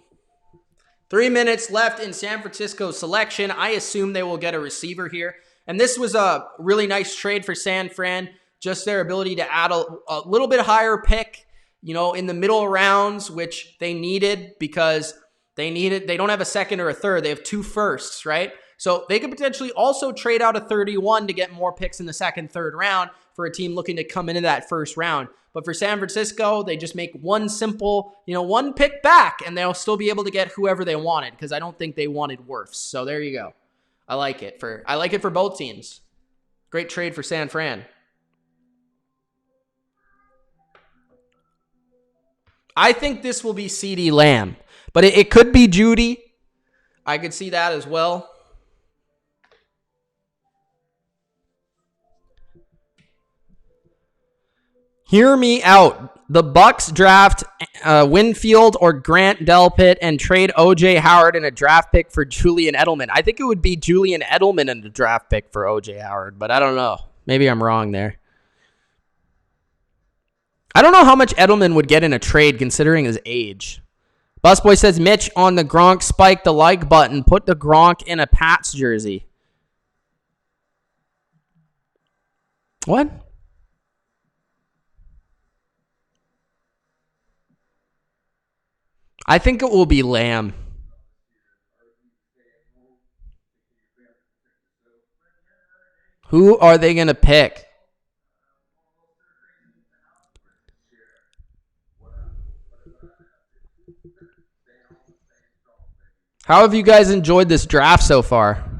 3 minutes left in San Francisco's selection. I assume they will get a receiver here. And this was a really nice trade for San Fran. Just their ability to add a little bit higher pick, in the middle rounds, which they needed because they don't have a second or a third. They have 2 firsts, right? So they could potentially also trade out a 31 to get more picks in the second, third round for a team looking to come into that first round. But for San Francisco, they just make one simple, one pick back, and they'll still be able to get whoever they wanted because I don't think they wanted Wirfs. So there you go. I like it for both teams. Great trade for San Fran. I think this will be CeeDee Lamb, but it could be Judy. I could see that as well. Hear me out. The Bucks draft Winfield or Grant Delpit and trade O.J. Howard in a draft pick for Julian Edelman. I think it would be Julian Edelman in the draft pick for O.J. Howard, but I don't know. Maybe I'm wrong there. I don't know how much Edelman would get in a trade considering his age. Busboy says, Mitch on the Gronk spike the like button. Put the Gronk in a Pats jersey. What? I think it will be Lamb. Who are they going to pick? How have you guys enjoyed this draft so far?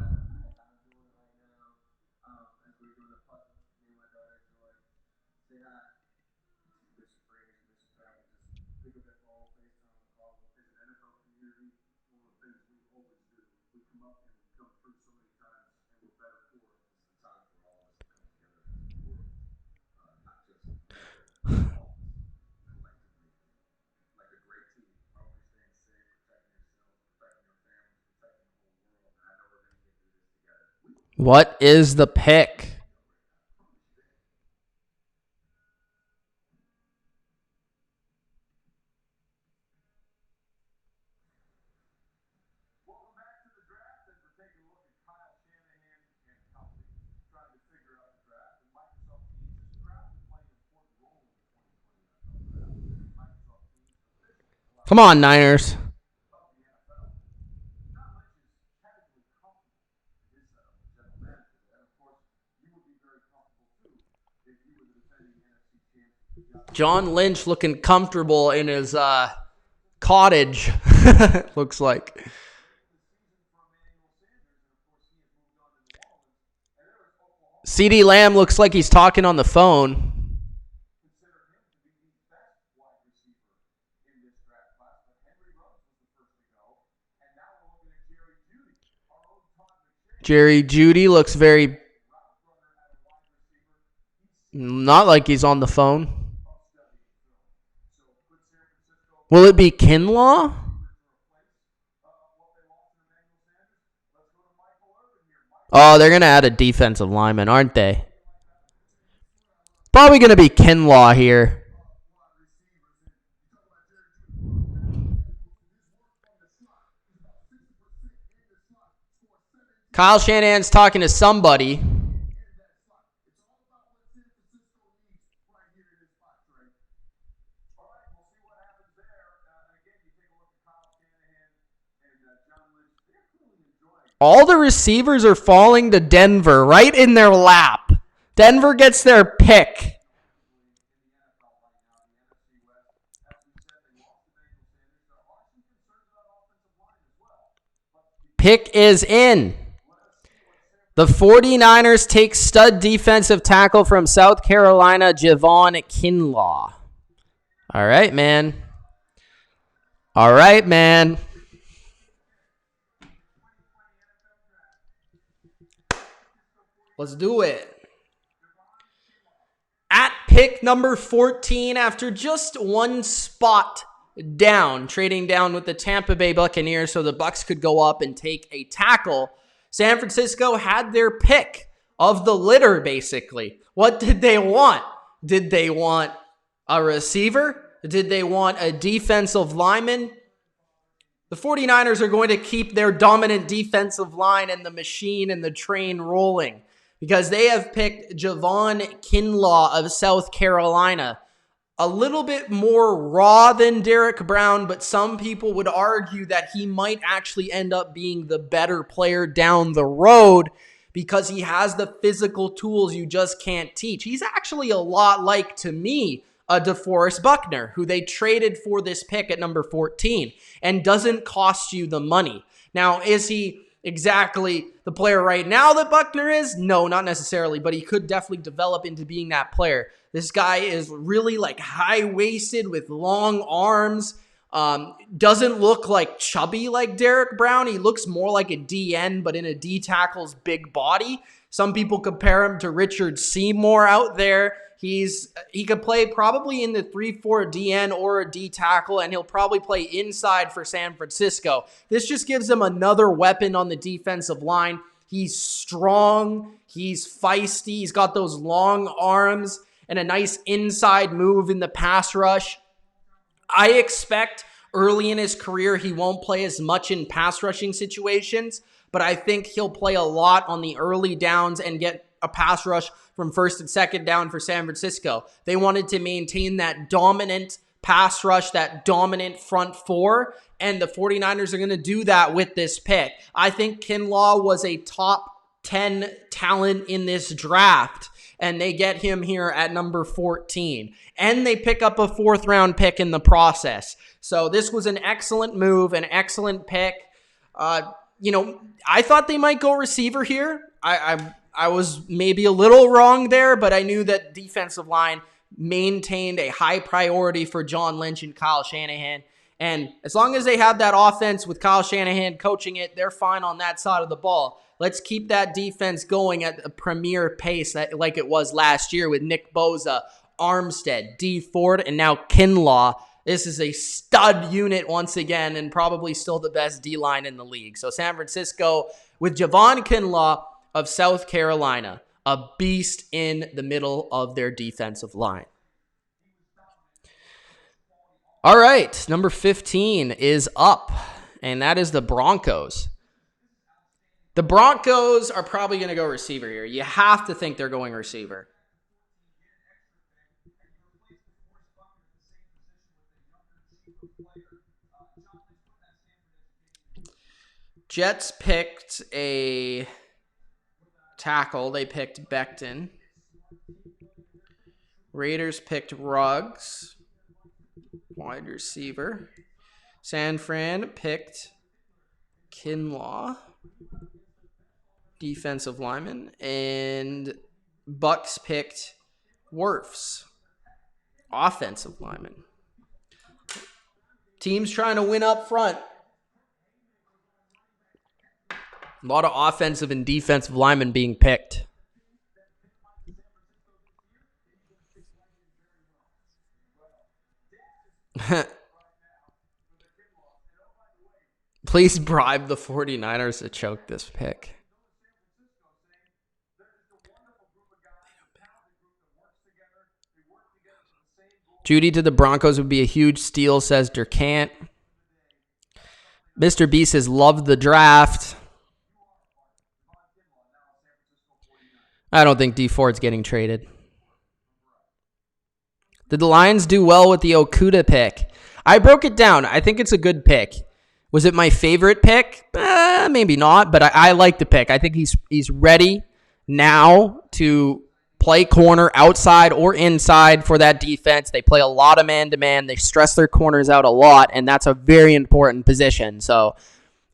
What is the pick? Come on, Niners. John Lynch looking comfortable in his cottage, looks like. CeeDee Lamb looks like he's talking on the phone. Jerry Jeudy looks very... not like he's on the phone. Will it be Kinlaw? Oh, they're going to add a defensive lineman, aren't they? Probably going to be Kinlaw here. Kyle Shanahan's talking to somebody. All the receivers are falling to Denver right in their lap. Denver gets their pick. Pick is in. The 49ers take stud defensive tackle from South Carolina, Javon Kinlaw. All right, man. All right, man. Let's do it. At pick number 14, after just one spot down, trading down with the Tampa Bay Buccaneers so the Bucs could go up and take a tackle, San Francisco had their pick of the litter, basically. What did they want? Did they want a receiver? Did they want a defensive lineman? The 49ers are going to keep their dominant defensive line and the machine and the train rolling because they have picked Javon Kinlaw of South Carolina. A little bit more raw than Derek Brown, but some people would argue that he might actually end up being the better player down the road because he has the physical tools you just can't teach. He's actually a lot like, to me, a DeForest Buckner, who they traded for this pick at number 14 and doesn't cost you the money. Now, is he exactly the player right now that Buckner is? No, not necessarily, but he could definitely develop into being that player. This guy is really like high-waisted with long arms. Doesn't look like chubby like Derek Brown. He looks more like a DN, but in a D tackle's big body. Some people compare him to Richard Seymour out there. He could play probably in the 3-4 DN or a D tackle, and he'll probably play inside for San Francisco. This just gives him another weapon on the defensive line. He's strong. He's feisty. He's got those long arms and a nice inside move in the pass rush. I expect early in his career he won't play as much in pass rushing situations, but I think he'll play a lot on the early downs and get a pass rush from first and second down for San Francisco. They wanted to maintain that dominant pass rush, that dominant front four, and the 49ers are going to do that with this pick. I think Kinlaw was a top 10 talent in this draft, and they get him here at number 14. And they pick up a 4th-round pick in the process. So this was an excellent move, an excellent pick. I thought they might go receiver here. I was maybe a little wrong there, but I knew that defensive line maintained a high priority for John Lynch and Kyle Shanahan. And as long as they have that offense with Kyle Shanahan coaching it, they're fine on that side of the ball. Let's keep that defense going at a premier pace like it was last year with Nick Bosa, Armstead, D. Ford, and now Kinlaw. This is a stud unit once again and probably still the best D-line in the league. So San Francisco with Javon Kinlaw of South Carolina, a beast in the middle of their defensive line. All right, number 15 is up, and that is the Broncos. The Broncos are probably going to go receiver here. You have to think they're going receiver. Jets picked a tackle. They picked Becton. Raiders picked Ruggs, wide receiver. San Fran picked Kinlaw, defensive lineman. And Bucks picked Wirfs, offensive lineman. Teams trying to win up front. A lot of offensive and defensive linemen being picked. Please bribe the 49ers to choke this pick. Judy to the Broncos would be a huge steal, says Durkant. Mr. B says, love the draft. I don't think D. Ford's getting traded. Did the Lions do well with the Okudah pick? I broke it down. I think it's a good pick. Was it my favorite pick? Maybe not, but I like the pick. I think he's ready now to play corner outside or inside for that defense. They play a lot of man-to-man. They stress their corners out a lot, and that's a very important position. So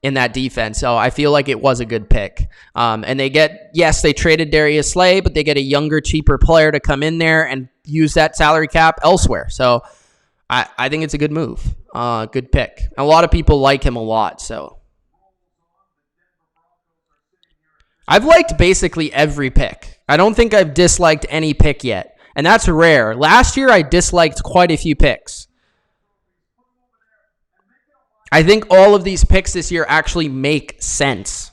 in that defense. So I feel like it was a good pick. And they traded Darius Slay, but they get a younger, cheaper player to come in there and use that salary cap elsewhere. So I think it's a good move. Good pick. A lot of people like him a lot. So I've liked basically every pick. I don't think I've disliked any pick yet. And that's rare. Last year, I disliked quite a few picks. I think all of these picks this year actually make sense.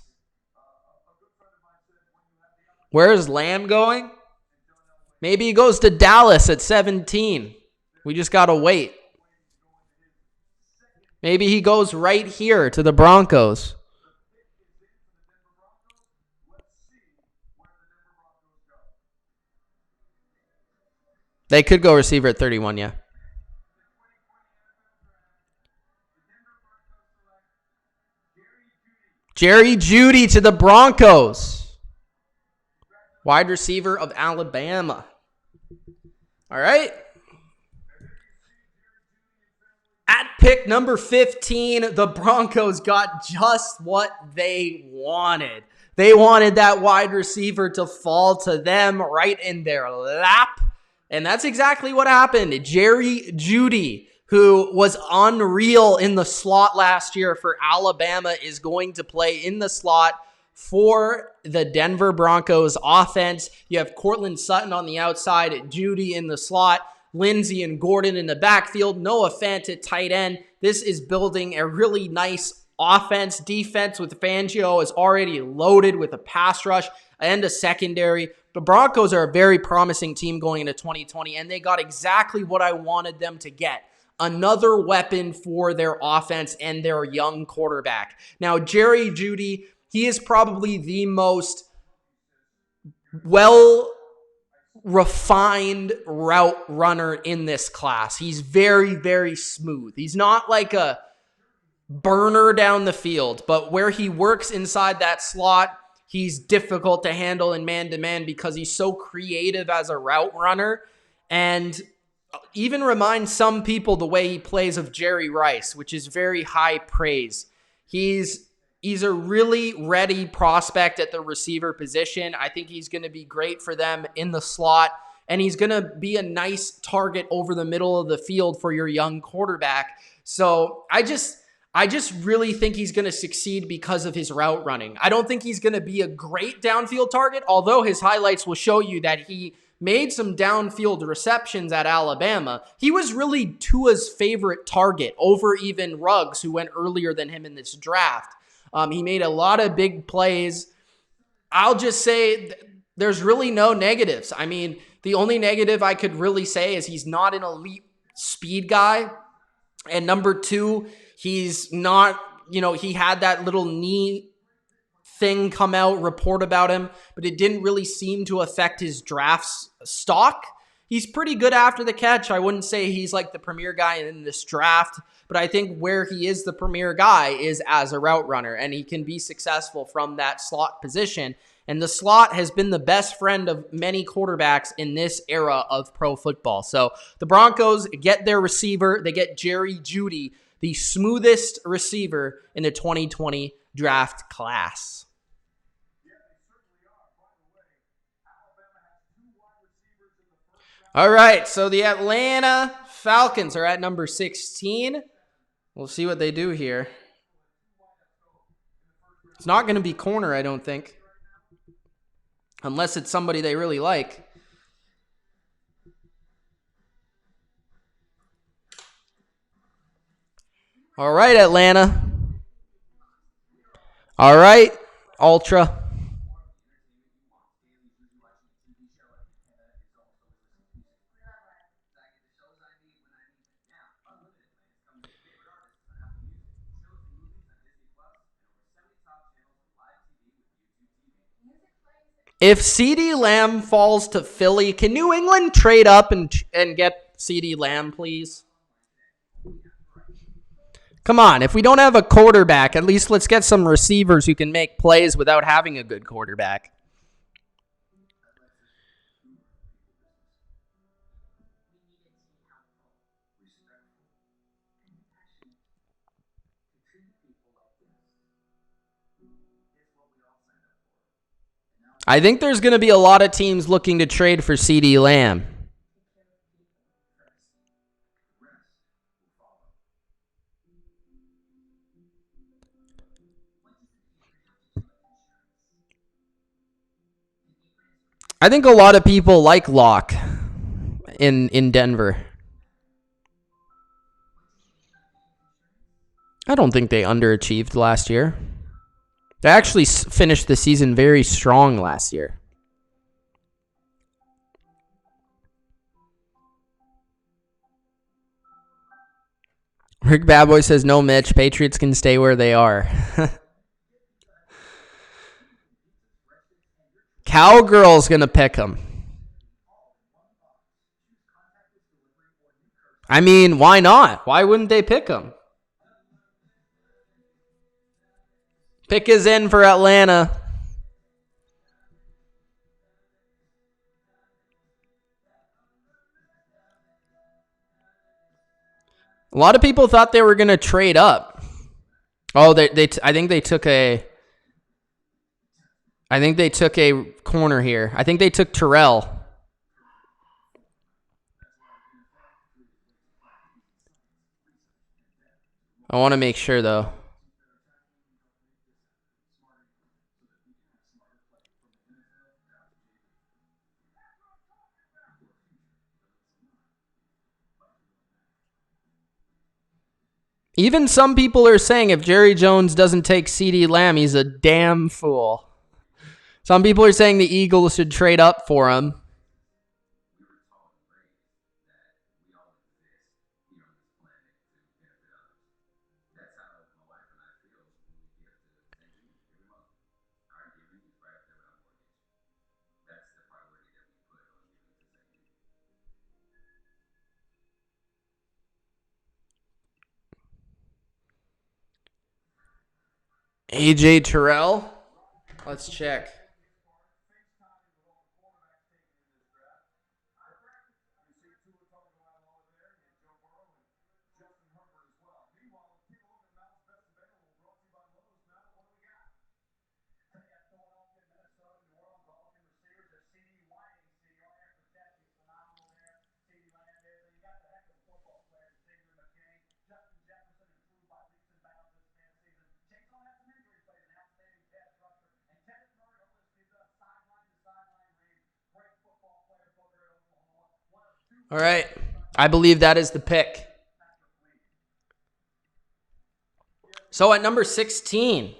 Where is Lamb going? Maybe he goes to Dallas at 17. We just got to wait. Maybe he goes right here to the Broncos. They could go receiver at 31, yeah. Jerry Jeudy to the Broncos. Wide receiver of Alabama. All right. At pick number 15, the Broncos got just what they wanted. They wanted that wide receiver to fall to them right in their lap. And that's exactly what happened. Jerry Jeudy, who was unreal in the slot last year for Alabama, is going to play in the slot for the Denver Broncos offense. You have Cortland Sutton on the outside, Jeudy in the slot, Lindsey and Gordon in the backfield, Noah Fant at tight end. This is building a really nice offense. Defense with Fangio is already loaded with a pass rush and a secondary. The Broncos are a very promising team going into 2020, and they got exactly what I wanted them to get. Another weapon for their offense and their young quarterback. Now, Jerry Jeudy, he is probably the most well-refined route runner in this class. He's very, very smooth. He's not like a burner down the field, but where he works inside that slot, he's difficult to handle in man-to-man because he's so creative as a route runner, and even reminds some people the way he plays of Jerry Rice, which is very high praise. He's a really ready prospect at the receiver position. I think he's going to be great for them in the slot, and he's going to be a nice target over the middle of the field for your young quarterback. So I just really think he's going to succeed because of his route running. I don't think he's going to be a great downfield target, although his highlights will show you that he made some downfield receptions at Alabama. He was really Tua's favorite target over even Ruggs, who went earlier than him in this draft. He made a lot of big plays. I'll just say there's really no negatives. I mean, the only negative I could really say is he's not an elite speed guy. And number two, he's not, he had that little knee thing come out, report about him, but it didn't really seem to affect his draft stock. He's pretty good after the catch. I wouldn't say he's like the premier guy in this draft, but I think where he is the premier guy is as a route runner, and he can be successful from that slot position. And the slot has been the best friend of many quarterbacks in this era of pro football. So the Broncos get their receiver. They get Jerry Jeudy, the smoothest receiver in the 2020 draft class. All right, so the Atlanta Falcons are at number 16. We'll see what they do here. It's not going to be corner, I don't think. Unless it's somebody they really like. All right, Atlanta. All right, Ultra. If CeeDee Lamb falls to Philly, can New England trade up and get CeeDee Lamb, please? Come on, if we don't have a quarterback, at least let's get some receivers who can make plays without having a good quarterback. I think there's going to be a lot of teams looking to trade for CeeDee Lamb. I think a lot of people like Locke in Denver. I don't think they underachieved last year. They actually finished the season very strong last year. Rick Badboy says, no, Mitch. Patriots can stay where they are. Cowgirl's going to pick him. I mean, why not? Why wouldn't they pick him? Pick is in for Atlanta. A lot of people thought they were going to trade up. Oh, I think they took a corner here. I think they took Terrell. I want to make sure, though. Even some people are saying if Jerry Jones doesn't take CeeDee Lamb, he's a damn fool. Some people are saying the Eagles should trade up for him. AJ Terrell? Let's check. All right. I believe that is the pick. So at number 16.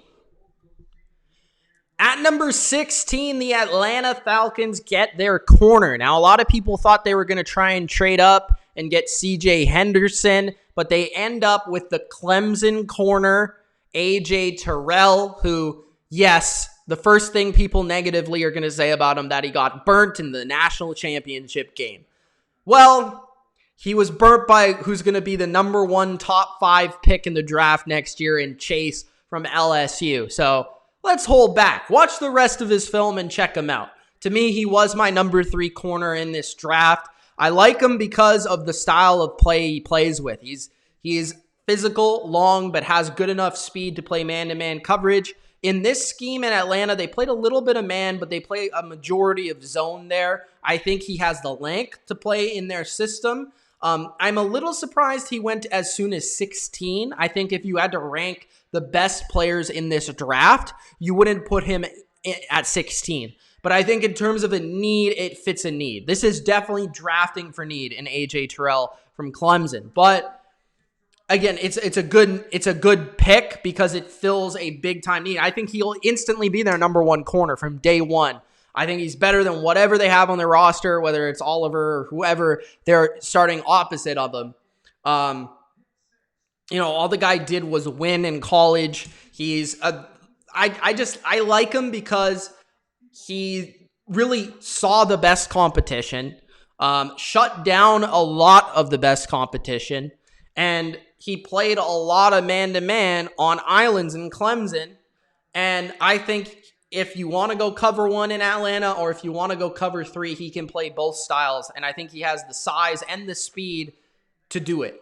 At number 16, the Atlanta Falcons get their corner. Now, a lot of people thought they were going to try and trade up and get CJ Henderson, but they end up with the Clemson corner, AJ Terrell, who, yes, the first thing people negatively are going to say about him that he got burnt in the national championship game. Well, he was burnt by who's going to be the number 1 top 5 pick in the draft next year in Chase from LSU. So let's hold back. Watch the rest of his film and check him out. To me, he was my number 3 corner in this draft. I like him because of the style of play he plays with. He's physical, long, but has good enough speed to play man-to-man coverage. In this scheme in Atlanta, they played a little bit of man, but they play a majority of zone there. I think he has the length to play in their system. I'm a little surprised he went as soon as 16. I think if you had to rank the best players in this draft, you wouldn't put him at 16. But I think in terms of a need, it fits a need. This is definitely drafting for need in AJ Terrell from Clemson. But again, it's a good pick because it fills a big time need. I think he'll instantly be their number 1 corner from day one. I think he's better than whatever they have on their roster, whether it's Oliver or whoever they're starting opposite of them. All the guy did was win in college. I like him because he really saw the best competition, shut down a lot of the best competition, and he played a lot of man-to-man on islands in Clemson. And I think if you want to go cover 1 in Atlanta or if you want to go cover 3, he can play both styles. And I think he has the size and the speed to do it.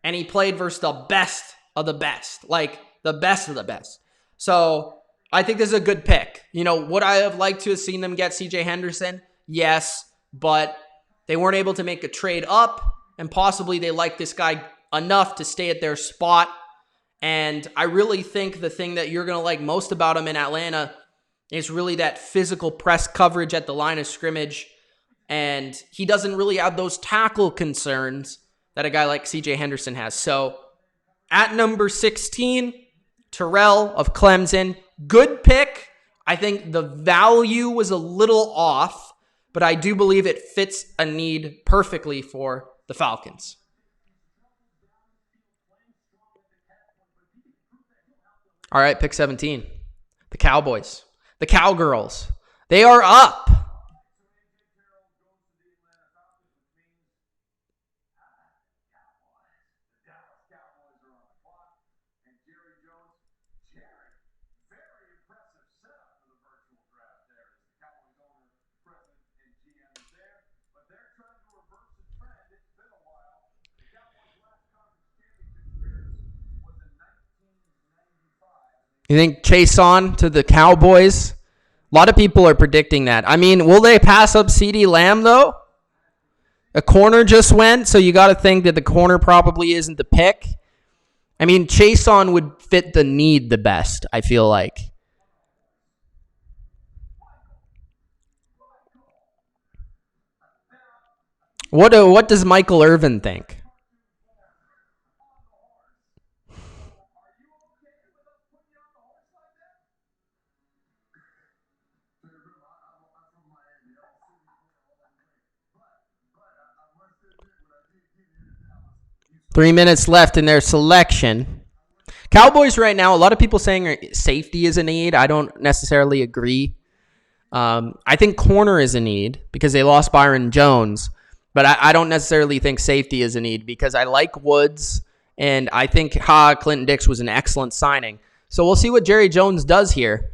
And he played versus the best of the best, like the best of the best. So I think this is a good pick. Would I have liked to have seen them get CJ Henderson? Yes, but they weren't able to make a trade up, and possibly they like this guy enough to stay at their spot. And I really think the thing that you're going to like most about him in Atlanta is really that physical press coverage at the line of scrimmage. And he doesn't really have those tackle concerns that a guy like CJ Henderson has. So at number 16, Terrell of Clemson. Good pick. I think the value was a little off, but I do believe it fits a need perfectly for the Falcons. All right, pick 17. The Cowboys. The Cowgirls. They are up. You think Chase on to the Cowboys? A lot of people are predicting that. I mean, will they pass up CeeDee Lamb, though? A corner just went, so you got to think that the corner probably isn't the pick. I mean, Chase on would fit the need the best, I feel like. What does Michael Irvin think? Three minutes left in their selection. Cowboys right now, a lot of people saying safety is a need. I don't necessarily agree. I think corner is a need because they lost Byron Jones, but I don't necessarily think safety is a need because I like Woods, and I think Clinton Dix was an excellent signing. So we'll see what Jerry Jones does here.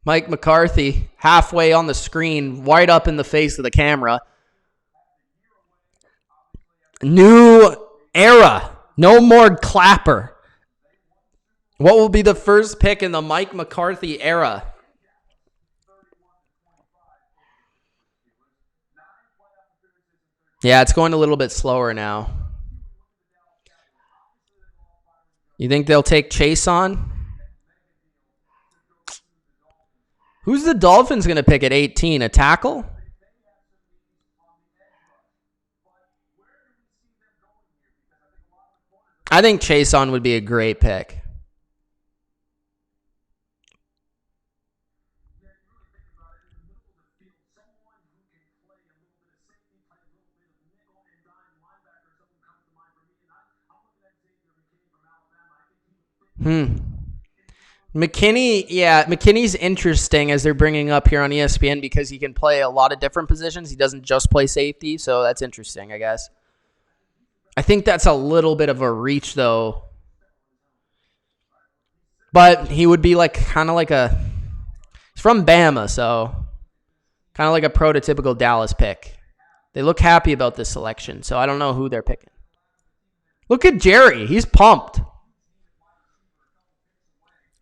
Mike McCarthy, halfway on the screen, right up in the face of the camera. New era. No more Clapper. What will be the first pick in the Mike McCarthy era? Yeah, it's going a little bit slower now. You think they'll take Chase on? Who's the Dolphins going to pick at 18? A tackle? I think Chase on would be a great pick. McKinney's interesting as they're bringing up here on ESPN because he can play a lot of different positions. He doesn't just play safety, so that's interesting, I guess. I think that's a little bit of a reach, though. But he would be kind of like he's from Bama, so kind of like a prototypical Dallas pick. They look happy about this selection, so I don't know who they're picking. Look at Jerry. He's pumped.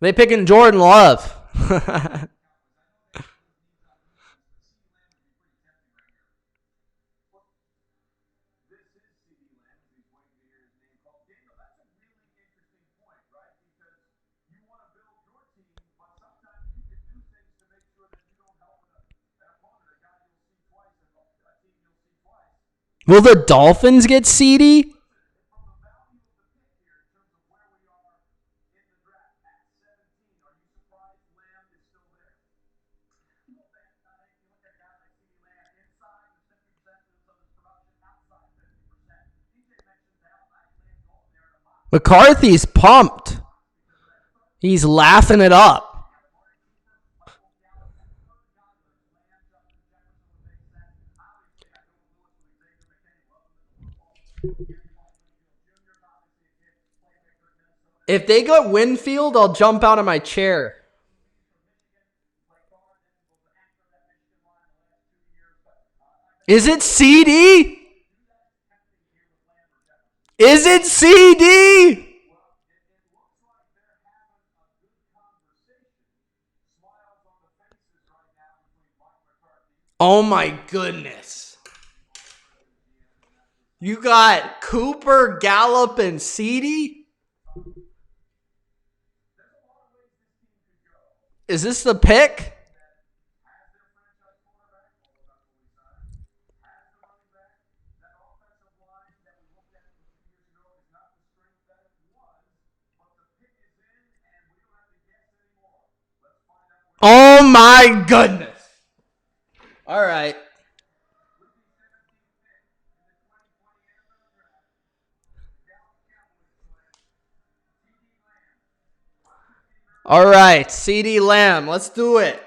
They picking Jordan Love. Will the Dolphins get CeeDee? McCarthy's pumped. He's laughing it up. If they got Winfield, I'll jump out of my chair. Is it CeeDee? Is it CeeDee? Oh my goodness. You got Cooper, Gallup, and CeeDee? Is this the pick? Oh my goodness. All right. All right, CeeDee Lamb. Let's do it.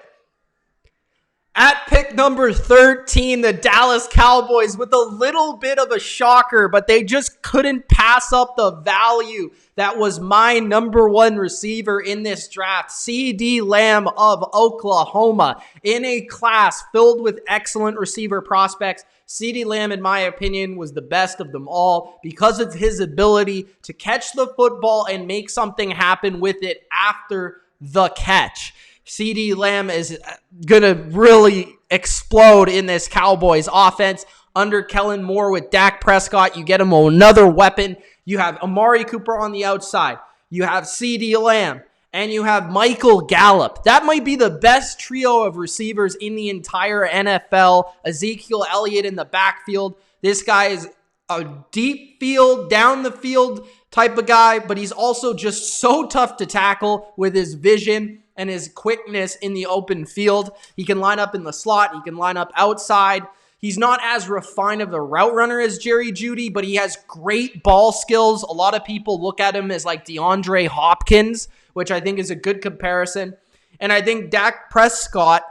At pick number 13, the Dallas Cowboys with a little bit of a shocker, but they just couldn't pass up the value that was my number one receiver in this draft, CeeDee Lamb of Oklahoma. In a class filled with excellent receiver prospects, CeeDee Lamb, in my opinion, was the best of them all because of his ability to catch the football and make something happen with it after the catch. CeeDee Lamb is going to really explode in this Cowboys offense. Under Kellen Moore with Dak Prescott, you get him another weapon. You have Amari Cooper on the outside. You have CeeDee Lamb. And you have Michael Gallup. That might be the best trio of receivers in the entire NFL. Ezekiel Elliott in the backfield. This guy is a deep field, down the field type of guy, but he's also just so tough to tackle with his vision and his quickness in the open field. He can line up in the slot. He can line up outside. He's not as refined of a route runner as Jerry Jeudy, but he has great ball skills. A lot of people look at him as like DeAndre Hopkins, which I think is a good comparison. And I think Dak Prescott,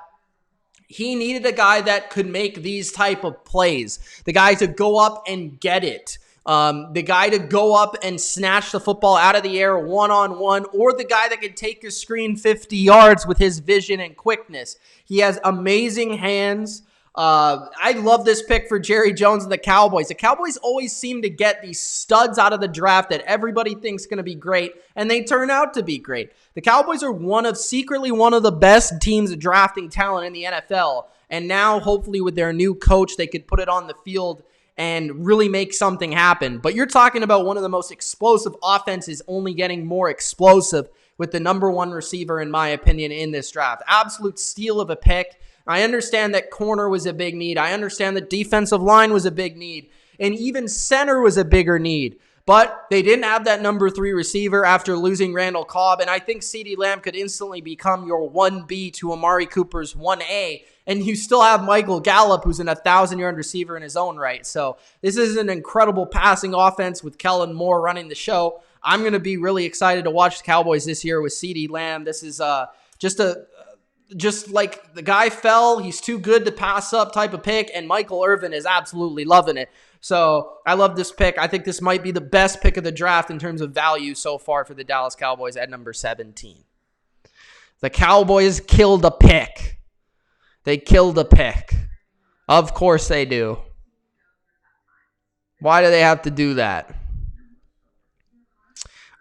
he needed a guy that could make these type of plays. The guy to go up and get it. The guy to go up and snatch the football out of the air one-on-one, or the guy that can take a screen 50 yards with his vision and quickness. He has amazing hands. I love this pick for Jerry Jones and the Cowboys. The Cowboys always seem to get these studs out of the draft that everybody thinks going to be great, and they turn out to be great. The Cowboys are secretly one of the best teams drafting talent in the NFL, and now hopefully with their new coach, they could put it on the field and really make something happen. But you're talking about one of the most explosive offenses only getting more explosive with the number one receiver, in my opinion, in this draft. Absolute steal of a pick. I understand that corner was a big need. I understand that defensive line was a big need. And even center was a bigger need. But they didn't have that number 3 receiver after losing Randall Cobb. And I think CeeDee Lamb could instantly become your 1B to Amari Cooper's 1A. And you still have Michael Gallup, who's an 1,000-yard receiver in his own right. So this is an incredible passing offense with Kellen Moore running the show. I'm going to be really excited to watch the Cowboys this year with CeeDee Lamb. This is just like the guy fell, he's too good to pass up type of pick, and Michael Irvin is absolutely loving it. So I love this pick. I think this might be the best pick of the draft in terms of value so far for the Dallas Cowboys at number 17. The Cowboys killed a pick. They killed a pick. Of course they do. Why do they have to do that?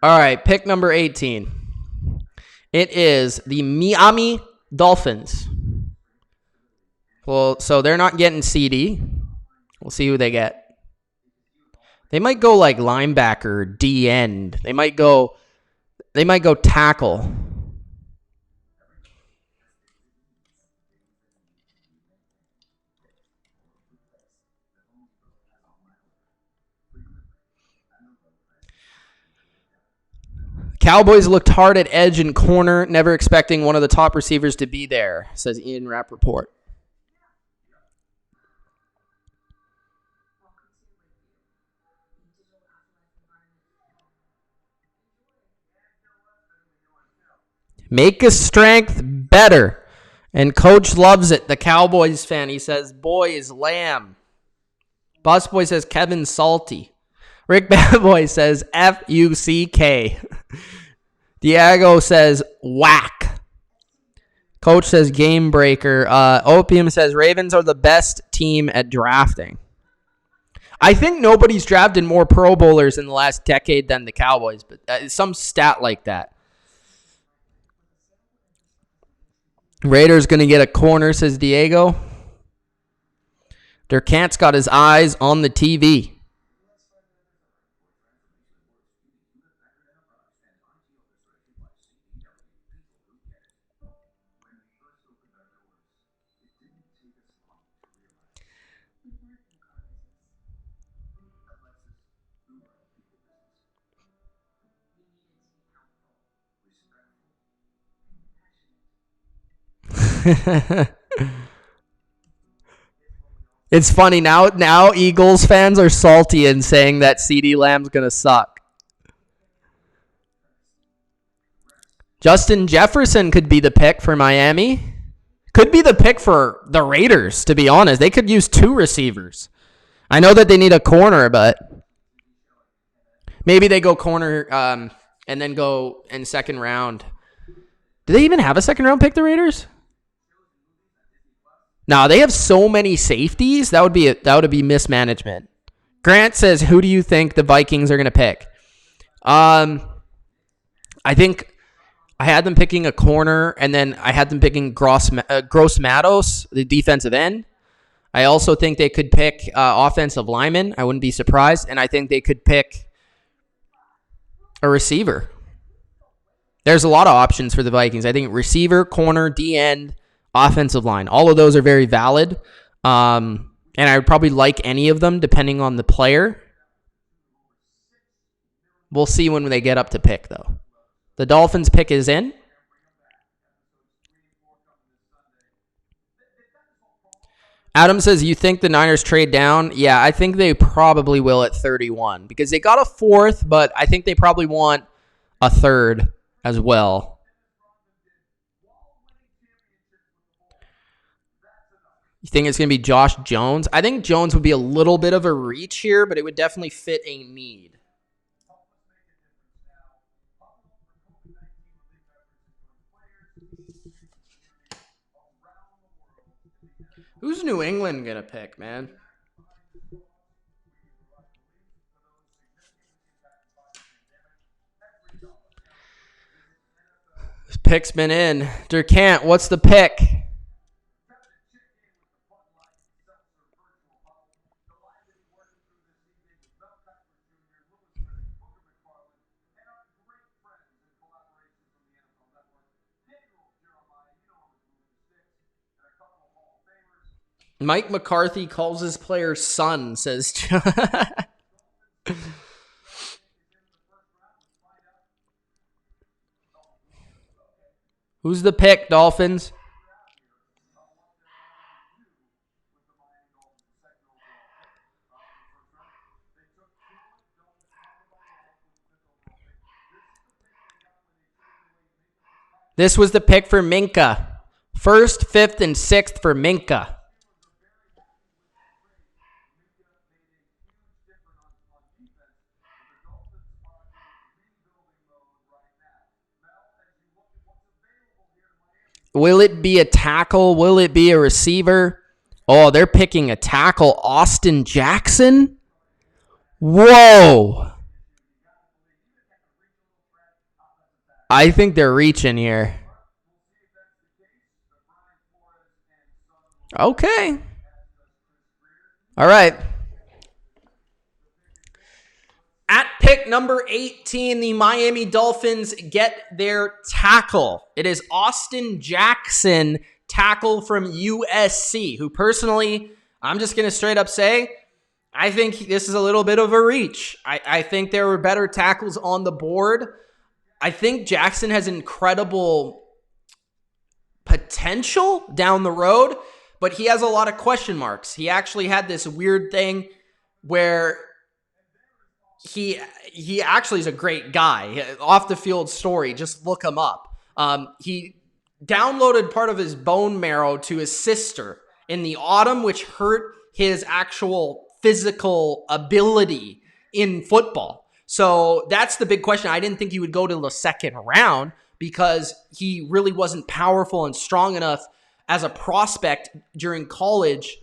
All right, pick number 18. It is the Miami Dolphins. Well, so they're not getting CeeDee. We'll see who they get. They might go like linebacker, D end. They might go tackle. Cowboys looked hard at edge and corner, never expecting one of the top receivers to be there, says Ian Rappaport. Make his strength better. And coach loves it. The Cowboys fan, he says, boy is lamb. Busboy says Kevin Salty. Rick Badboy says F-U-C-K. Diego says whack. Coach says game breaker. Opium says Ravens are the best team at drafting. I think nobody's drafted more Pro Bowlers in the last decade than the Cowboys, but some stat like that. Raiders going to get a corner, says Diego. Durkant's got his eyes on the TV. It's funny now Eagles fans are salty and saying that CeeDee Lamb's going to suck. Justin Jefferson could be the pick for Miami. Could be the pick for the Raiders, to be honest. They could use 2 receivers. I know that they need a corner, but maybe they go corner and then go in second round. Do they even have a second round pick, the Raiders? No, they have so many safeties. That would be mismanagement. Grant says, who do you think the Vikings are going to pick? I think I had them picking a corner, and then I had them picking Gross Matos, the defensive end. I also think they could pick offensive lineman. I wouldn't be surprised. And I think they could pick a receiver. There's a lot of options for the Vikings. I think receiver, corner, D-end, offensive line. All of those are very valid. And I would probably like any of them depending on the player. We'll see when they get up to pick, though. The Dolphins pick is in. Adam says, you think the Niners trade down? Yeah, I think they probably will at 31 because they got a 4th, but I think they probably want a 3rd as well. You think it's going to be Josh Jones? I think Jones would be a little bit of a reach here, but it would definitely fit a need. Who's New England going to pick, man? This pick's been in. Durkant, what's the pick? Mike McCarthy calls his player son, says John. Who's the pick, Dolphins? This was the pick for Minka. 1st, 5th, and 6th for Minka. Will it be a tackle? Will it be a receiver? Oh, they're picking a tackle. Austin Jackson? Whoa. I think they're reaching here. Okay. All right. At pick number 18, the Miami Dolphins get their tackle. It is Austin Jackson, tackle from USC, who personally, I'm just going to straight up say, I think this is a little bit of a reach. I think there were better tackles on the board. I think Jackson has incredible potential down the road, but he has a lot of question marks. He actually had this weird thing where he actually is a great guy. Off the field story, just look him up. He downloaded part of his bone marrow to his sister in the autumn, which hurt his actual physical ability in football. So that's the big question. I didn't think he would go to the 2nd round because he really wasn't powerful and strong enough as a prospect during college.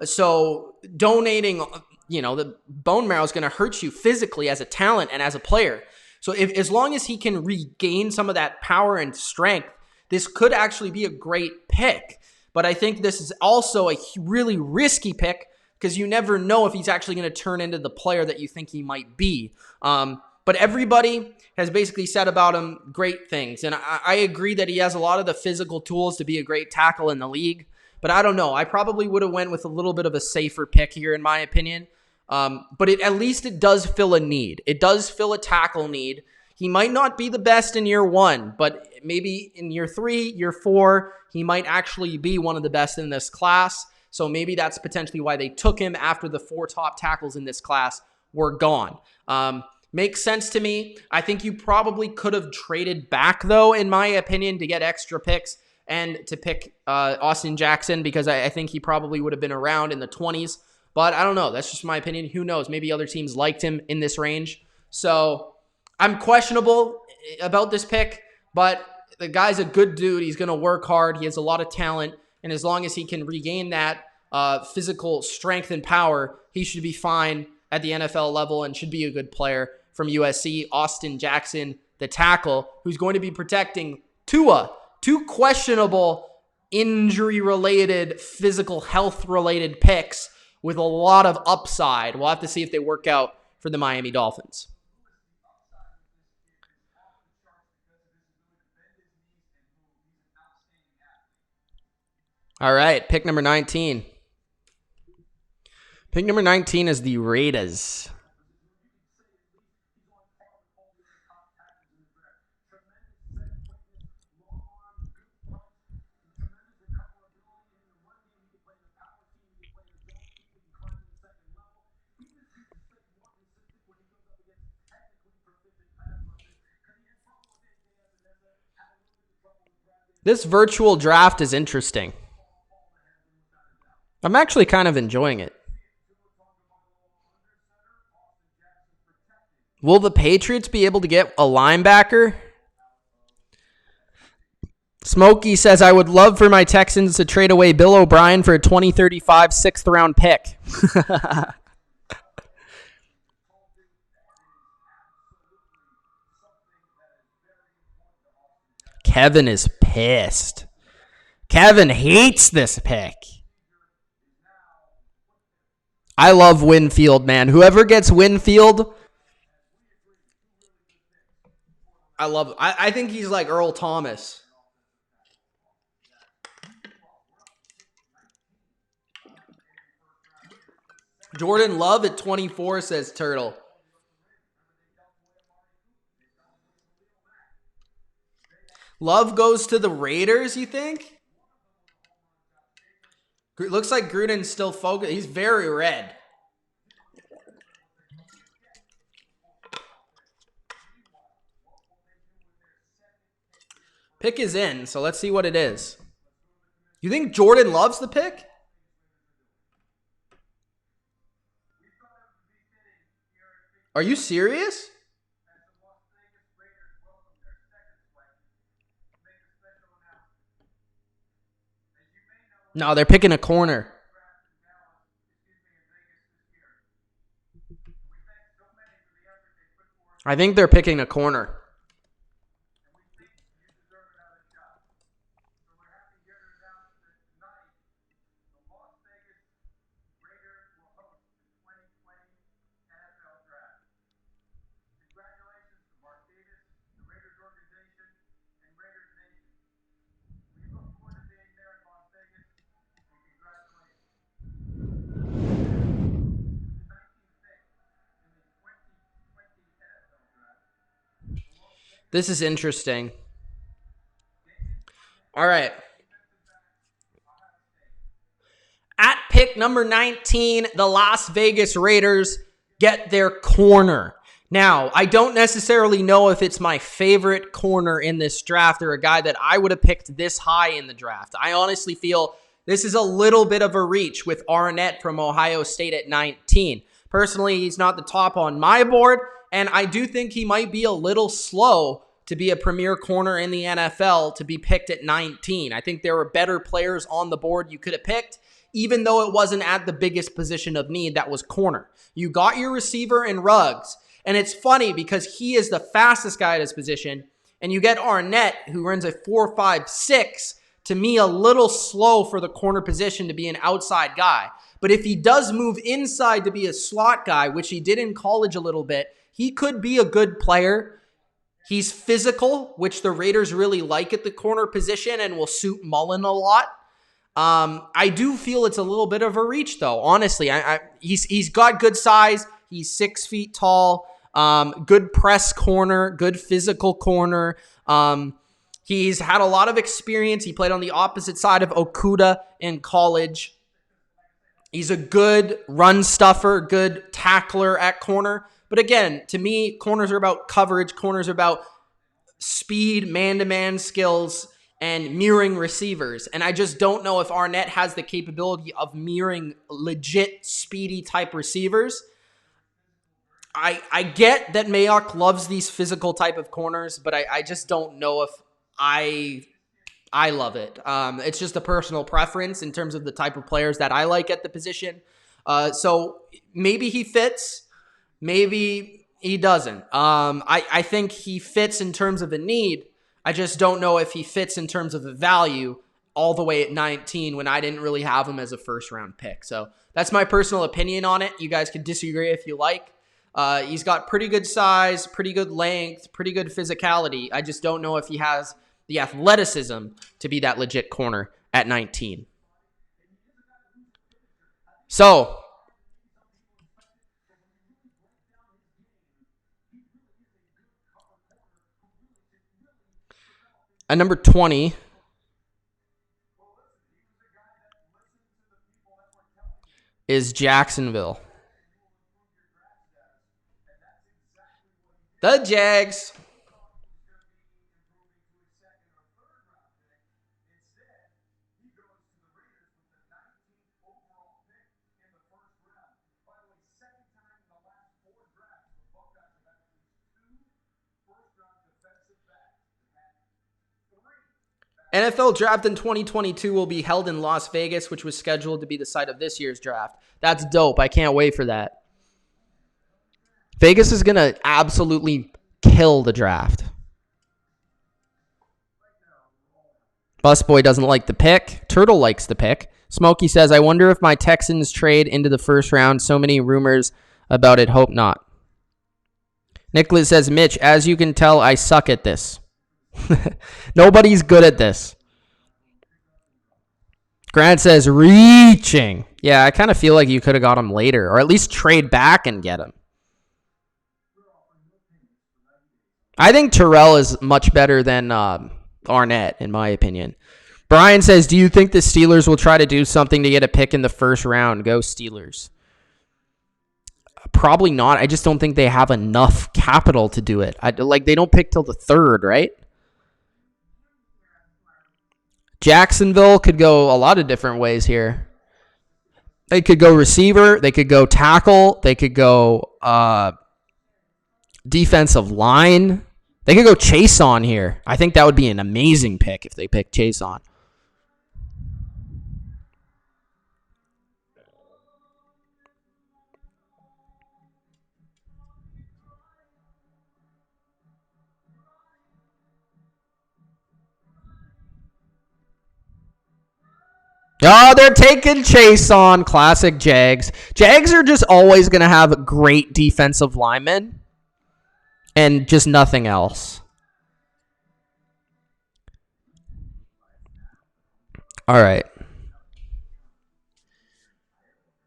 So donating, the bone marrow is going to hurt you physically as a talent and as a player. So as long as he can regain some of that power and strength, this could actually be a great pick. But I think this is also a really risky pick because you never know if he's actually going to turn into the player that you think he might be. But everybody has basically said about him great things. And I agree that he has a lot of the physical tools to be a great tackle in the league. But I don't know. I probably would have went with a little bit of a safer pick here, in my opinion. But at least it does fill a need. It does fill a tackle need. He might not be the best in year 1, but maybe in year 3, year 4, he might actually be one of the best in this class. So maybe that's potentially why they took him after the 4 top tackles in this class were gone. Makes sense to me. I think you probably could have traded back, though, in my opinion, to get extra picks and to pick Austin Jackson, because I think he probably would have been around in the 20s. But I don't know. That's just my opinion. Who knows? Maybe other teams liked him in this range. So I'm questionable about this pick, but the guy's a good dude. He's going to work hard. He has a lot of talent. And as long as he can regain that physical strength and power, he should be fine at the NFL level and should be a good player. From USC, Austin Jackson, the tackle, who's going to be protecting Tua. 2 questionable injury-related, physical health-related picks with a lot of upside. We'll have to see if they work out for the Miami Dolphins. All right, pick number 19. Pick number 19 is the Raiders. This virtual draft is interesting. I'm actually kind of enjoying it. Will the Patriots be able to get a linebacker? Smokey says, I would love for my Texans to trade away Bill O'Brien for a 2035 6th round pick. Kevin is pissed. Kevin hates this pick. I love Winfield, man. Whoever gets Winfield, I love. I think he's like Earl Thomas. Jordan Love at 24, says Turtle. Love goes to the Raiders, you think? Looks like Gruden's still focused. He's very red. Pick is in, so let's see what it is. You think Jordan Love's the pick? Are you serious? No, they're picking a corner. I think they're picking a corner. This is interesting. All right. At pick number 19, the Las Vegas Raiders get their corner. Now, I don't necessarily know if it's my favorite corner in this draft or a guy that I would have picked this high in the draft. I honestly feel this is a little bit of a reach with Arnett from Ohio State at 19. Personally, he's not the top on my board, and I do think he might be a little slow to be a premier corner in the NFL to be picked at 19. I think there were better players on the board you could have picked, even though it wasn't at the biggest position of need, that was corner. You got your receiver in Ruggs, and it's funny because he is the fastest guy at his position, and you get Arnett, who runs a 4.56, to me a little slow for the corner position to be an outside guy. But if he does move inside to be a slot guy, which he did in college a little bit, he could be a good player. He's physical, which the Raiders really like at the corner position and will suit Mullen a lot. I do feel it's a little bit of a reach, though. Honestly, he's got good size. He's 6 feet tall. Good press corner, good physical corner. He's had a lot of experience. He played on the opposite side of Okuda in college. He's a good run stuffer, good tackler at corner. But again, to me, corners are about coverage. Corners are about speed, man-to-man skills, and mirroring receivers. And I just don't know if Arnett has the capability of mirroring legit speedy type receivers. I get that Mayock loves these physical type of corners, but I just don't know if I love it. It's just a personal preference in terms of the type of players that I like at the position. So maybe he fits, maybe he doesn't. I think he fits in terms of a need. I just don't know if he fits in terms of the value all the way at 19 when I didn't really have him as a first-round pick. So that's my personal opinion on it. You guys can disagree if you like. He's got pretty good size, pretty good length, pretty good physicality. I just don't know if he has the athleticism to be that legit corner at 19. So, at number 20 is Jacksonville. The Jags. NFL draft in 2022 will be held in Las Vegas, which was scheduled to be the site of this year's draft. That's dope. I can't wait for that. Vegas is going to absolutely kill the draft. Busboy doesn't like the pick. Turtle likes the pick. Smokey says, I wonder if my Texans trade into the first round. So many rumors about it. Hope not. Nicholas says, Mitch, as you can tell, I suck at this. Nobody's good at this. Grant says, reaching. Yeah, I kind of feel like you could have got him later, or at least trade back and get him. I think Terrell is much better than Arnett, in my opinion. Brian says, do you think the Steelers will try to do something to get a pick in the first round? Go Steelers. Probably not. I just don't think they have enough capital to do it. They don't pick till the third, right? Jacksonville could go a lot of different ways here. They could go receiver. They could go tackle. They could go defensive line. They could go Chase on here. I think that would be an amazing pick if they pick Chase on. Oh, they're taking Chase on. Classic Jags. Jags are just always going to have great defensive linemen and just nothing else. All right.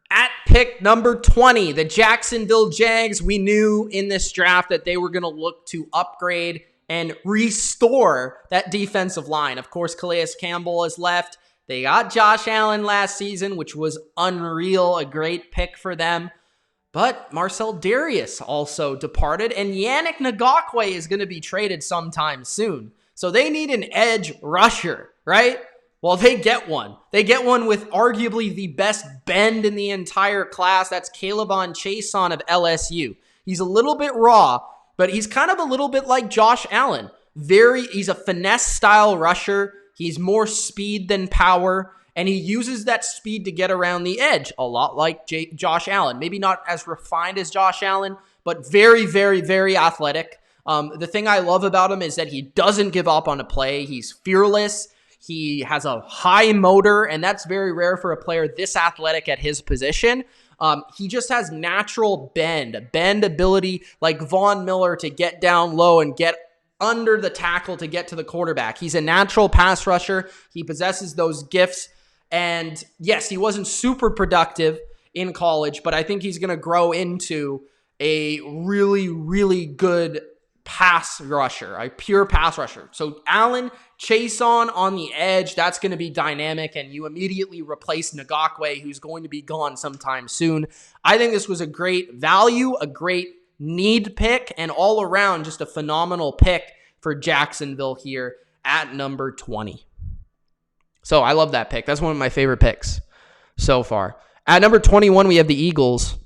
At pick number 20, the Jacksonville Jags, we knew in this draft that they were going to look to upgrade and restore that defensive line. Of course, Calais Campbell has left. They got Josh Allen last season, which was unreal, a great pick for them. But Marcel Darius also departed, and Yannick Ngakoue is going to be traded sometime soon. So they need an edge rusher, right? Well, they get one. They get one with arguably the best bend in the entire class. That's Calebon Chason of LSU. He's a little bit raw, but he's kind of a little bit like Josh Allen. He's a finesse-style rusher. He's more speed than power, and he uses that speed to get around the edge, a lot like Josh Allen. Maybe not as refined as Josh Allen, but very, very, very athletic. The thing I love about him is that he doesn't give up on a play. He's fearless. He has a high motor, and that's very rare for a player this athletic at his position. He just has natural bend ability like Von Miller to get down low and get under the tackle to get to the quarterback. He's a natural pass rusher. He possesses those gifts. And yes, he wasn't super productive in college, but I think he's going to grow into a really, really good pass rusher, a pure pass rusher. So Allen, Chason on the edge, that's going to be dynamic, and you immediately replace Ngakwe, who's going to be gone sometime soon. I think this was a great value, a great need pick, and all around just a phenomenal pick for Jacksonville here at number 20. So I love that pick. That's one of my favorite picks so far. At number 21, we have the Eagles.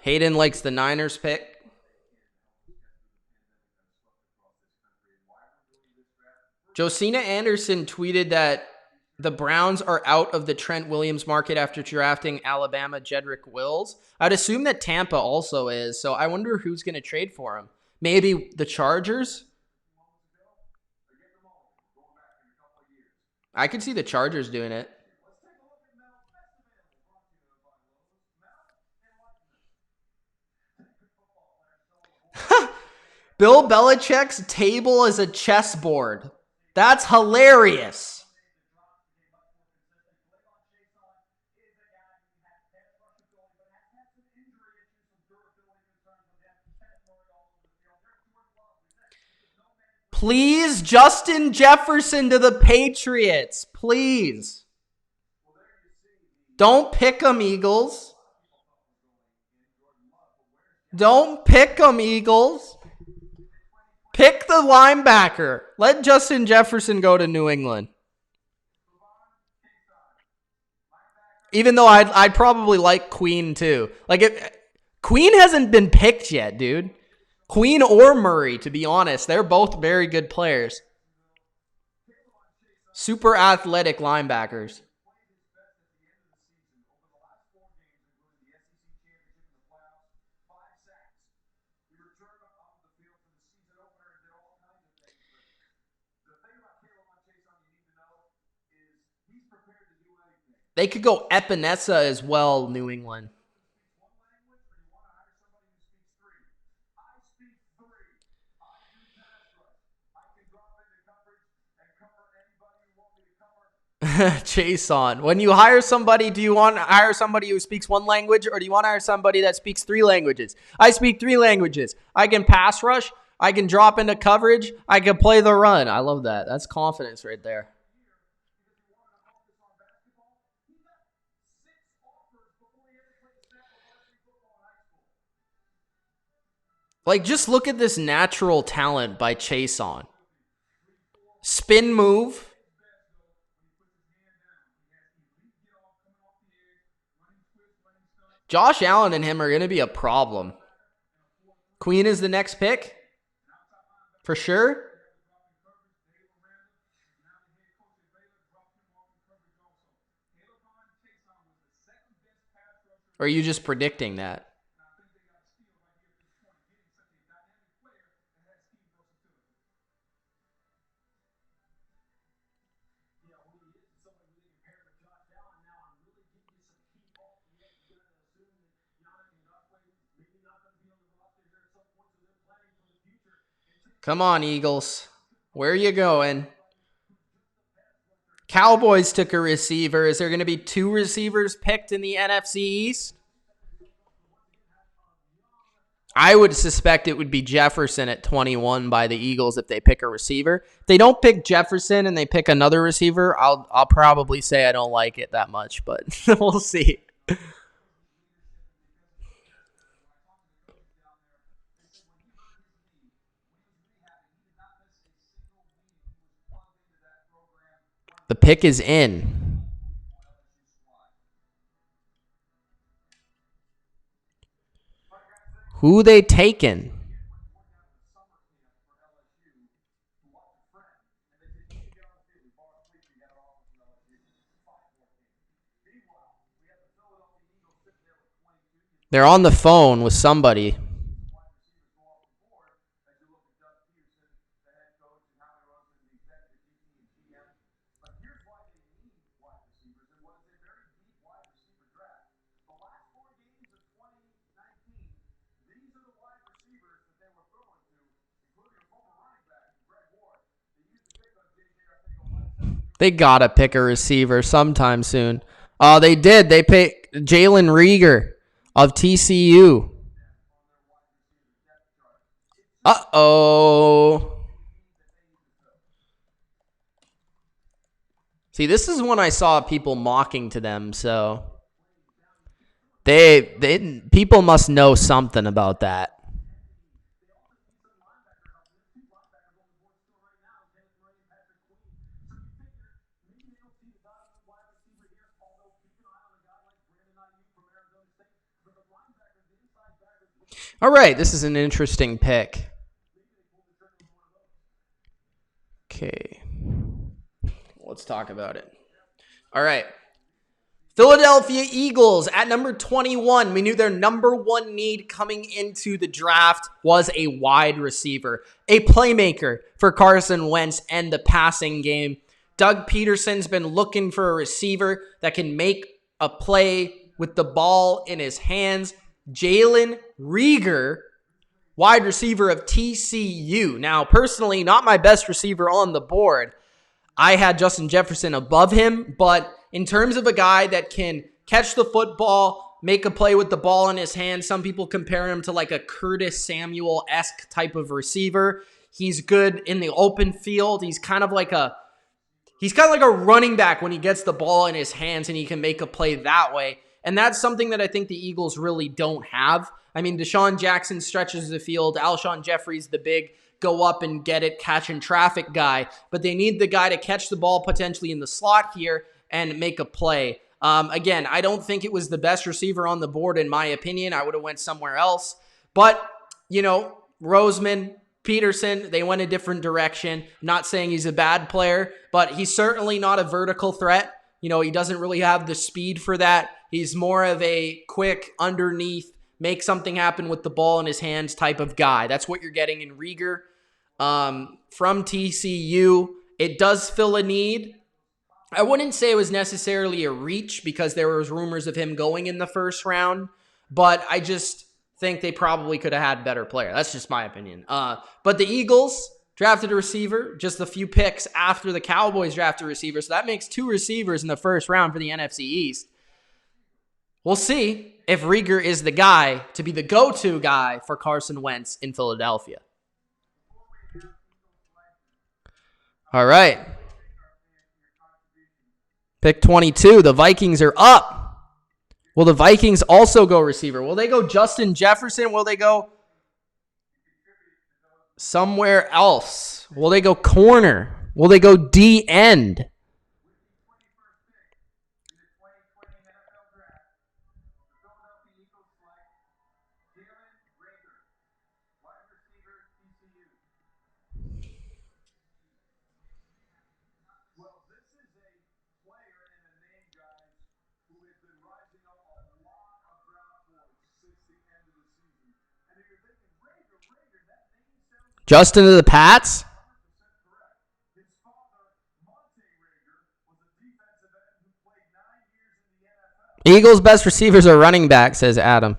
Hayden likes the Niners pick. Josina Anderson tweeted that the Browns are out of the Trent Williams market after drafting Alabama Jedrick Wills. I'd assume that Tampa also is, so I wonder who's going to trade for him. Maybe the Chargers? I could see the Chargers doing it. Bill Belichick's table is a chessboard. That's hilarious. Please, Justin Jefferson to the Patriots. Please. Don't pick them, Eagles. Don't pick them, Eagles. Pick the linebacker. Let Justin Jefferson go to New England. Even though I'd probably like Queen too. Queen hasn't been picked yet, dude. Queen or Murray, to be honest. They're both very good players. Super athletic linebackers. They could go Epinesa as well, New England. Chason. When you hire somebody, do you want to hire somebody who speaks one language, or do you want to hire somebody that speaks 3 languages? I speak 3 languages. I can pass rush. I can drop into coverage. I can play the run. I love that. That's confidence right there. Just look at this natural talent by Chason. Spin move. Josh Allen and him are going to be a problem. Queen is the next pick? For sure? Or are you just predicting that? Come on, Eagles. Where are you going? Cowboys took a receiver. Is there going to be 2 receivers picked in the NFC East? I would suspect it would be Jefferson at 21 by the Eagles if they pick a receiver. If they don't pick Jefferson and they pick another receiver, I'll probably say I don't like it that much, but we'll see. The pick is in. Who they taking? They're on the phone with somebody. They gotta pick a receiver sometime soon. They did. They picked Jalen Rieger of TCU. Uh-oh. See, this is when I saw people mocking to them, so they people must know something about that. All right, this is an interesting pick. Okay. Let's talk about it. All right. Philadelphia Eagles at number 21. We knew their number one need coming into the draft was a wide receiver, a playmaker for Carson Wentz and the passing game. Doug Peterson's been looking for a receiver that can make a play with the ball in his hands. Jalen Rieger, wide receiver of TCU. Now, personally, not my best receiver on the board. I had Justin Jefferson above him, but in terms of a guy that can catch the football, make a play with the ball in his hand, some people compare him to like a Curtis Samuel-esque type of receiver. He's good in the open field. He's kind of like a running back when he gets the ball in his hands and he can make a play that way. And that's something that I think the Eagles really don't have. I mean, Deshaun Jackson stretches the field. Alshon Jeffrey's the big go up and get it, catch and traffic guy. But they need the guy to catch the ball potentially in the slot here and make a play. Again, I don't think it was the best receiver on the board, in my opinion. I would have went somewhere else. But, Roseman, Peterson, they went a different direction. Not saying he's a bad player, but he's certainly not a vertical threat. He doesn't really have the speed for that. He's more of a quick underneath, make something happen with the ball in his hands type of guy. That's what you're getting in Rieger from TCU. It does fill a need. I wouldn't say it was necessarily a reach because there was rumors of him going in the first round, but I just think they probably could have had better player. That's just my opinion. But the Eagles drafted a receiver just a few picks after the Cowboys drafted a receiver, so that makes 2 receivers in the first round for the NFC East. We'll see if Rieger is the guy to be the go-to guy for Carson Wentz in Philadelphia. All right. Pick 22. The Vikings are up. Will the Vikings also go receiver? Will they go Justin Jefferson? Will they go somewhere else? Will they go corner? Will they go D end? Justin to the Pats? Eagles' best receivers are running back, says Adam.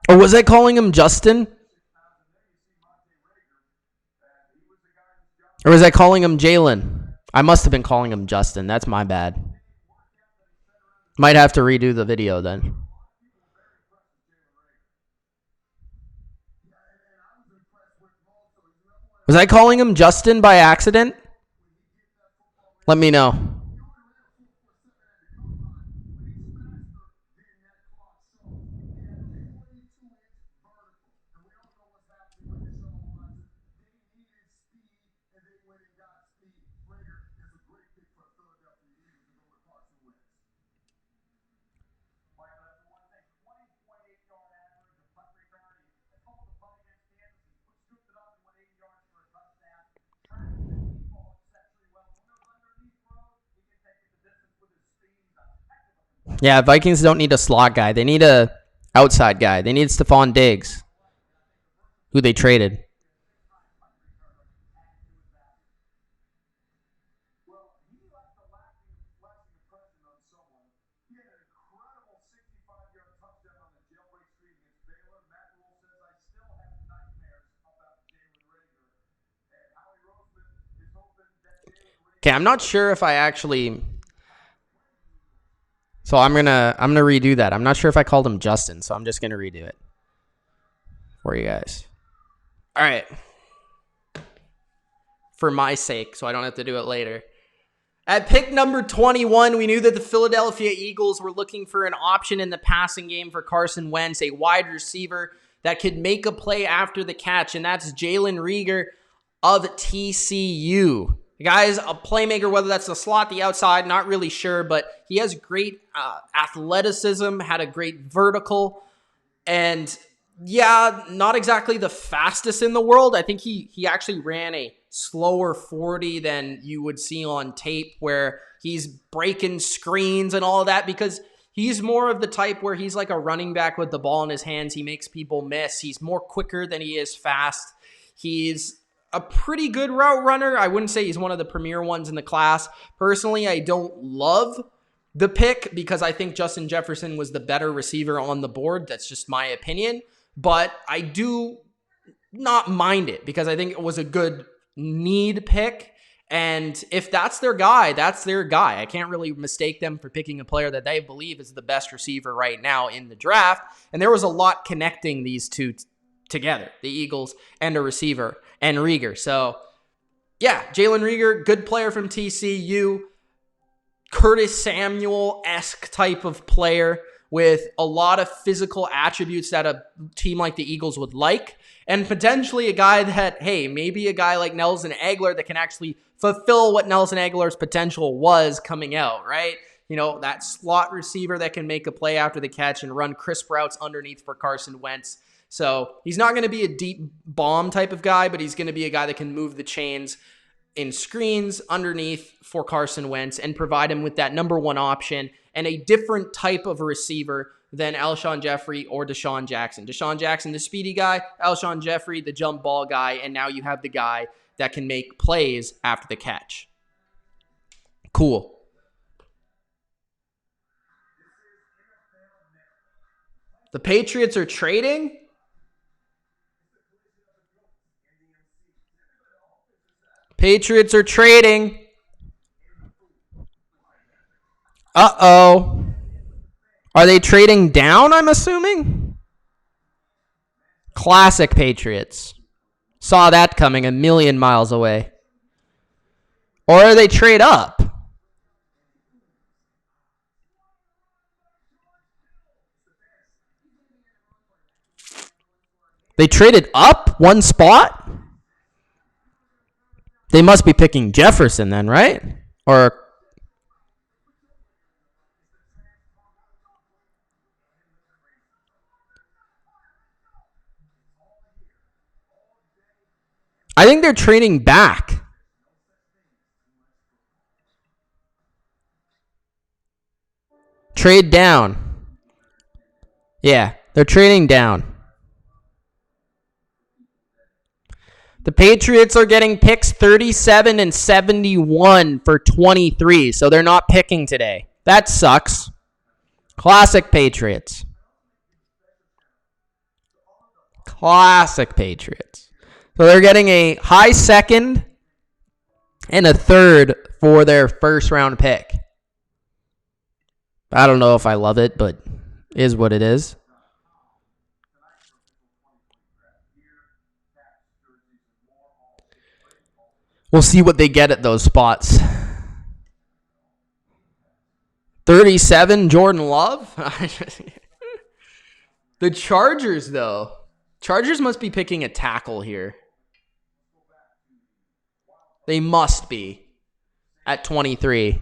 Or was I calling him Justin? Or was I calling him Jalen? I must have been calling him Justin. That's my bad. Might have to redo the video then. Was I calling him Justin by accident? Let me know. Yeah, Vikings don't need a slot guy. They need a outside guy. They need Stephon Diggs, who they traded. Okay, I'm not sure if I actually. So I'm gonna redo that. I'm not sure if I called him Justin, so I'm just gonna redo it for you guys. All right. For my sake, so I don't have to do it later. At pick number 21, we knew that the Philadelphia Eagles were looking for an option in the passing game for Carson Wentz, a wide receiver that could make a play after the catch, and that's Jalen Reagor of TCU. The guy's a playmaker, whether that's the slot, the outside, not really sure, but he has great athleticism, had a great vertical, and yeah, not exactly the fastest in the world. I think he actually ran a slower 40 than you would see on tape, where he's breaking screens and all of that, because he's more of the type where he's like a running back with the ball in his hands. He makes people miss. He's more quicker than he is fast. He's a pretty good route runner. I wouldn't say he's one of the premier ones in the class. Personally, I don't love the pick because I think Justin Jefferson was the better receiver on the board. That's just my opinion. But I do not mind it because I think it was a good need pick. And if that's their guy, that's their guy. I can't really mistake them for picking a player that they believe is the best receiver right now in the draft. And there was a lot connecting these two together, the Eagles and a receiver and Reagor. So yeah, Jalen Reagor, good player from TCU. Curtis Samuel-esque type of player with a lot of physical attributes that a team like the Eagles would like, and potentially a guy that, hey, maybe a guy like Nelson Agholor that can actually fulfill what Nelson Aguilar's potential was coming out, right? You know, that slot receiver that can make a play after the catch and run crisp routes underneath for Carson Wentz. So he's not going to be a deep bomb type of guy, but he's going to be a guy that can move the chains in screens underneath for Carson Wentz and provide him with that number one option and a different type of receiver than Alshon Jeffrey or Deshaun Jackson. Deshaun Jackson, the speedy guy, Alshon Jeffrey, the jump ball guy, and now you have the guy that can make plays after the catch. Cool. The Patriots are trading. Patriots are trading. Uh-oh. Are they trading down, I'm assuming? Classic Patriots. Saw that coming a million miles away. Or are they trade up? They traded up one spot? They must be picking Jefferson then, right? Or I think they're trading back. Trade down. Yeah, they're trading down. The Patriots are getting picks 37 and 71 for 23, so they're not picking today. That sucks. Classic Patriots. Classic Patriots. So they're getting a high second and a third for their first round pick. I don't know if I love it, but it is what it is. We'll see what they get at those spots. 37, Jordan Love. The Chargers, though. Chargers must be picking a tackle here. They must be at 23.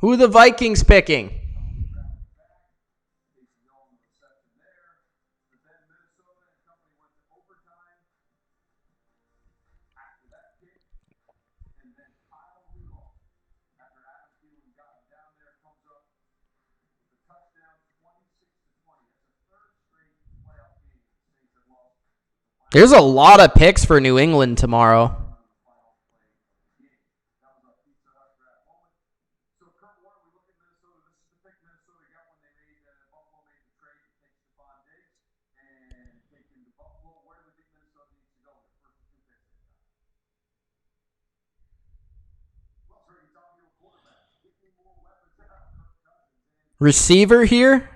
Who are the Vikings picking? There's a lot of picks for New England tomorrow. Receiver here.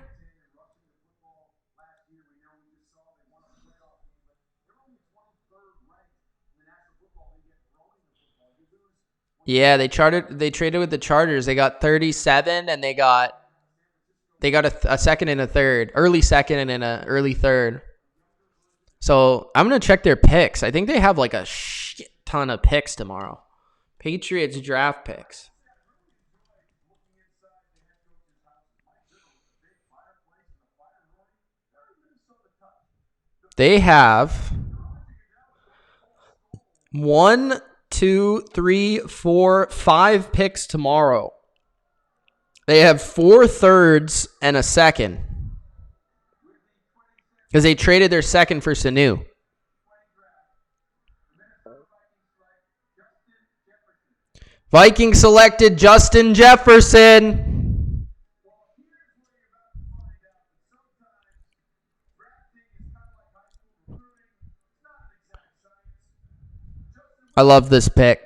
Yeah, they traded with the Chargers. They got 37 and they got a second and a third, early second and an early third. So I'm going to check their picks. I think they have like a shit ton of picks tomorrow. Patriots draft picks. They have 1, 2, 3, 4, 5 picks tomorrow. They have 4 thirds and a second. Because they traded their second for Sanu. Vikings selected Justin Jefferson. I love this pick.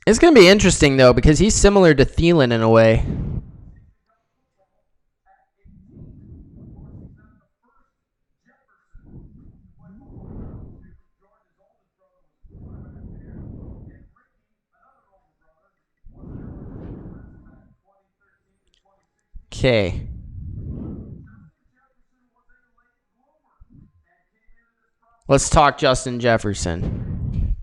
It's going to be interesting, though, because he's similar to Thielen in a way. Okay. Let's talk Justin Jefferson.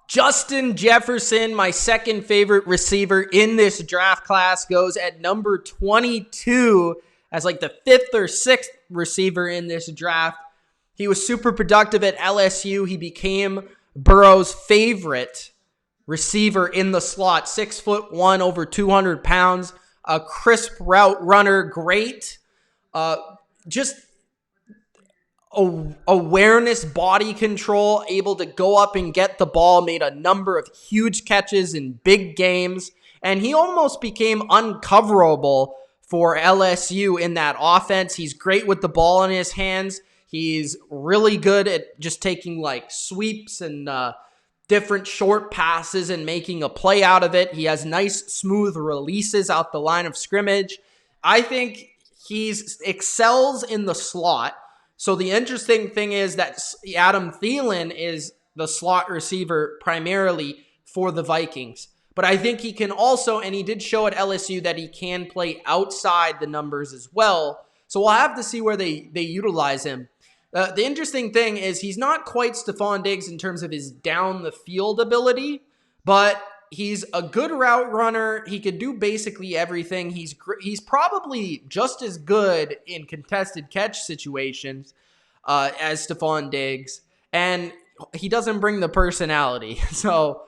Justin Jefferson, my second favorite receiver in this draft class, goes at number 22 as like the 5th or 6th receiver in this draft. He was super productive at LSU. He became Burrow's favorite receiver in the slot. 6'1", over 200 pounds, a crisp route runner, great. Just awareness, body control, able to go up and get the ball, made a number of huge catches in big games, and he almost became uncoverable for LSU in that offense. He's great with the ball in his hands. He's really good at just taking like sweeps and different short passes and making a play out of it. He has nice, smooth releases out the line of scrimmage. I think he excels in the slot. So the interesting thing is that Adam Thielen is the slot receiver primarily for the Vikings. But I think he can also, and he did show at LSU that he can play outside the numbers as well. So we'll have to see where they utilize him. The interesting thing is he's not quite Stephon Diggs in terms of his down the field ability, but he's a good route runner. He could do basically everything. He's probably just as good in contested catch situations as Stephon Diggs, and he doesn't bring the personality. So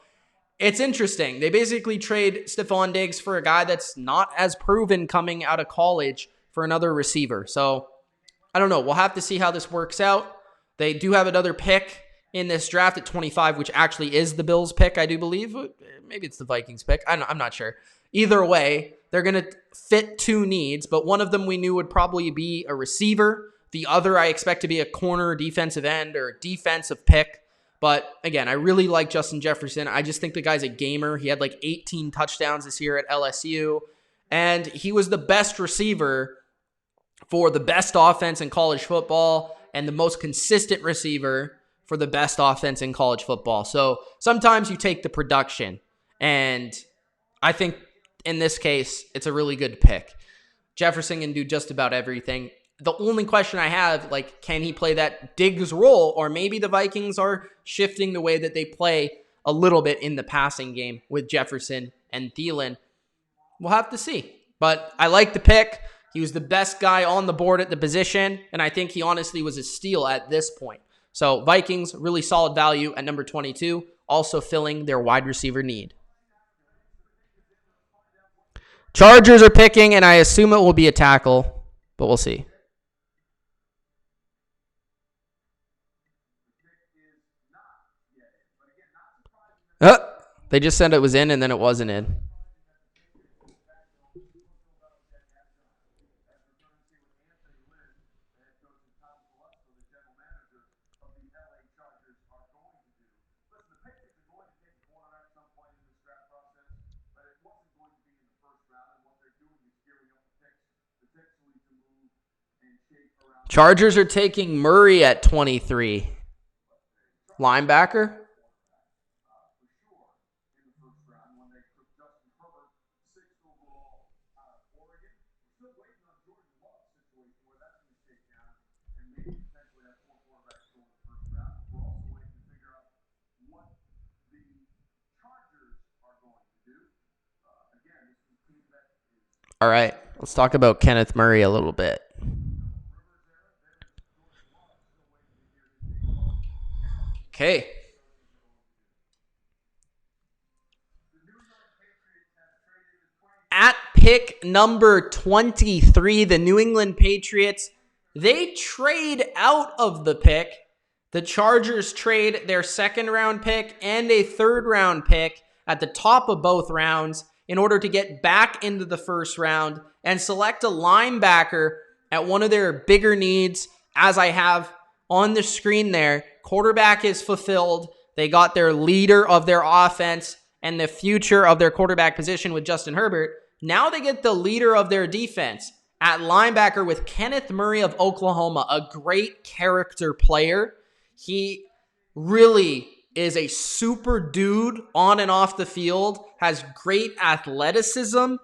it's interesting. They basically trade Stephon Diggs for a guy that's not as proven coming out of college for another receiver. So I don't know. We'll have to see how this works out. They do have another pick in this draft at 25, which actually is the Bills pick, I do believe. Maybe it's the Vikings pick. I'm not sure. Either way, they're going to fit 2 needs, but one of them we knew would probably be a receiver. The other I expect to be a corner, defensive end, or defensive pick. But again, I really like Justin Jefferson. I just think the guy's a gamer. He had like 18 touchdowns this year at LSU, and he was the best receiver for the best offense in college football and the most consistent receiver for the best offense in college football. So sometimes you take the production, and I think in this case, it's a really good pick. Jefferson can do just about everything. The only question I have, like, can he play that Diggs role? Or maybe the Vikings are shifting the way that they play a little bit in the passing game with Jefferson and Thielen. We'll have to see. But I like the pick. He was the best guy on the board at the position, and I think he honestly was a steal at this point. So Vikings, really solid value at number 22, also filling their wide receiver need. Chargers are picking, and I assume it will be a tackle, but we'll see. They just said it was in, and then it wasn't in. Chargers are taking Murray at 23. Linebacker. All right, let's talk about Kenneth Murray a little bit. Okay. At pick number 23, the New England Patriots, they trade out of the pick. The Chargers trade their second-round pick and a third-round pick at the top of both rounds in order to get back into the first round and select a linebacker at one of their bigger needs, as I have on the screen there. Quarterback is fulfilled. They got their leader of their offense and the future of their quarterback position with Justin Herbert. Now they get the leader of their defense at linebacker with Kenneth Murray of Oklahoma, a great character player. He really is a super dude on and off the field, has great athleticism,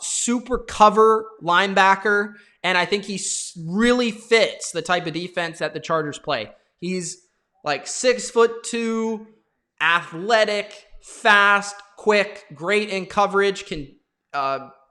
super cover linebacker, and I think he really fits the type of defense that the Chargers play. He's like 6'2", athletic, fast, quick, great in coverage, can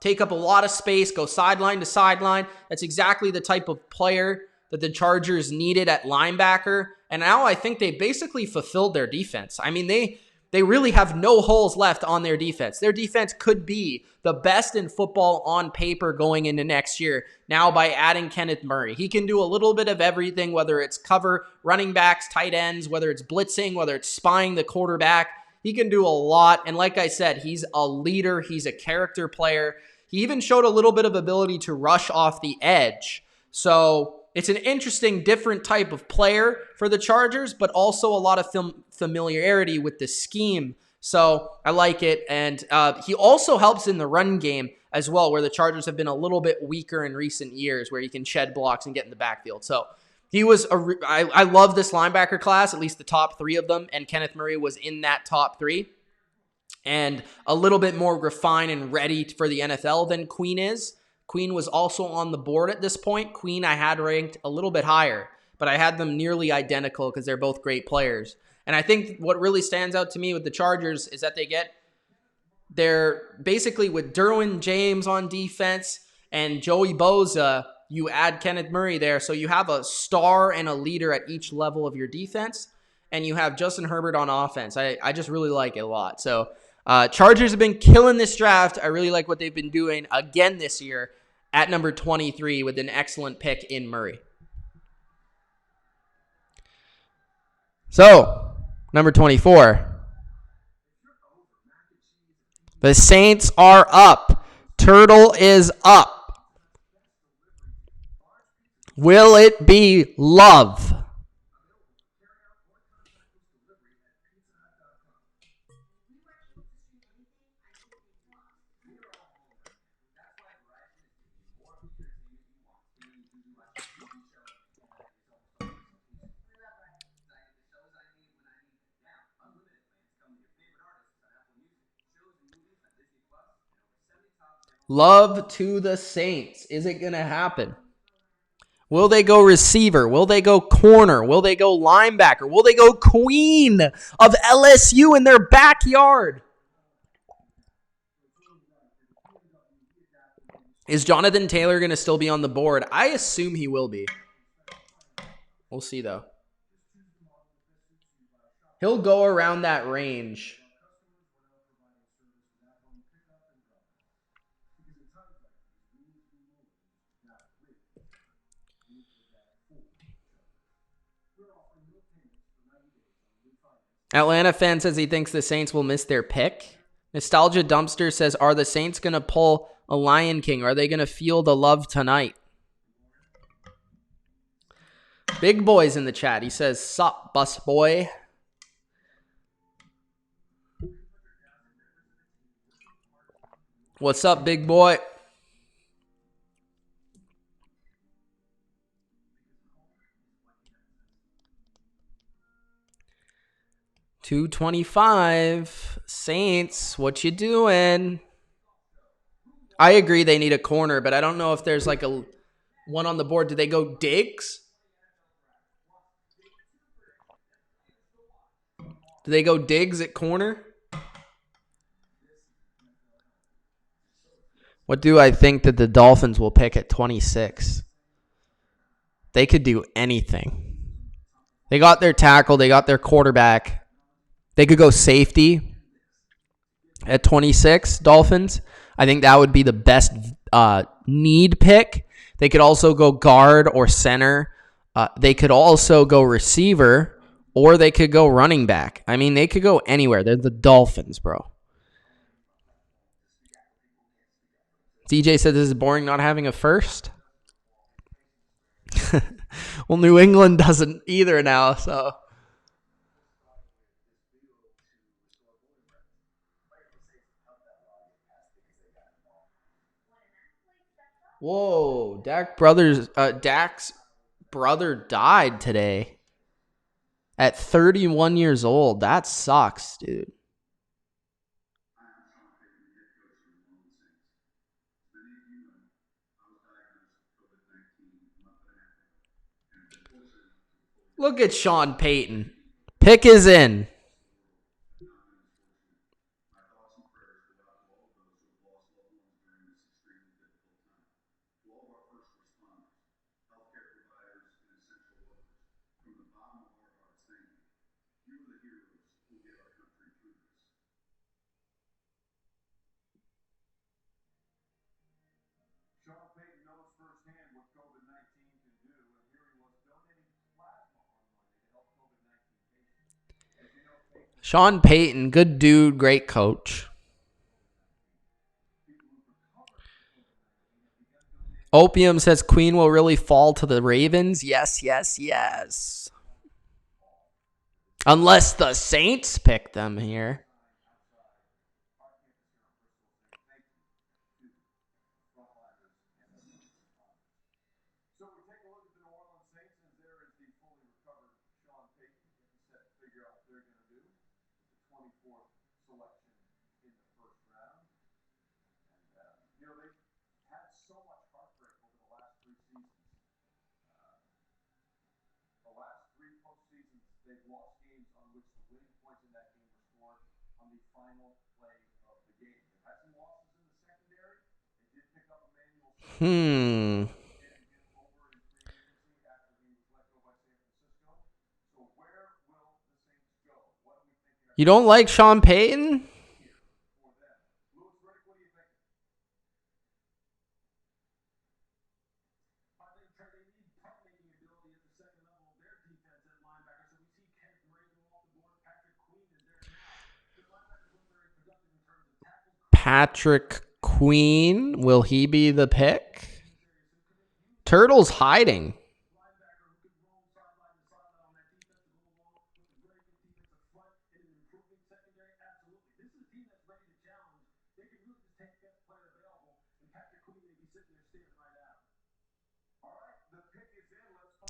take up a lot of space, go sideline to sideline. That's exactly the type of player that the Chargers needed at linebacker. And now I think they basically fulfilled their defense. I mean, they really have no holes left on their defense. Their defense could be the best in football on paper going into next year now by adding Kenneth Murray. He can do a little bit of everything, whether it's cover, running backs, tight ends, whether it's blitzing, whether it's spying the quarterback. He can do a lot. And like I said, he's a leader. He's a character player. He even showed a little bit of ability to rush off the edge. So it's an interesting, different type of player for the Chargers, but also a lot of familiarity with the scheme. So I like it. And he also helps in the run game as well, where the Chargers have been a little bit weaker in recent years, where he can shed blocks and get in the backfield. So he was I love this linebacker class, at least the top three of them, and Kenneth Murray was in that top three. And a little bit more refined and ready for the NFL than Queen is. Queen was also on the board at this point. Queen I had ranked a little bit higher, but I had them nearly identical because they're both great players. And I think what really stands out to me with the Chargers is that they're basically with Derwin James on defense and Joey Bosa, you add Kenneth Murray there. So you have a star and a leader at each level of your defense, and you have Justin Herbert on offense. I just really like it a lot. So Chargers have been killing this draft. I really like what they've been doing again this year at number 23 with an excellent pick in Murray. So, number 24. The Saints are up. Turtle is up. Will it be Love? Love to the Saints. Is it going to happen? Will they go receiver? Will they go corner? Will they go linebacker? Will they go queen of LSU in their backyard? Is Jonathan Taylor going to still be on the board? I assume he will be. We'll see, though. He'll go around that range. Atlanta fan says he thinks the Saints will miss their pick. Nostalgia Dumpster says, are the Saints going to pull a Lion King? Are they going to feel the love tonight? Big Boy's in the chat. He says, sup, bus boy. What's up, big boy? $225. Saints, what you doing? I agree they need a corner, but I don't know if there's like a one on the board. Do they go Diggs? Do they go Diggs at corner? What do I think that the Dolphins will pick at 26? They could do anything. They got their tackle. They got their quarterback. They could go safety at 26, Dolphins. I think that would be the best need pick. They could also go guard or center. They could also go receiver, or they could go running back. I mean, they could go anywhere. They're the Dolphins, bro. DJ said this is boring not having a first. Well, New England doesn't either now, so. Whoa, Dak's brother died today at 31 years old. That sucks, dude. Look at Sean Payton. Pick is in. Sean Payton, good dude, great coach. Opium says Queen will really fall to the Ravens. Yes, yes, yes. Unless the Saints pick them here. You don't like Sean Payton? Patrick Queen, will he be the pick? Turtle's hiding.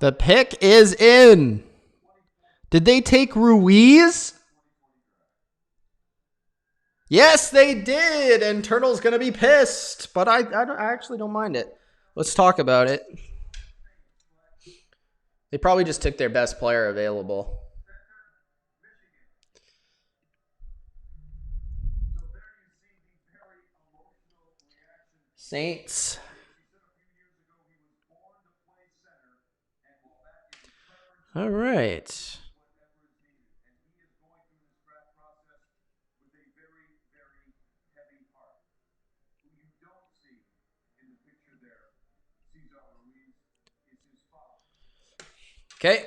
The pick is in. Did they take Ruiz? Yes, they did. And Turtle's going to be pissed. But I actually don't mind it. Let's talk about it. They probably just took their best player available. Saints All right. Okay.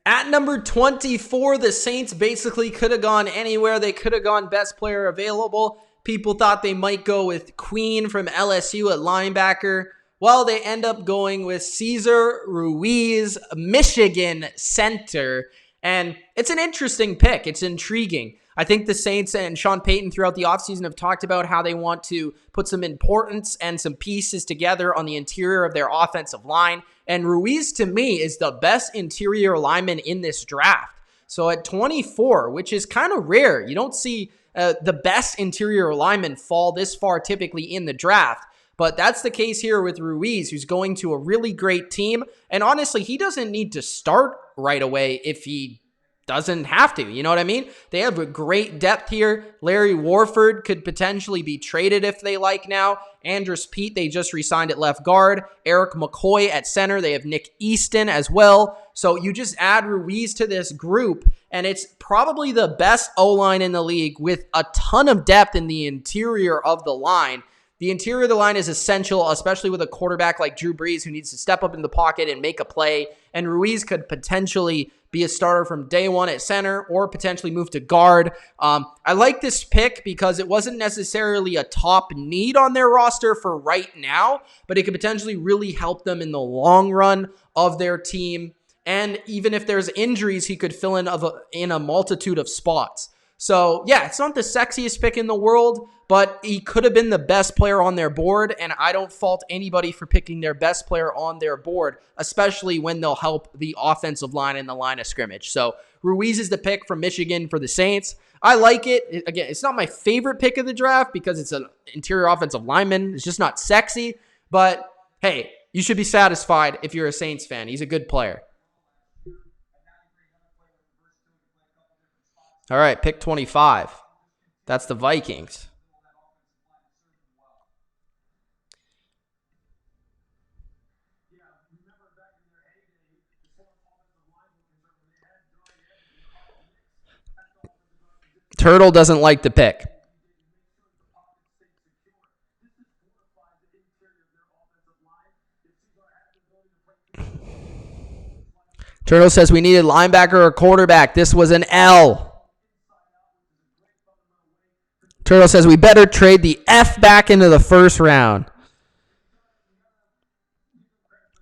At number 24, the Saints basically could have gone anywhere. They could have gone best player available. People thought they might go with Queen from LSU at linebacker. Well, they end up going with Cesar Ruiz, Michigan center. And it's an interesting pick. It's intriguing. I think the Saints and Sean Payton throughout the offseason have talked about how they want to put some importance and some pieces together on the interior of their offensive line. And Ruiz, to me, is the best interior lineman in this draft. So at 24, which is kind of rare, you don't see the best interior lineman fall this far typically in the draft. But that's the case here with Ruiz, who's going to a really great team. And honestly, he doesn't need to start right away if he doesn't have to. You know what I mean? They have a great depth here. Larry Warford could potentially be traded if they like now. Andrus Peat, they just re-signed at left guard. Eric McCoy at center. They have Nick Easton as well. So you just add Ruiz to this group, and it's probably the best O-line in the league with a ton of depth in the interior of the line. The interior of the line is essential, especially with a quarterback like Drew Brees who needs to step up in the pocket and make a play. And Ruiz could potentially be a starter from day one at center or potentially move to guard. I like this pick because it wasn't necessarily a top need on their roster for right now, but it could potentially really help them in the long run of their team. And even if there's injuries, he could fill in a multitude of spots. So, yeah, it's not the sexiest pick in the world, but he could have been the best player on their board, and I don't fault anybody for picking their best player on their board, especially when they'll help the offensive line in the line of scrimmage. So, Ruiz is the pick from Michigan for the Saints. I like it. Again, it's not my favorite pick of the draft because it's an interior offensive lineman. It's just not sexy, but hey, you should be satisfied if you're a Saints fan. He's a good player. All right, pick 25. That's the Vikings. Turtle doesn't like the pick. Turtle says we needed linebacker or quarterback. This was an L. Turtle says we better trade the F back into the first round.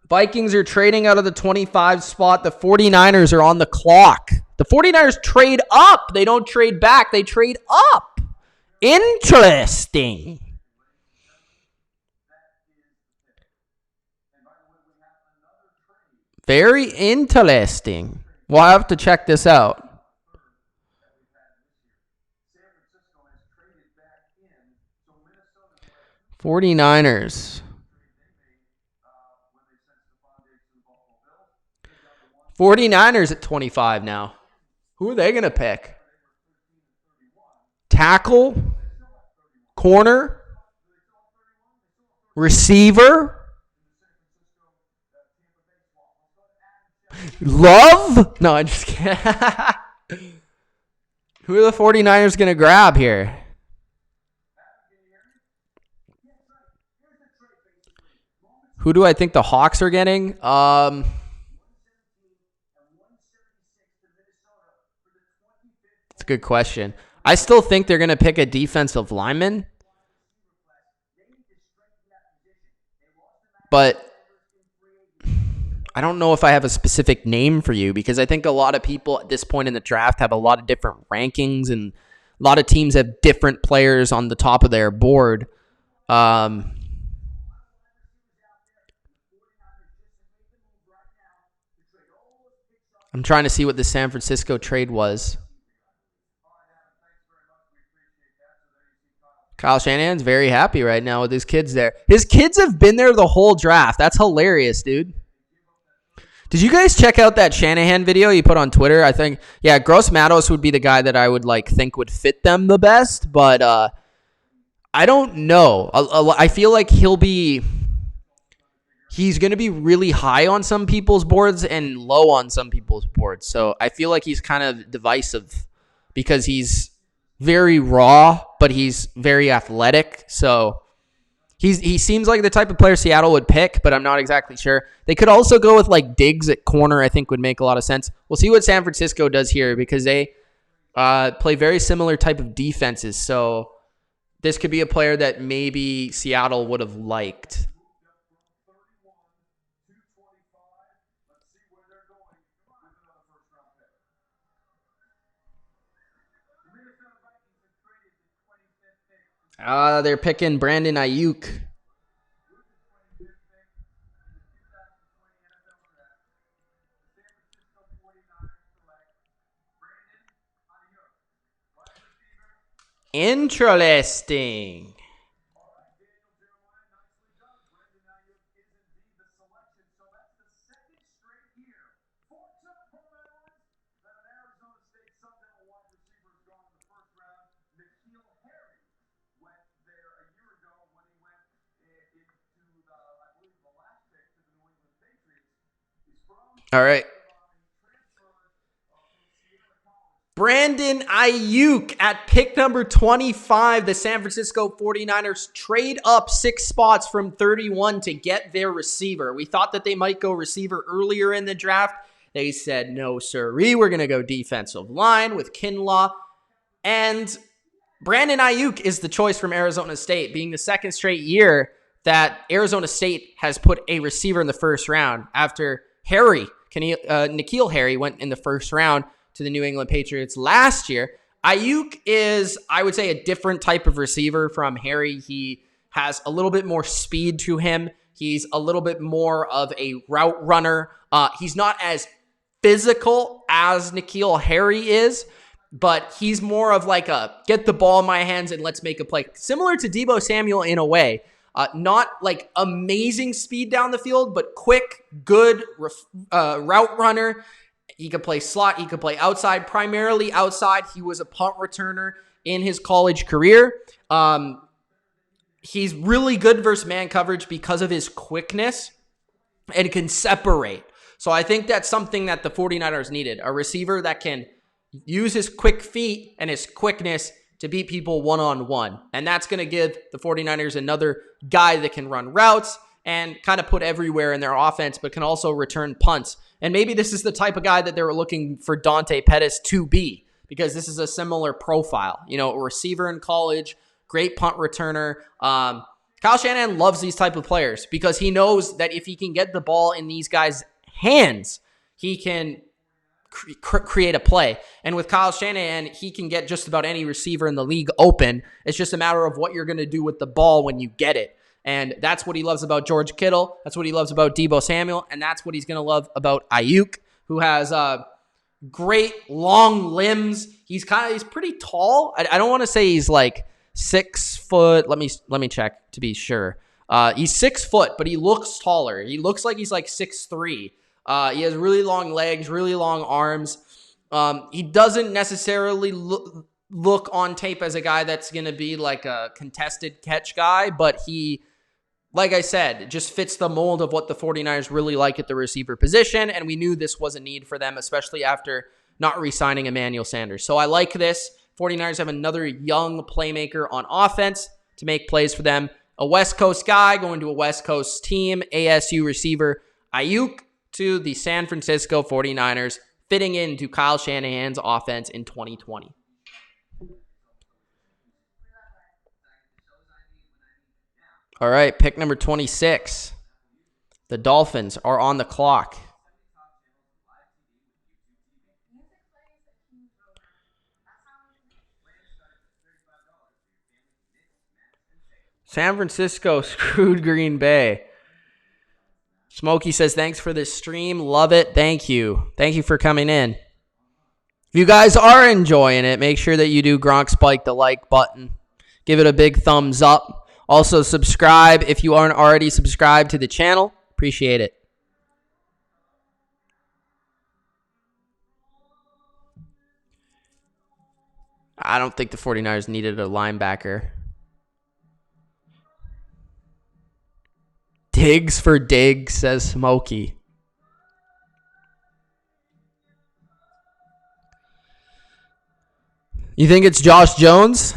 Vikings are trading out of the 25 spot. The 49ers are on the clock. The 49ers trade up. They don't trade back. They trade up. Interesting. Very interesting. We'll have to check this out. 49ers. 49ers at 25 now. Who are they going to pick? Tackle? Corner? Receiver? Love? No, I'm just kidding. Who are the 49ers going to grab here? Who do I think the Hawks are getting? That's a good question. I still think they're going to pick a defensive lineman. But I don't know if I have a specific name for you because I think a lot of people at this point in the draft have a lot of different rankings and a lot of teams have different players on the top of their board. I'm trying to see what the San Francisco trade was. Kyle Shanahan's very happy right now with his kids there. His kids have been there the whole draft. That's hilarious, dude. Did you guys check out that Shanahan video he put on Twitter? I think, yeah, Gross Matos would be the guy that I would think would fit them the best, but I don't know. I feel like he'll be he's going to be really high on some people's boards and low on some people's boards. So I feel like he's kind of divisive because he's very raw, but he's very athletic. So he seems like the type of player Seattle would pick, but I'm not exactly sure. They could also go with like Diggs at corner. I think would make a lot of sense. We'll see what San Francisco does here because they play very similar type of defenses. So this could be a player that maybe Seattle would have liked. They're picking Brandon Ayuk. Interesting. All right. Brandon Ayuk at pick number 25. The San Francisco 49ers trade up 6 spots from 31 to get their receiver. We thought that they might go receiver earlier in the draft. They said, no, sirree. We're going to go defensive line with Kinlaw. And Brandon Ayuk is the choice from Arizona State, being the second straight year that Arizona State has put a receiver in the first round after N'Keal Harry went in the first round to the New England Patriots last year. Ayuk is, I would say, a different type of receiver from Harry. He has a little bit more speed to him. He's a little bit more of a route runner. He's not as physical as N'Keal Harry is, but he's more of like a get the ball in my hands and let's make a play. Similar to Deebo Samuel in a way. Not like amazing speed down the field, but quick, good route runner. He could play slot. He could play outside, primarily outside. He was a punt returner in his college career. He's really good versus man coverage because of his quickness and can separate. So I think that's something that the 49ers needed, a receiver that can use his quick feet and his quickness to beat people one-on-one. And that's going to give the 49ers another guy that can run routes and kind of put everywhere in their offense, but can also return punts. And maybe this is the type of guy that they were looking for Dante Pettis to be, because this is a similar profile. You know, a receiver in college, great punt returner. Kyle Shanahan loves these type of players because he knows that if he can get the ball in these guys' hands, he can create a play. And with Kyle Shanahan, he can get just about any receiver in the league open. It's just a matter of what you're going to do with the ball when you get it. And that's what he loves about George Kittle. That's what he loves about Deebo Samuel. And that's what he's going to love about Ayuk, who has great long limbs. He's pretty tall. I don't want to say he's like 6 foot. Let me check to be sure. He's 6 foot, but he looks taller. He looks like he's like 6'3". He has really long legs, really long arms. He doesn't necessarily look on tape as a guy that's going to be like a contested catch guy, but he, like I said, just fits the mold of what the 49ers really like at the receiver position, and we knew this was a need for them, especially after not re-signing Emmanuel Sanders. So I like this. 49ers have another young playmaker on offense to make plays for them. A West Coast guy going to a West Coast team, ASU receiver Ayuk to the San Francisco 49ers, fitting into Kyle Shanahan's offense in 2020. All right, pick number 26. The Dolphins are on the clock. San Francisco screwed Green Bay. Smokey says, thanks for this stream. Love it. Thank you. Thank you for coming in. If you guys are enjoying it, make sure that you do Gronk Spike the like button. Give it a big thumbs up. Also, subscribe if you aren't already subscribed to the channel. Appreciate it. I don't think the 49ers needed a linebacker. Diggs for Diggs, says Smokey. You think it's Josh Jones?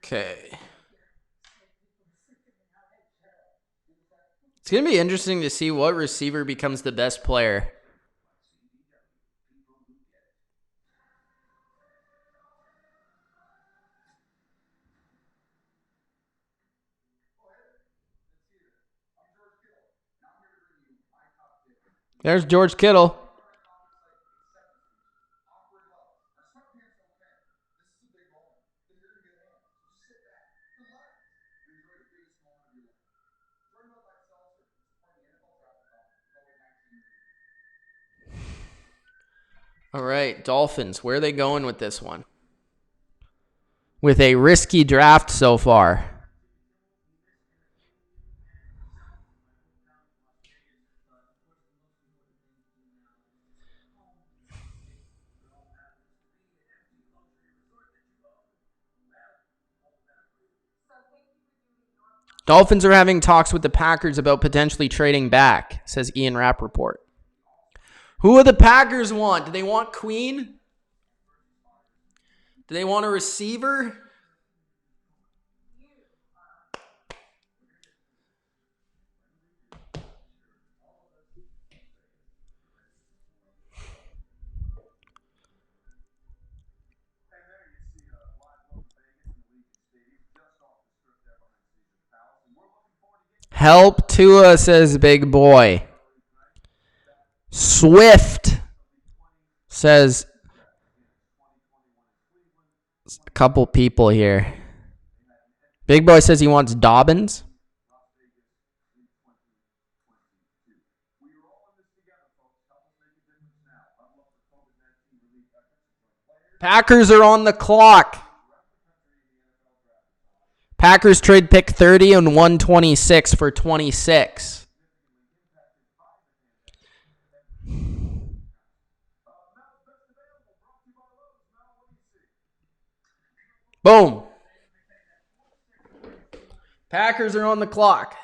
Okay. It's going to be interesting to see what receiver becomes the best player. There's George Kittle. All right, Dolphins. Where are they going with this one? With a risky draft so far. Dolphins are having talks with the Packers about potentially trading back, says Ian Rappaport. Who do the Packers want? Do they want Queen? Do they want a receiver? Help Tua, says Big Boy. Swift, says a couple people here. Big Boy says he wants Dobbins. Packers are on the clock. Packers trade pick 30 and 126 for 26. Boom. Packers are on the clock.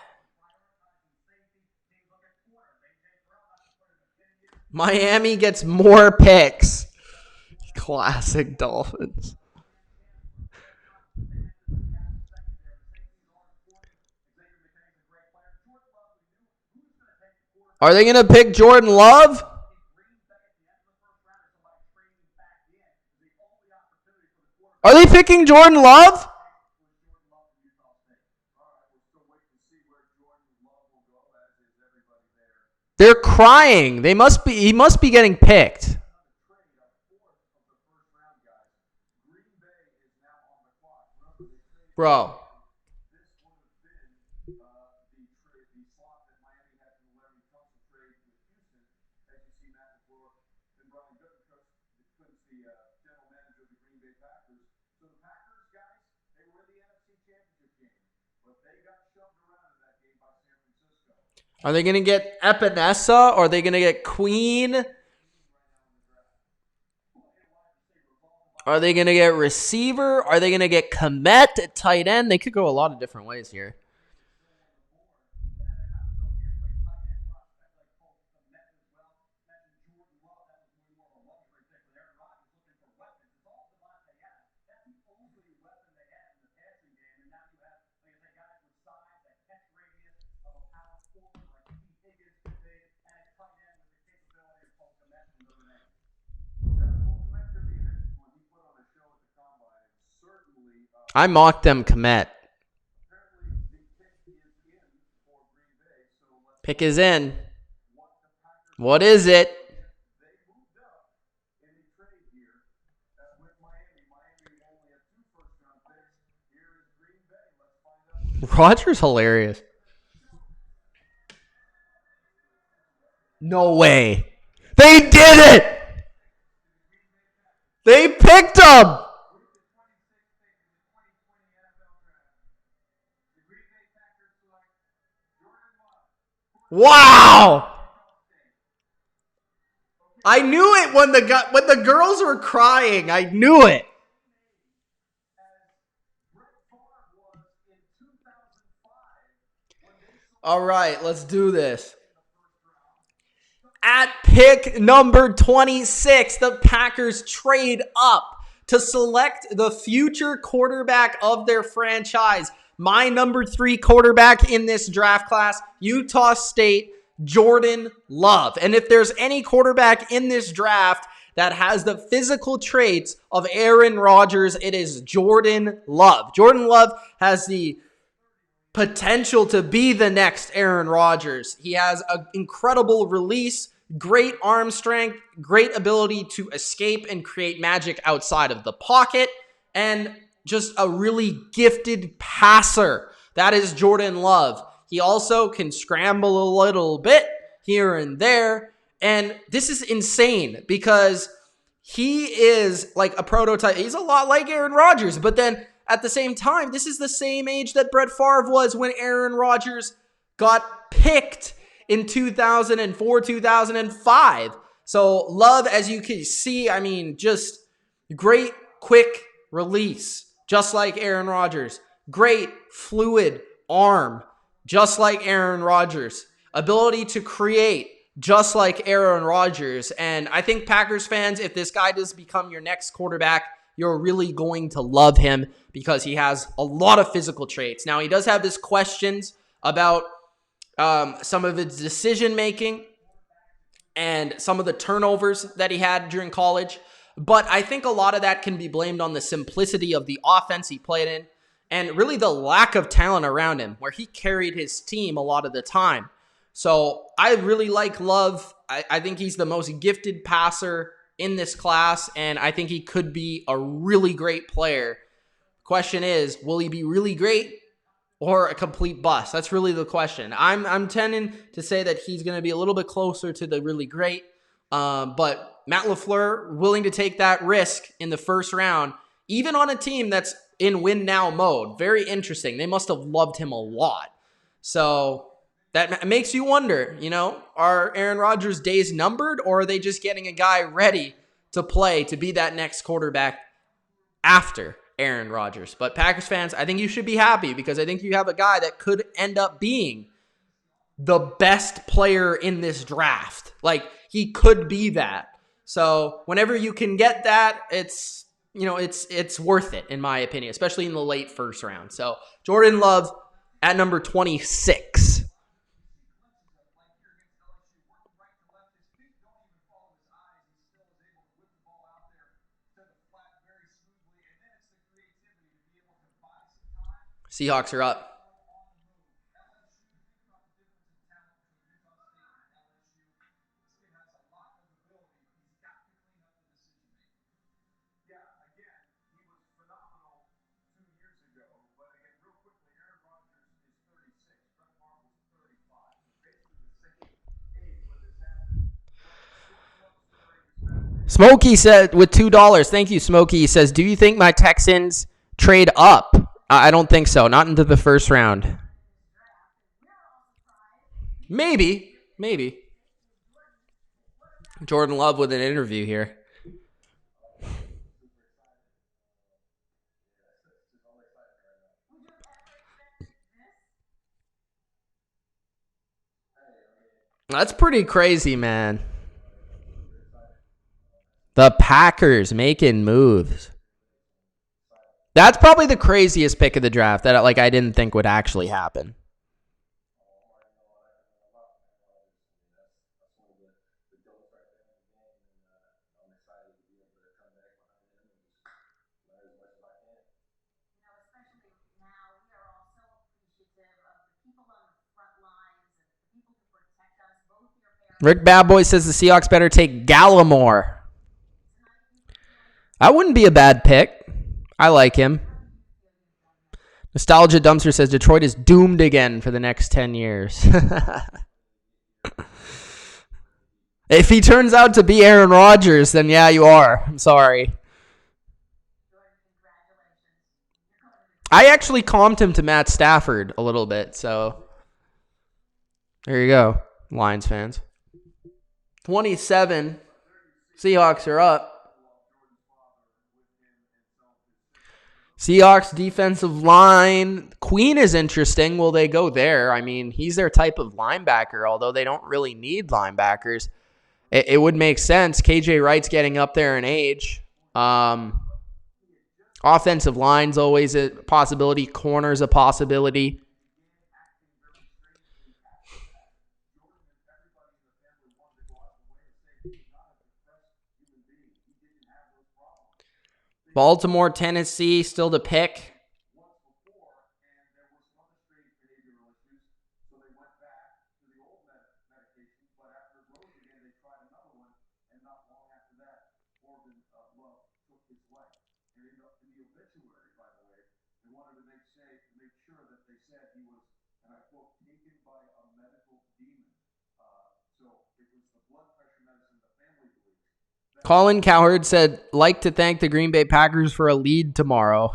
Miami gets more picks. Classic Dolphins. Are they going to pick Jordan Love? Are they picking Jordan Love? They're crying. He must be getting picked. Bro. Are they going to get Epinesa? Or are they going to get Queen? Are they going to get receiver? Are they going to get Komet at tight end? They could go a lot of different ways here. I mocked them, Komet. Pick is in. What is it? Rodgers hilarious. No way. They did it. They picked him. Wow. I knew it when the girls were crying. I knew it. All right, let's do this. At pick number 26, the Packers trade up to select the future quarterback of their franchise. My number 3 quarterback in this draft class, Utah State, Jordan Love. And if there's any quarterback in this draft that has the physical traits of Aaron Rodgers, it is Jordan Love. Jordan Love has the potential to be the next Aaron Rodgers. He has an incredible release, great arm strength, great ability to escape and create magic outside of the pocket, and just a really gifted passer. That is Jordan Love. He also can scramble a little bit here and there, and this is insane because he is like a prototype. He's a lot like Aaron Rodgers, but then at the same time, this is the same age that Brett Favre was when Aaron Rodgers got picked in 2004, 2005. So Love, as you can see, I mean, just great quick release, just like Aaron Rodgers. Great fluid arm, just like Aaron Rodgers. Ability to create, just like Aaron Rodgers. And I think Packers fans, if this guy does become your next quarterback, you're really going to love him because he has a lot of physical traits. Now, he does have this questions about some of his decision-making and some of the turnovers that he had during college. But I think a lot of that can be blamed on the simplicity of the offense he played in and really the lack of talent around him, where he carried his team a lot of the time. So I really like Love. I think he's the most gifted passer in this class, and I think he could be a really great player. Question is, will he be really great or a complete bust? That's really the question. I'm tending to say that he's going to be a little bit closer to the really great, but Matt LaFleur willing to take that risk in the first round, even on a team that's in win now mode. Very interesting. They must have loved him a lot. So that makes you wonder, are Aaron Rodgers' days numbered, or are they just getting a guy ready to play to be that next quarterback after Aaron Rodgers? But Packers fans, I think you should be happy because I think you have a guy that could end up being the best player in this draft. Like, he could be that. So whenever you can get that, it's worth it, in my opinion, especially in the late first round. So Jordan Love at number 26. Seahawks are up. Smokey said with $2. Thank you, Smokey. He says, do you think my Texans trade up? I don't think so. Not into the first round. Maybe. Jordan Love with an interview here. That's pretty crazy, man. The Packers making moves. That's probably the craziest pick of the draft that I didn't think would actually happen. Rick Badboy says the Seahawks better take Gallimore. That wouldn't be a bad pick. I like him. Nostalgia Dumpster says Detroit is doomed again for the next 10 years. If he turns out to be Aaron Rodgers, then yeah, you are. I'm sorry. I actually comped him to Matt Stafford a little bit, so there you go, Lions fans. 27. Seahawks are up. Seahawks defensive line. Queen is interesting. Will they go there? I mean, he's their type of linebacker, although they don't really need linebackers. It would make sense. KJ Wright's getting up there in age. Offensive line's always a possibility. Corner's a possibility. Baltimore, Tennessee, still to pick. Colin Cowherd said, like to thank the Green Bay Packers for a lead tomorrow.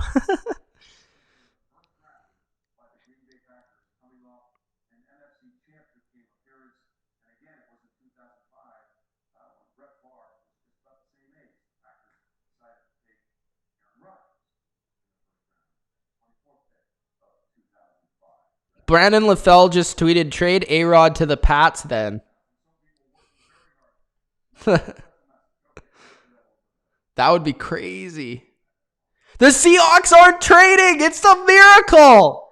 Brandon LaFell just tweeted, trade A-Rod to the Pats then. That would be crazy. The Seahawks aren't trading. It's a miracle.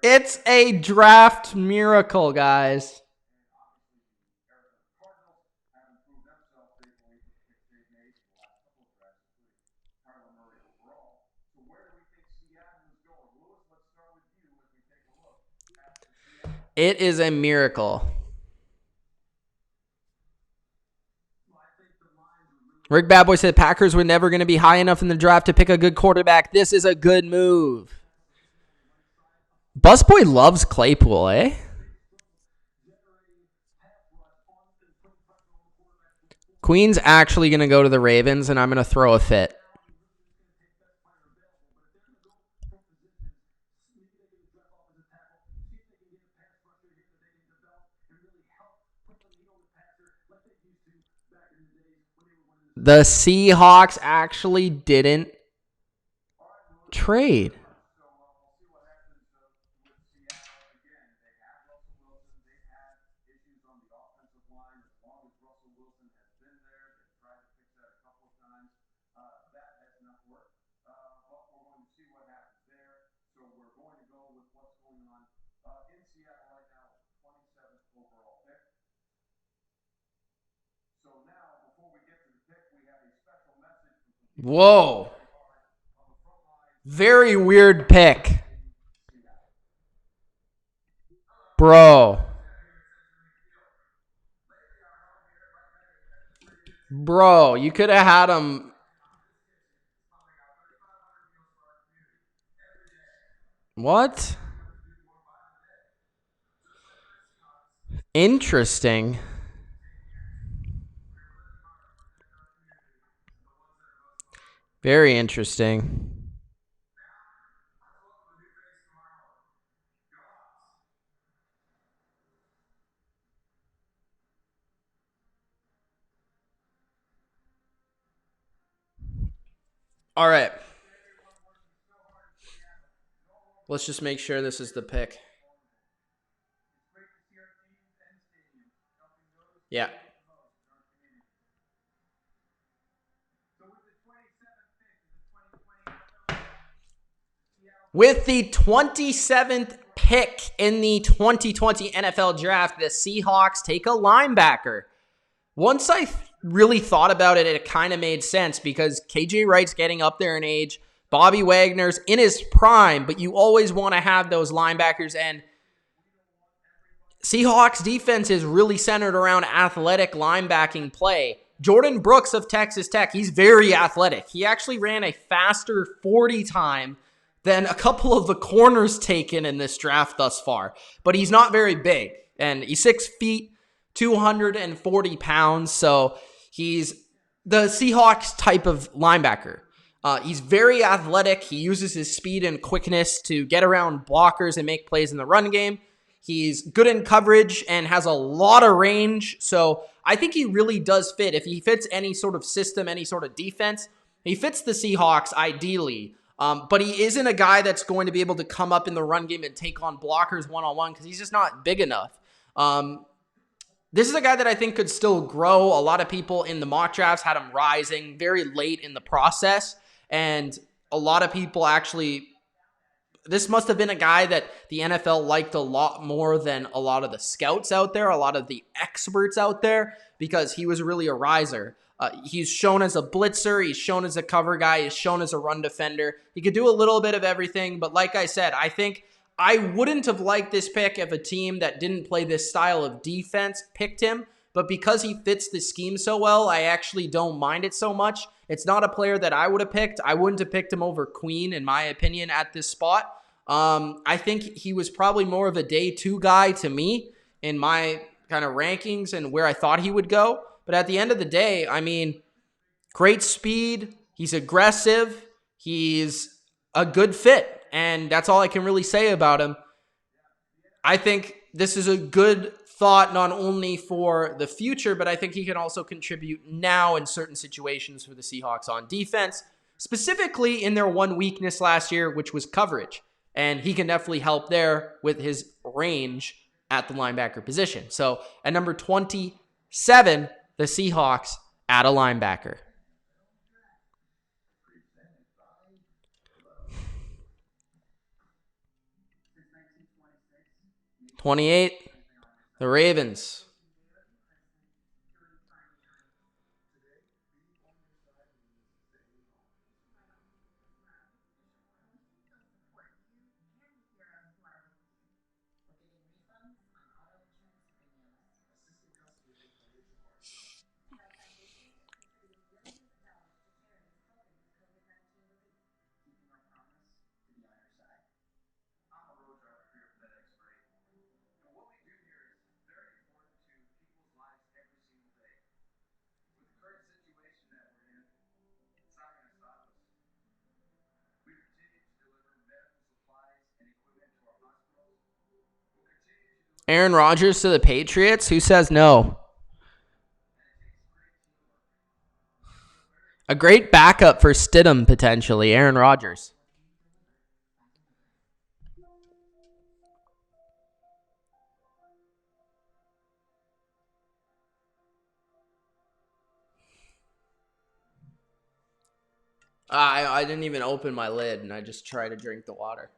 It's a draft miracle, guys. It is a miracle. Rick Badboy said Packers were never going to be high enough in the draft to pick a good quarterback. This is a good move. Busboy loves Claypool, eh? Queen's actually going to go to the Ravens, and I'm going to throw a fit. The Seahawks actually didn't trade. Whoa. Very weird pick. Bro, you could have had him. What? Interesting. Very interesting. All right. Let's just make sure this is the pick. Yeah. With the 27th pick in the 2020 NFL Draft, the Seahawks take a linebacker. Once I really thought about it, it kind of made sense because KJ Wright's getting up there in age. Bobby Wagner's in his prime, but you always want to have those linebackers. And Seahawks defense is really centered around athletic linebacking play. Jordan Brooks of Texas Tech, he's very athletic. He actually ran a faster 40 time than a couple of the corners taken in this draft thus far. But he's not very big. And he's 6 feet, 240 pounds. So he's the Seahawks type of linebacker. He's very athletic. He uses his speed and quickness to get around blockers and make plays in the run game. He's good in coverage and has a lot of range. So I think he really does fit. If he fits any sort of system, any sort of defense, he fits the Seahawks ideally. But he isn't a guy that's going to be able to come up in the run game and take on blockers one-on-one because he's just not big enough. This is a guy that I think could still grow. A lot of people in the mock drafts had him rising very late in the process. And a lot of people actually, this must have been a guy that the NFL liked a lot more than a lot of the scouts out there, a lot of the experts out there, because he was really a riser. He's shown as a blitzer. He's shown as a cover guy. He's shown as a run defender. He could do a little bit of everything. But like I said, I think I wouldn't have liked this pick if a team that didn't play this style of defense picked him. But because he fits the scheme so well, I actually don't mind it so much. It's not a player that I would have picked. I wouldn't have picked him over Queen, in my opinion, at this spot. I think he was probably more of a day 2 guy to me in my kind of rankings and where I thought he would go. But at the end of the day, I mean, great speed. He's aggressive. He's a good fit. And that's all I can really say about him. I think this is a good thought not only for the future, but I think he can also contribute now in certain situations for the Seahawks on defense, specifically in their one weakness last year, which was coverage. And he can definitely help there with his range at the linebacker position. So at number 27, the Seahawks add a linebacker. 28, the Ravens. Aaron Rodgers to the Patriots? Who says no? A great backup for Stidham, potentially, Aaron Rodgers. I didn't even open my lid, and I just tried to drink the water.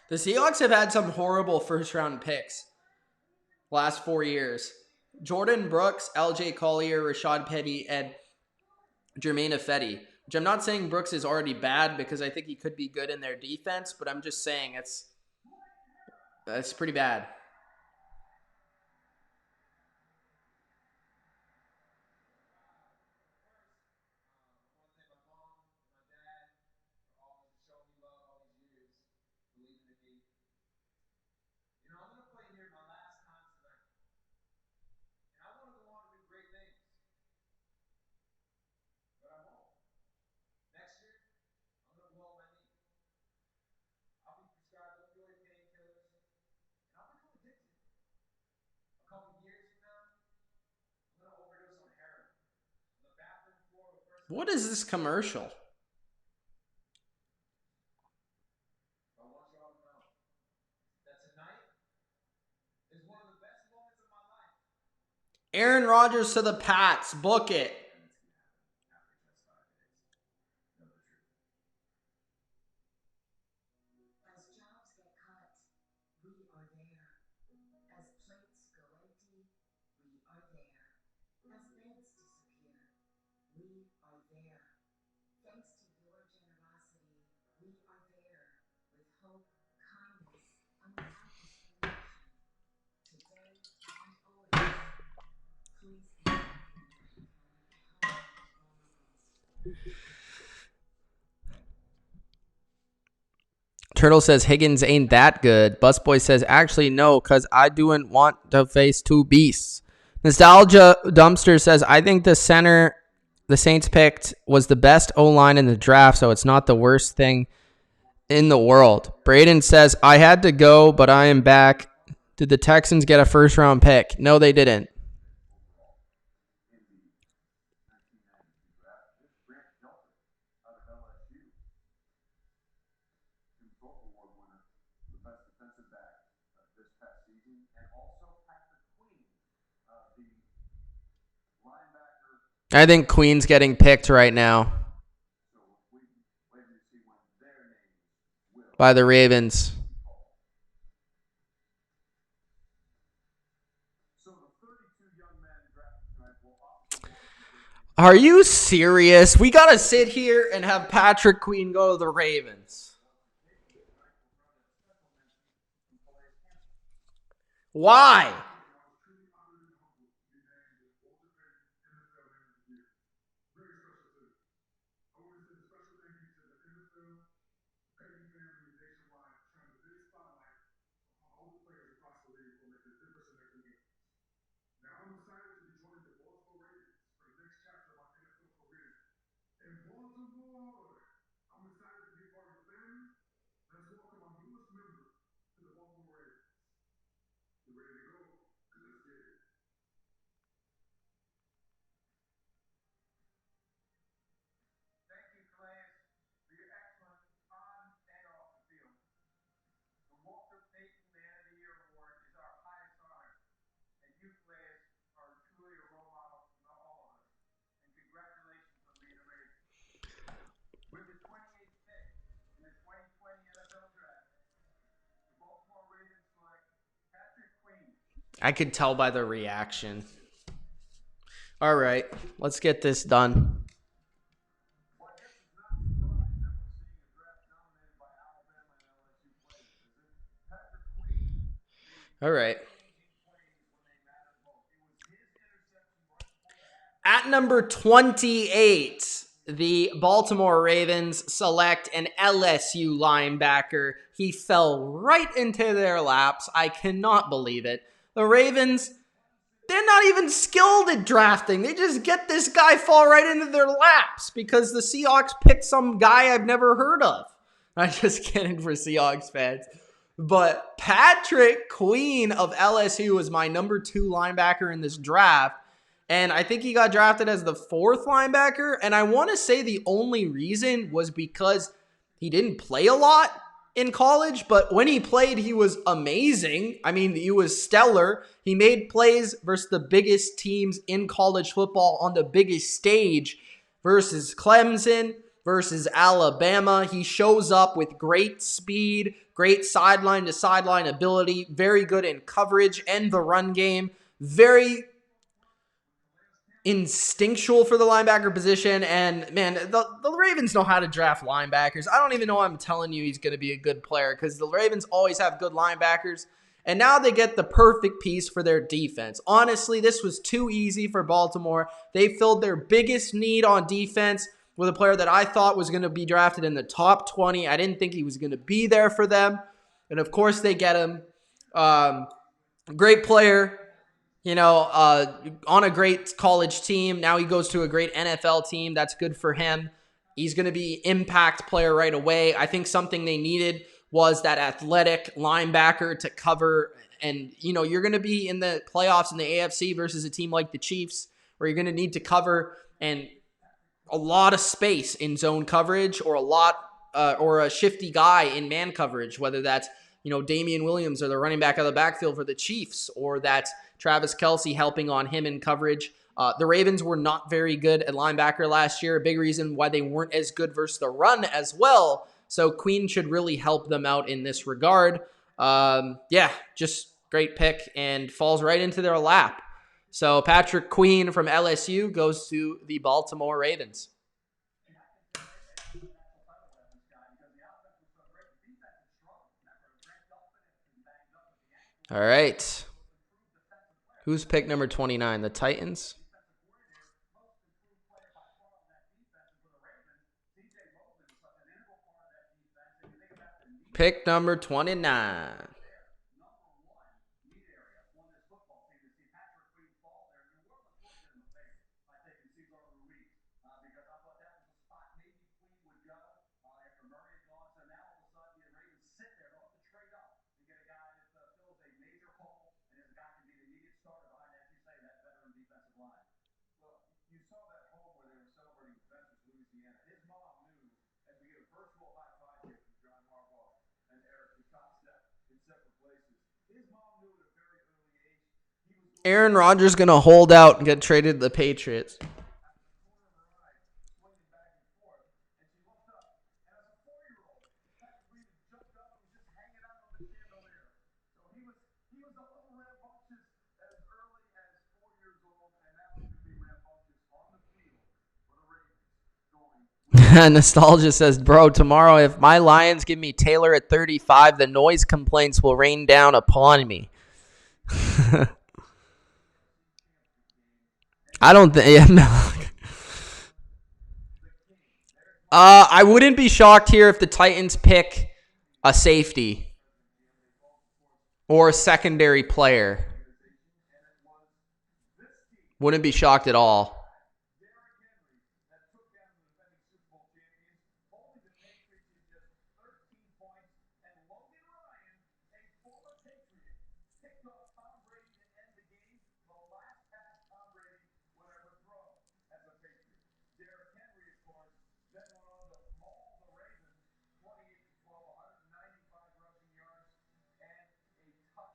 The Seahawks have had some horrible first-round picks last 4 years. Jordan Brooks, LJ Collier, Rashad Petty, and Jermaine Ifedi. Which I'm not saying Brooks is already bad because I think he could be good in their defense, but I'm just saying it's pretty bad. What is this commercial? Aaron Rodgers to the Pats. Book it. Turtle says Higgins ain't that good. Busboy says actually no, because I don't want to face two beasts. Nostalgia Dumpster says I think the center the Saints picked was the best O-line in the draft, so it's not the worst thing in the world. Braden says I had to go, but I am back. Did the Texans get a first-round pick? No, they didn't. I think Queen's getting picked right now by the Ravens. Are you serious? We got to sit here and have Patrick Queen go to the Ravens. Why? I could tell by the reaction. All right, let's get this done. All right. At number 28, the Baltimore Ravens select an LSU linebacker. He fell right into their laps. I cannot believe it. The Ravens, they're not even skilled at drafting. They just get this guy fall right into their laps because the Seahawks picked some guy I've never heard of. I'm just kidding for Seahawks fans. But Patrick Queen of LSU was my number 2 linebacker in this draft. And I think he got drafted as the 4th linebacker. And I want to say the only reason was because he didn't play a lot in college, but when he played, he was amazing. I mean, he was stellar. He made plays versus the biggest teams in college football on the biggest stage versus Clemson, versus Alabama. He shows up with great speed, great sideline to sideline ability, very good in coverage and the run game, very instinctual for the linebacker position. And man, the Ravens know how to draft linebackers. I don't even know why I'm telling you he's going to be a good player, because the Ravens always have good linebackers. And now they get the perfect piece for their defense. Honestly, this was too easy for Baltimore. They filled their biggest need on defense with a player that I thought was going to be drafted in the top 20. I didn't think he was going to be there for them. And of course they get him. Great player. On a great college team. Now he goes to a great NFL team. That's good for him. He's going to be impact player right away. I think something they needed was that athletic linebacker to cover. And, you're going to be in the playoffs in the AFC versus a team like the Chiefs, where you're going to need to cover and a lot of space in zone coverage, or or a shifty guy in man coverage, whether that's, Damian Williams or the running back out of the backfield for the Chiefs, or that's Travis Kelce helping on him in coverage. The Ravens were not very good at linebacker last year. A big reason why they weren't as good versus the run as well. So Queen should really help them out in this regard. Yeah, just great pick and falls right into their lap. So Patrick Queen from LSU goes to the Baltimore Ravens. All right. Who's pick number 29? The Titans? Pick number 29. Aaron Rodgers going to hold out and get traded to the Patriots. Nostalgia says, bro, tomorrow if my Lions give me Taylor at 35, the noise complaints will rain down upon me. I don't think. Yeah, no. I wouldn't be shocked here if the Titans pick a safety or a secondary player. Wouldn't be shocked at all.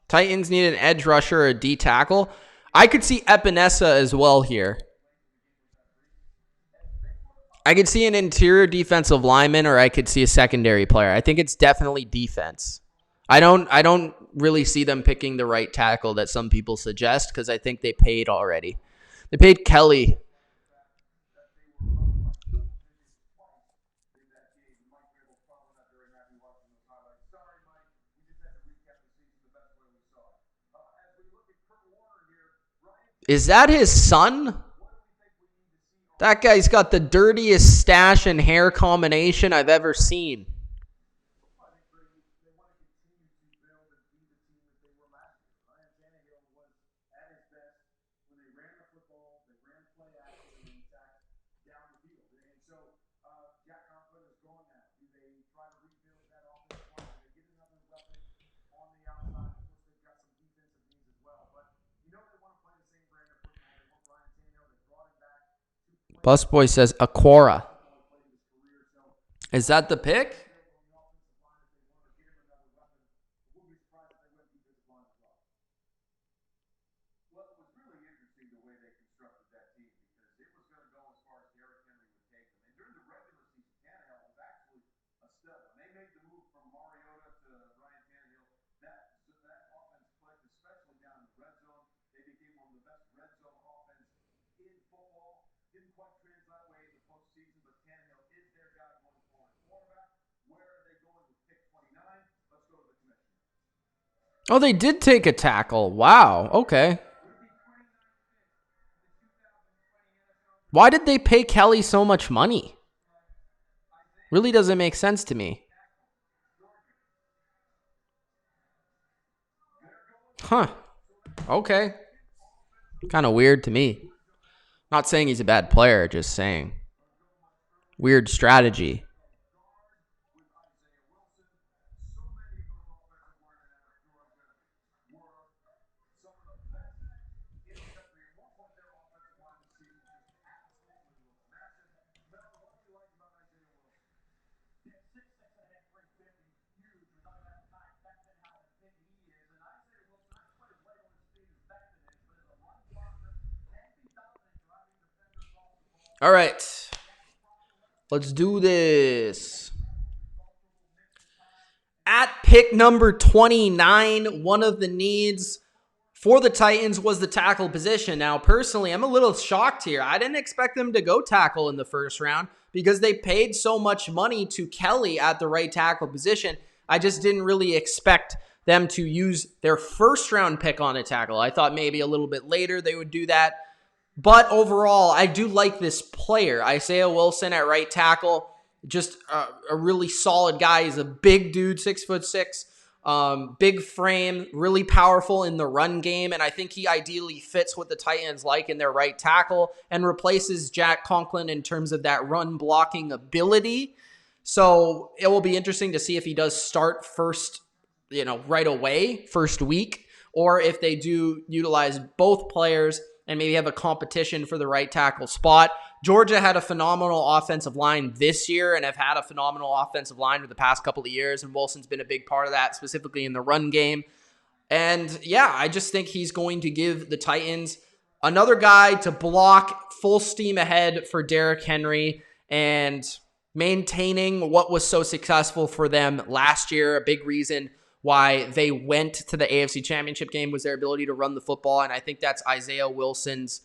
Titans need an edge rusher or a D tackle. I could see Epinesa as well here. I could see an interior defensive lineman, or I could see a secondary player. I think it's definitely defense. I don't really see them picking the right tackle that some people suggest because I think they paid already. They paid Kelly. Is that his son? That guy's got the dirtiest stash and hair combination I've ever seen. Busboy says Aquara. Is that the pick? Oh, they did take a tackle. Wow. Okay. Why did they pay Kelly so much money? Really doesn't make sense to me. Huh. Okay. Kind of weird to me. Not saying he's a bad player, just saying. Weird strategy. All right. Let's do this. At pick number 29, one of the needs for the Titans was the tackle position. Now, personally, I'm a little shocked here. I didn't expect them to go tackle in the first round because they paid so much money to Kelly at the right tackle position. I just didn't really expect them to use their first round pick on a tackle. I thought maybe a little bit later they would do that. But overall, I do like this player. Isaiah Wilson at right tackle, just a really solid guy. He's a big dude, 6'6", big frame, really powerful in the run game. And I think he ideally fits what the Titans like in their right tackle and replaces Jack Conklin in terms of that run blocking ability. So it will be interesting to see if he does start first, right away, first week, or if they do utilize both players and maybe have a competition for the right tackle spot. Georgia had a phenomenal offensive line this year and have had a phenomenal offensive line for the past couple of years, and Wilson's been a big part of that, specifically in the run game. And yeah, I just think he's going to give the Titans another guy to block full steam ahead for Derrick Henry and maintaining what was so successful for them last year. A big reason why they went to the AFC Championship game was their ability to run the football, and I think that's Isaiah Wilson's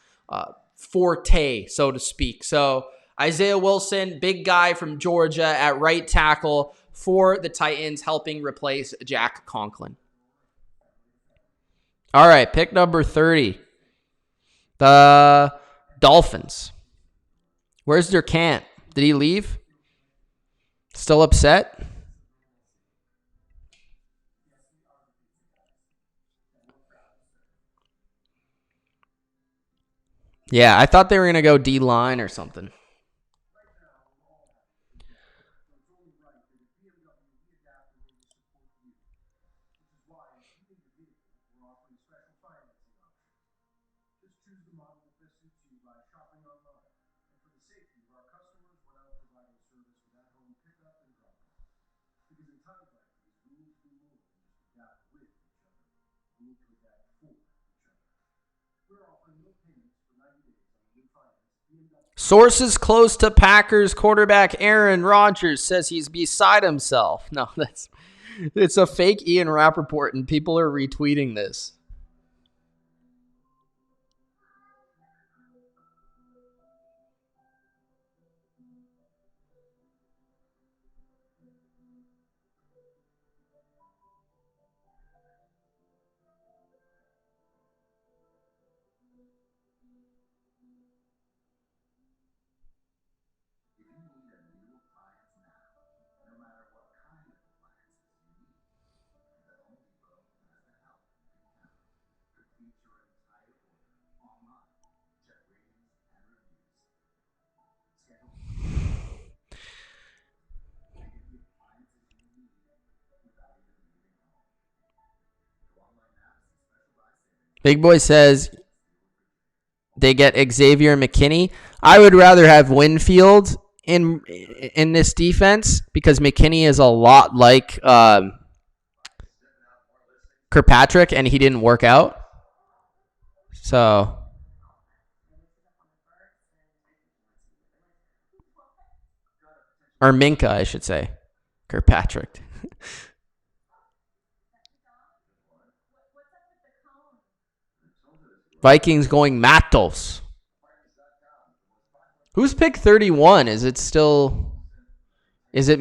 forte, so to speak. So Isaiah Wilson, big guy from Georgia at right tackle for the Titans, helping replace Jack Conklin. All right, pick number 30. The Dolphins. Where's their camp? Did he leave? Still upset? Yeah, I thought they were going to go D-line or something. Sources close to Packers quarterback Aaron Rodgers says he's beside himself. No, it's a fake Ian Rappaport, and people are retweeting this. Big Boy says they get Xavier McKinney. I would rather have Winfield in this defense because McKinney is a lot like Kirkpatrick, and he didn't work out. So, or Minka, I should say. Kirkpatrick. Vikings going Matos. Who's pick 31? Is it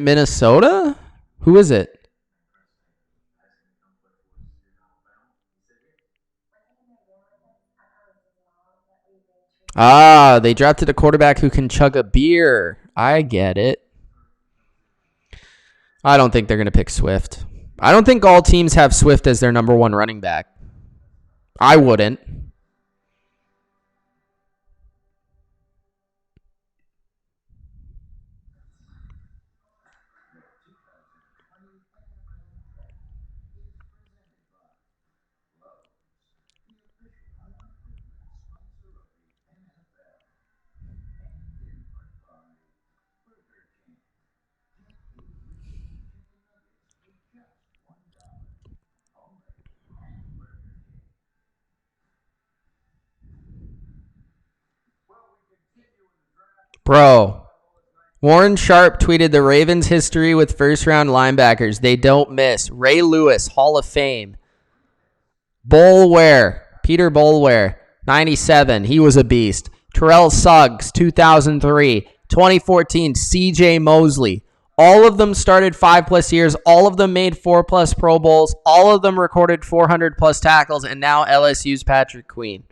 Minnesota? Who is it? Ah, they drafted a quarterback who can chug a beer. I get it. I don't think they're going to pick Swift. I don't think all teams have Swift as their number one running back. I wouldn't. Bro, Warren Sharp tweeted the Ravens' history with first-round linebackers. They don't miss. Ray Lewis, Hall of Fame. Peter Boulware, 97. He was a beast. Terrell Suggs, 2003. 2014, C.J. Mosley. All of them started 5+ years. All of them made 4+ Pro Bowls. All of them recorded 400+ tackles. And now LSU's Patrick Queen.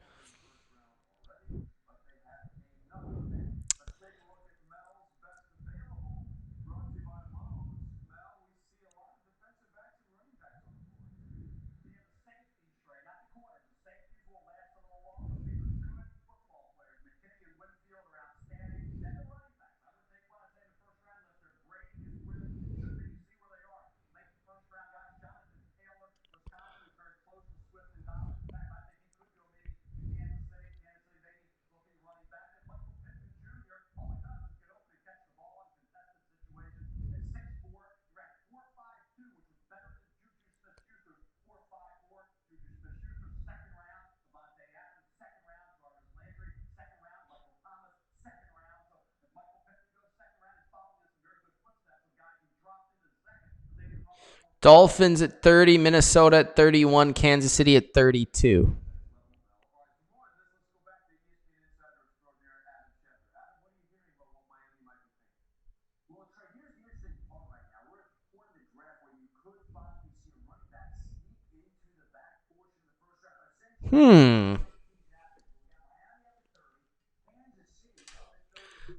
Dolphins at 30, Minnesota at 31, Kansas City at 32.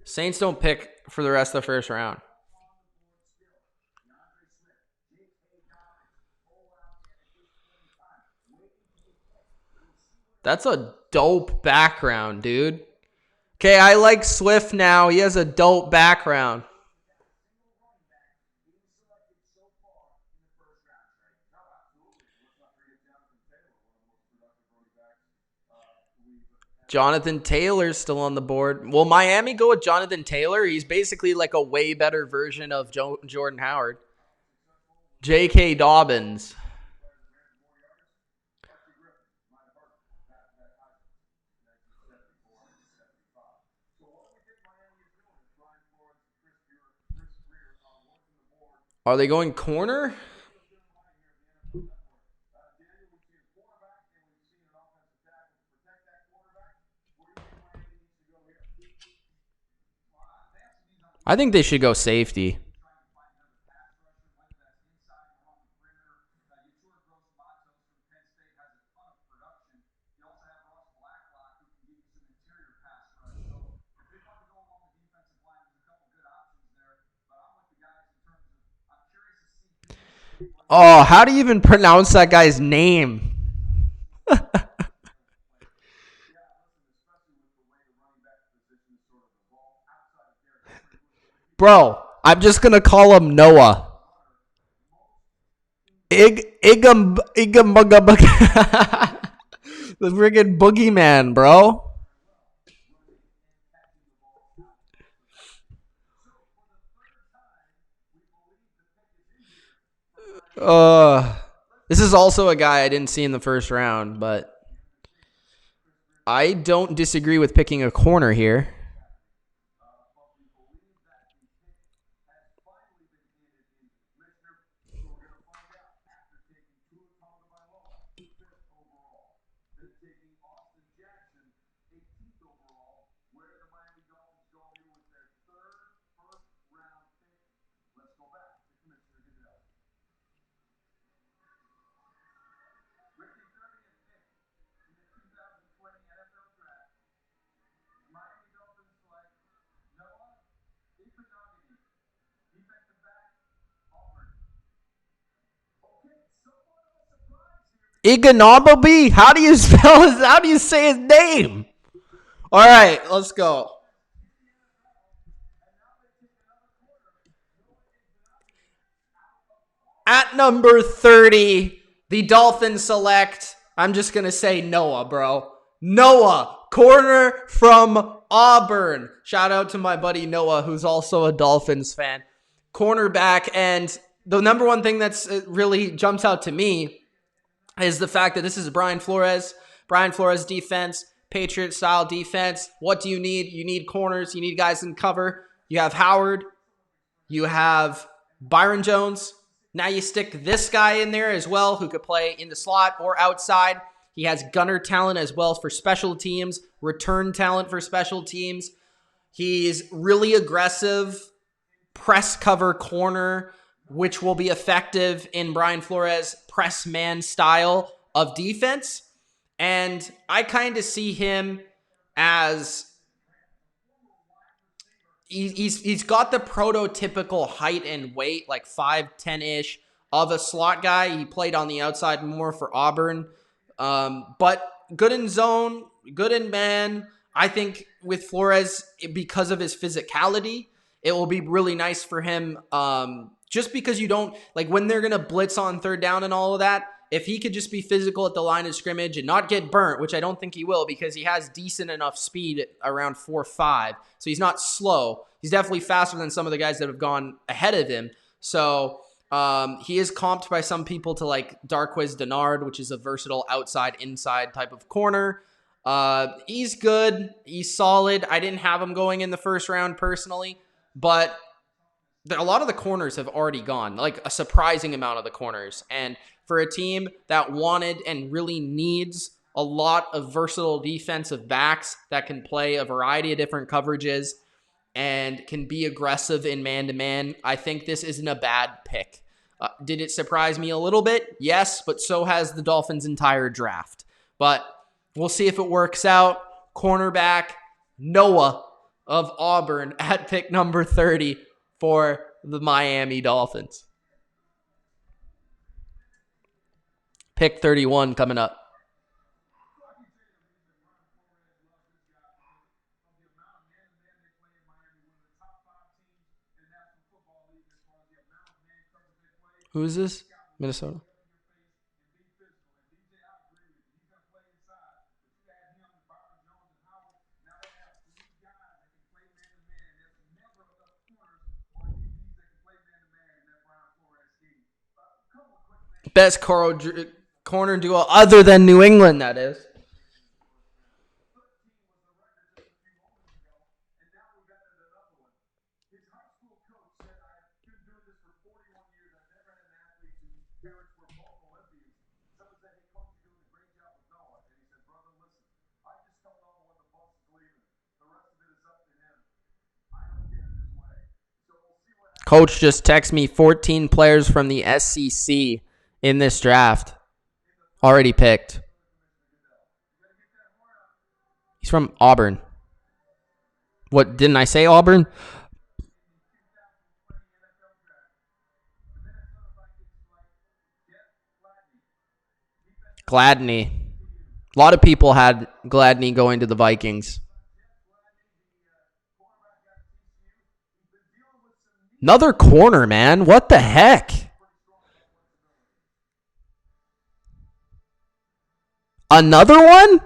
Saints don't pick for the rest of the first round. That's a dope background, dude. Okay, I like Swift now. He has a dope background. Jonathan Taylor's still on the board. Will Miami go with Jonathan Taylor? He's basically like a way better version of Jordan Howard. J.K. Dobbins. Are they going corner? I think they should go safety. Oh, how do you even pronounce that guy's name? Bro, I'm just going to call him Noah. The friggin' boogeyman, bro. This is also a guy I didn't see in the first round, but I don't disagree with picking a corner here. Iganobobi? How do you spell his? How do you say his name? All right, let's go. At number 30, the Dolphins select. I'm just gonna say Noah, bro. Noah, corner from Auburn. Shout out to my buddy Noah, who's also a Dolphins fan. Cornerback, and the number one thing that's really jumps out to me is the fact that this is Brian Flores defense. Patriot-style defense. What do you need? You need corners. You need guys in cover. You have Howard. You have Byron Jones. Now you stick this guy in there as well who could play in the slot or outside. He has gunner talent as well for special teams, return talent for special teams. He's really aggressive, press cover corner, which will be effective in Brian Flores' press man style of defense. And I kind of see him as he's got the prototypical height and weight, like 5'10" of a slot guy. He played on the outside more for Auburn. But good in zone, good in man. I think with Flores, because of his physicality, it will be really nice for him. Just because you don't, like when they're going to blitz on third down and all of that, if he could just be physical at the line of scrimmage and not get burnt, which I don't think he will because he has decent enough speed at around 4.5. So he's not slow. He's definitely faster than some of the guys that have gone ahead of him. So he is comped by some people to like Darqueze Dennard, which is a versatile outside-inside type of corner. He's good. He's solid. I didn't have him going in the first round personally, but a lot of the corners have already gone, like a surprising amount of the corners. And for a team that wanted and really needs a lot of versatile defensive backs that can play a variety of different coverages and can be aggressive in man-to-man, I think this isn't a bad pick. Did it surprise me a little bit? Yes, but so has the Dolphins' entire draft. But we'll see if it works out. Cornerback Noah of Auburn at pick number 30 for the Miami Dolphins. Pick 31 coming up. Who is this? Minnesota. Best corner duo other than New England, that is. Coach just texted me 14 players from the SEC in this draft. Already picked. He's from Auburn. What, didn't I say Auburn? Gladney. A lot of people had Gladney going to the Vikings. Another corner, man. What the heck? Another one?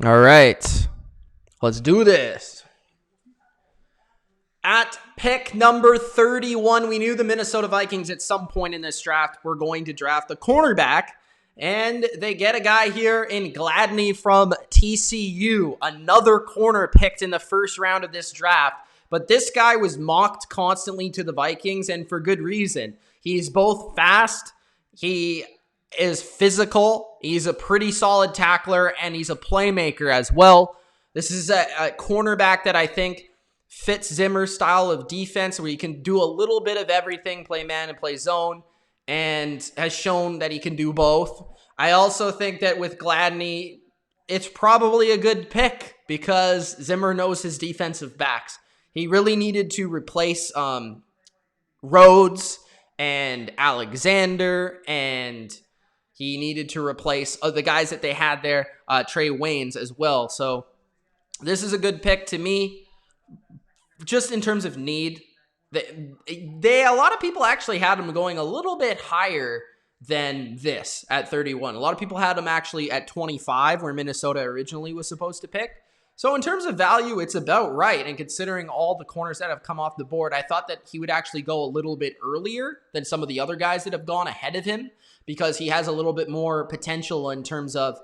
All right. Let's do this. At pick number 31, we knew the Minnesota Vikings at some point in this draft were going to draft a cornerback, and they get a guy here in Gladney from TCU, another corner picked in the first round of this draft. But this guy was mocked constantly to the Vikings, and for good reason. He's both fast, he is physical, he's a pretty solid tackler, and he's a playmaker as well. This is a cornerback that I think fits Zimmer's style of defense where he can do a little bit of everything, play man and play zone, and has shown that he can do both. I also think that with Gladney, it's probably a good pick because Zimmer knows his defensive backs. He really needed to replace Rhodes and Alexander, and he needed to replace the guys that they had there, Trey Waynes as well. So this is a good pick to me. Just in terms of need, a lot of people actually had him going a little bit higher than this at 31. A lot of people had him actually at 25, where Minnesota originally was supposed to pick. So in terms of value, it's about right. And considering all the corners that have come off the board, I thought that he would actually go a little bit earlier than some of the other guys that have gone ahead of him, because he has a little bit more potential in terms of,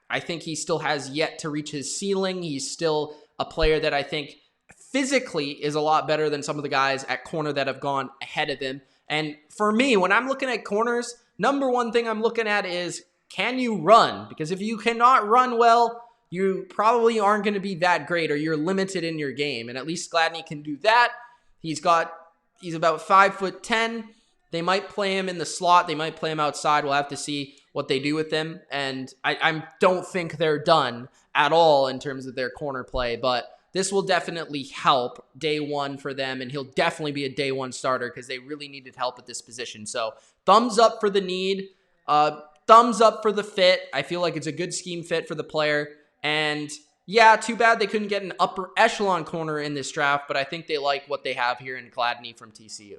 I think he still has yet to reach his ceiling. He's still a player that I think physically is a lot better than some of the guys at corner that have gone ahead of him. And for me, when I'm looking at corners, number one thing I'm looking at is, can you run? Because if you cannot run well, you probably aren't going to be that great, or you're limited in your game. And at least Gladney can do that. He's about 5'10". They might play him in the slot. They might play him outside. We'll have to see what they do with him. And I don't think they're done at all in terms of their corner play, but this will definitely help day one for them, and he'll definitely be a day one starter because they really needed help at this position. So thumbs up for the need, thumbs up for the fit. I feel like it's a good scheme fit for the player. And yeah, too bad they couldn't get an upper echelon corner in this draft, but I think they like what they have here in Gladney from TCU.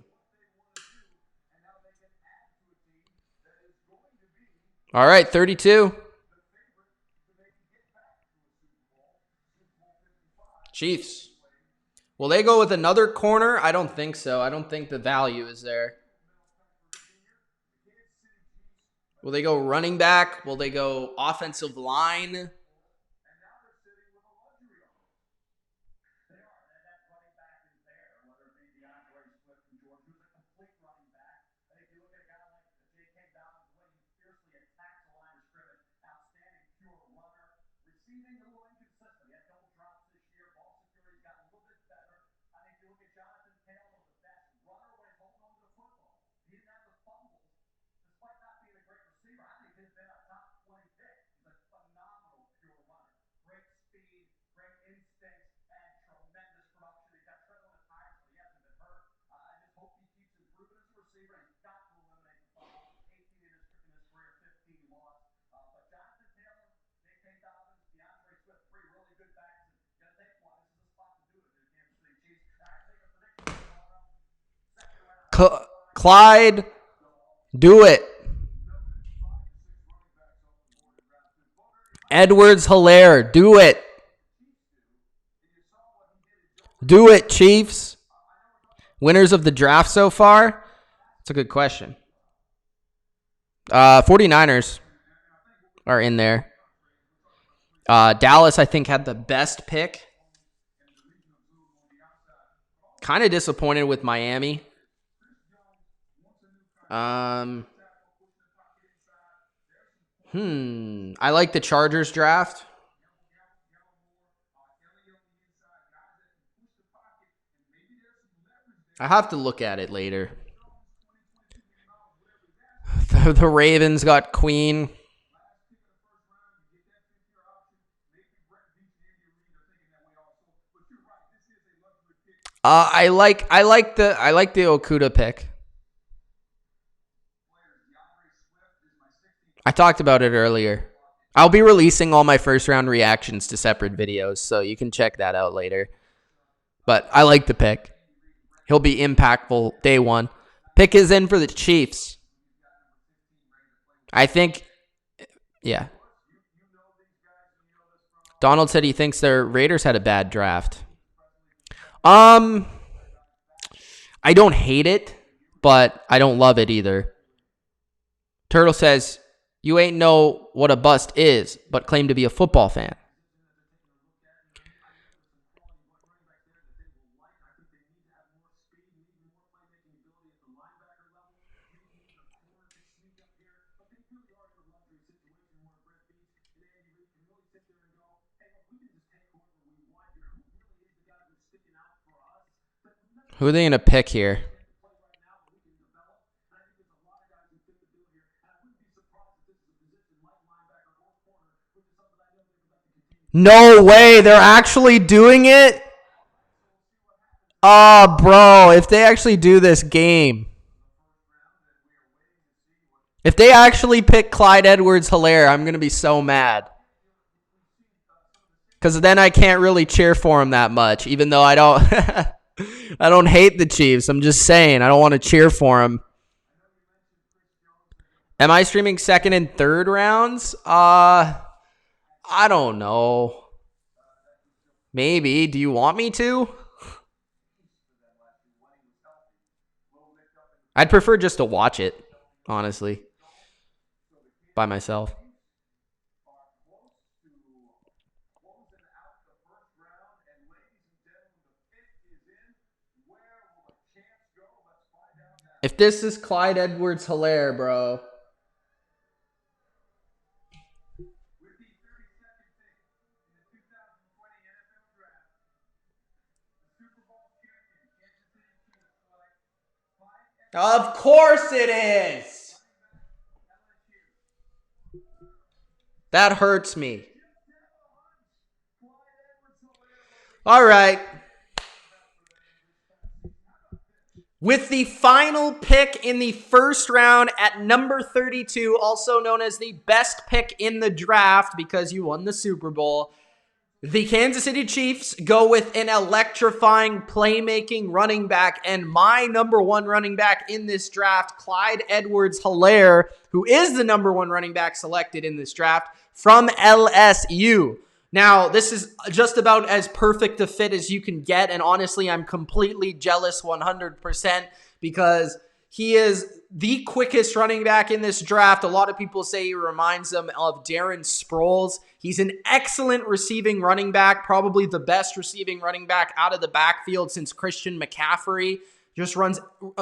All right, 32. Chiefs. Will they go with another corner? I don't think so. I don't think the value is there. Will they go running back? Will they go offensive line? Clyde, do it. Edwards-Helaire, do it. Do it, Chiefs. Winners of the draft so far? That's a good question. 49ers are in there. Dallas, I think, had the best pick. Kind of disappointed with Miami. I like the Chargers draft. I have to look at it later. The Ravens got Queen. I like the Okuda pick. I talked about it earlier. I'll be releasing all my first round reactions to separate videos, so you can check that out later. But I like the pick. He'll be impactful day one. Pick is in for the Chiefs. I think, yeah. Donald said he thinks their Raiders had a bad draft. I don't hate it, but I don't love it either. Turtle says, you ain't know what a bust is, but claim to be a football fan. Who are they going to pick here? No way. They're actually doing it? Oh, bro. If they actually do this game. If they actually pick Clyde Edwards-Helaire, I'm going to be so mad. Because then I can't really cheer for him that much, even though I don't... I don't hate the Chiefs. I'm just saying I don't want to cheer for them. Am I streaming second and third rounds? I don't know. Maybe. Do you want me to? I'd prefer just to watch it, honestly, by myself. If this is Clyde Edwards-Helaire, bro. Of course it is. That hurts me. All right. With the final pick in the first round at number 32, also known as the best pick in the draft because you won the Super Bowl, the Kansas City Chiefs go with an electrifying playmaking running back, and my number one running back in this draft, Clyde Edwards-Helaire, who is the number one running back selected in this draft from LSU. Now, this is just about as perfect a fit as you can get, and honestly, I'm completely jealous 100% because he is the quickest running back in this draft. A lot of people say he reminds them of Darren Sproles. He's an excellent receiving running back, probably the best receiving running back out of the backfield since Christian McCaffrey. Just runs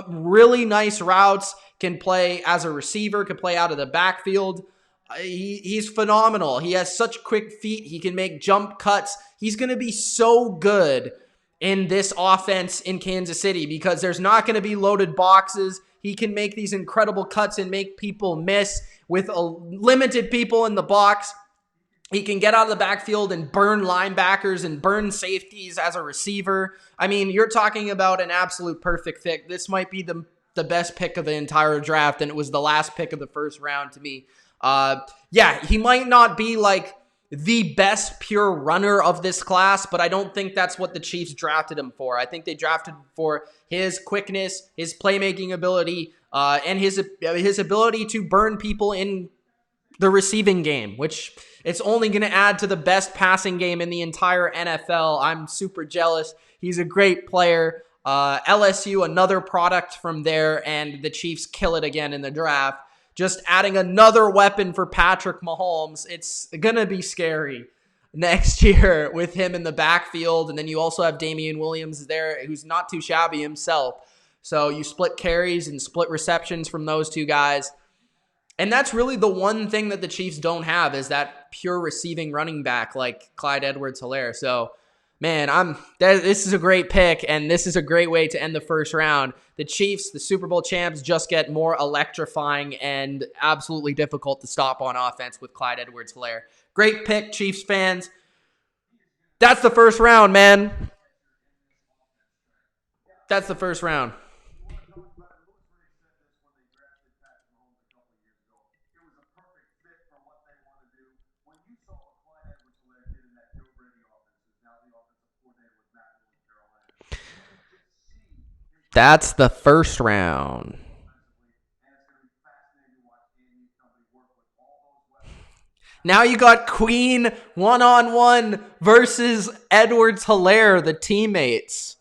really nice routes, can play as a receiver, can play out of the backfield. He's phenomenal. He has such quick feet. He can make jump cuts. He's going to be so good in this offense in Kansas City because there's not going to be loaded boxes. He can make these incredible cuts and make people miss with limited people in the box. He can get out of the backfield and burn linebackers and burn safeties as a receiver. I mean, you're talking about an absolute perfect fit. This might be the best pick of the entire draft, and it was the last pick of the first round to me. Yeah, he might not be like the best pure runner of this class, but I don't think that's what the Chiefs drafted him for. I think they drafted him for his quickness, his playmaking ability, and his ability to burn people in the receiving game, which it's only going to add to the best passing game in the entire NFL. I'm super jealous. He's a great player. LSU, another product from there, and the Chiefs kill it again in the draft. Just adding another weapon for Patrick Mahomes. It's going to be scary next year with him in the backfield. And then you also have Damian Williams there, who's not too shabby himself. So you split carries and split receptions from those two guys. And that's really the one thing that the Chiefs don't have is that pure receiving running back like Clyde Edwards-Helaire. So, man, this is a great pick, and this is a great way to end the first round. The Chiefs, the Super Bowl champs, just get more electrifying and absolutely difficult to stop on offense with Clyde Edwards-Helaire. Great pick, Chiefs fans. That's the first round, man. That's the first round. That's the first round. Now you got Queen one-on-one versus Edwards-Helaire, the teammates.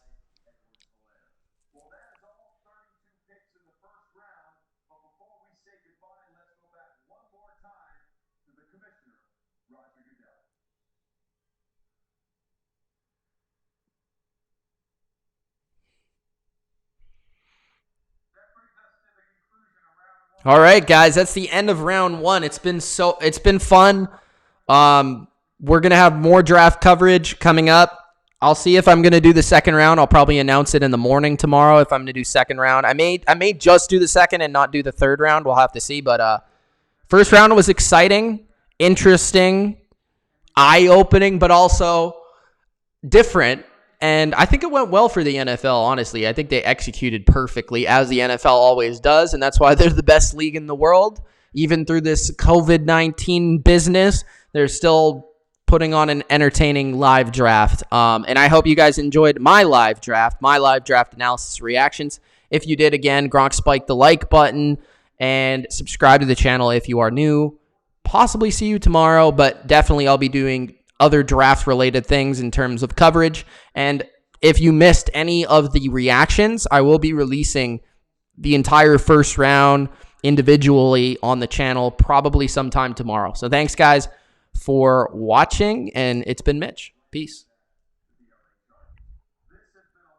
All right, guys, that's the end of round one. It's been fun. We're going to have more draft coverage coming up. I'll see if I'm going to do the second round. I'll probably announce it in the morning tomorrow if I'm going to do second round. I may just do the second and not do the third round. We'll have to see, but first round was exciting, interesting, eye-opening, but also different. And I think it went well for the NFL, honestly. I think they executed perfectly, as the NFL always does, and that's why they're the best league in the world. Even through this COVID-19 business, they're still putting on an entertaining live draft. And I hope you guys enjoyed my live draft analysis reactions. If you did, again, Gronk spiked the like button and subscribe to the channel if you are new. Possibly see you tomorrow, but definitely I'll be doing other draft related things in terms of coverage. And if you missed any of the reactions, I will be releasing the entire first round individually on the channel probably sometime tomorrow. So thanks guys for watching, and it's been Mitch. Peace.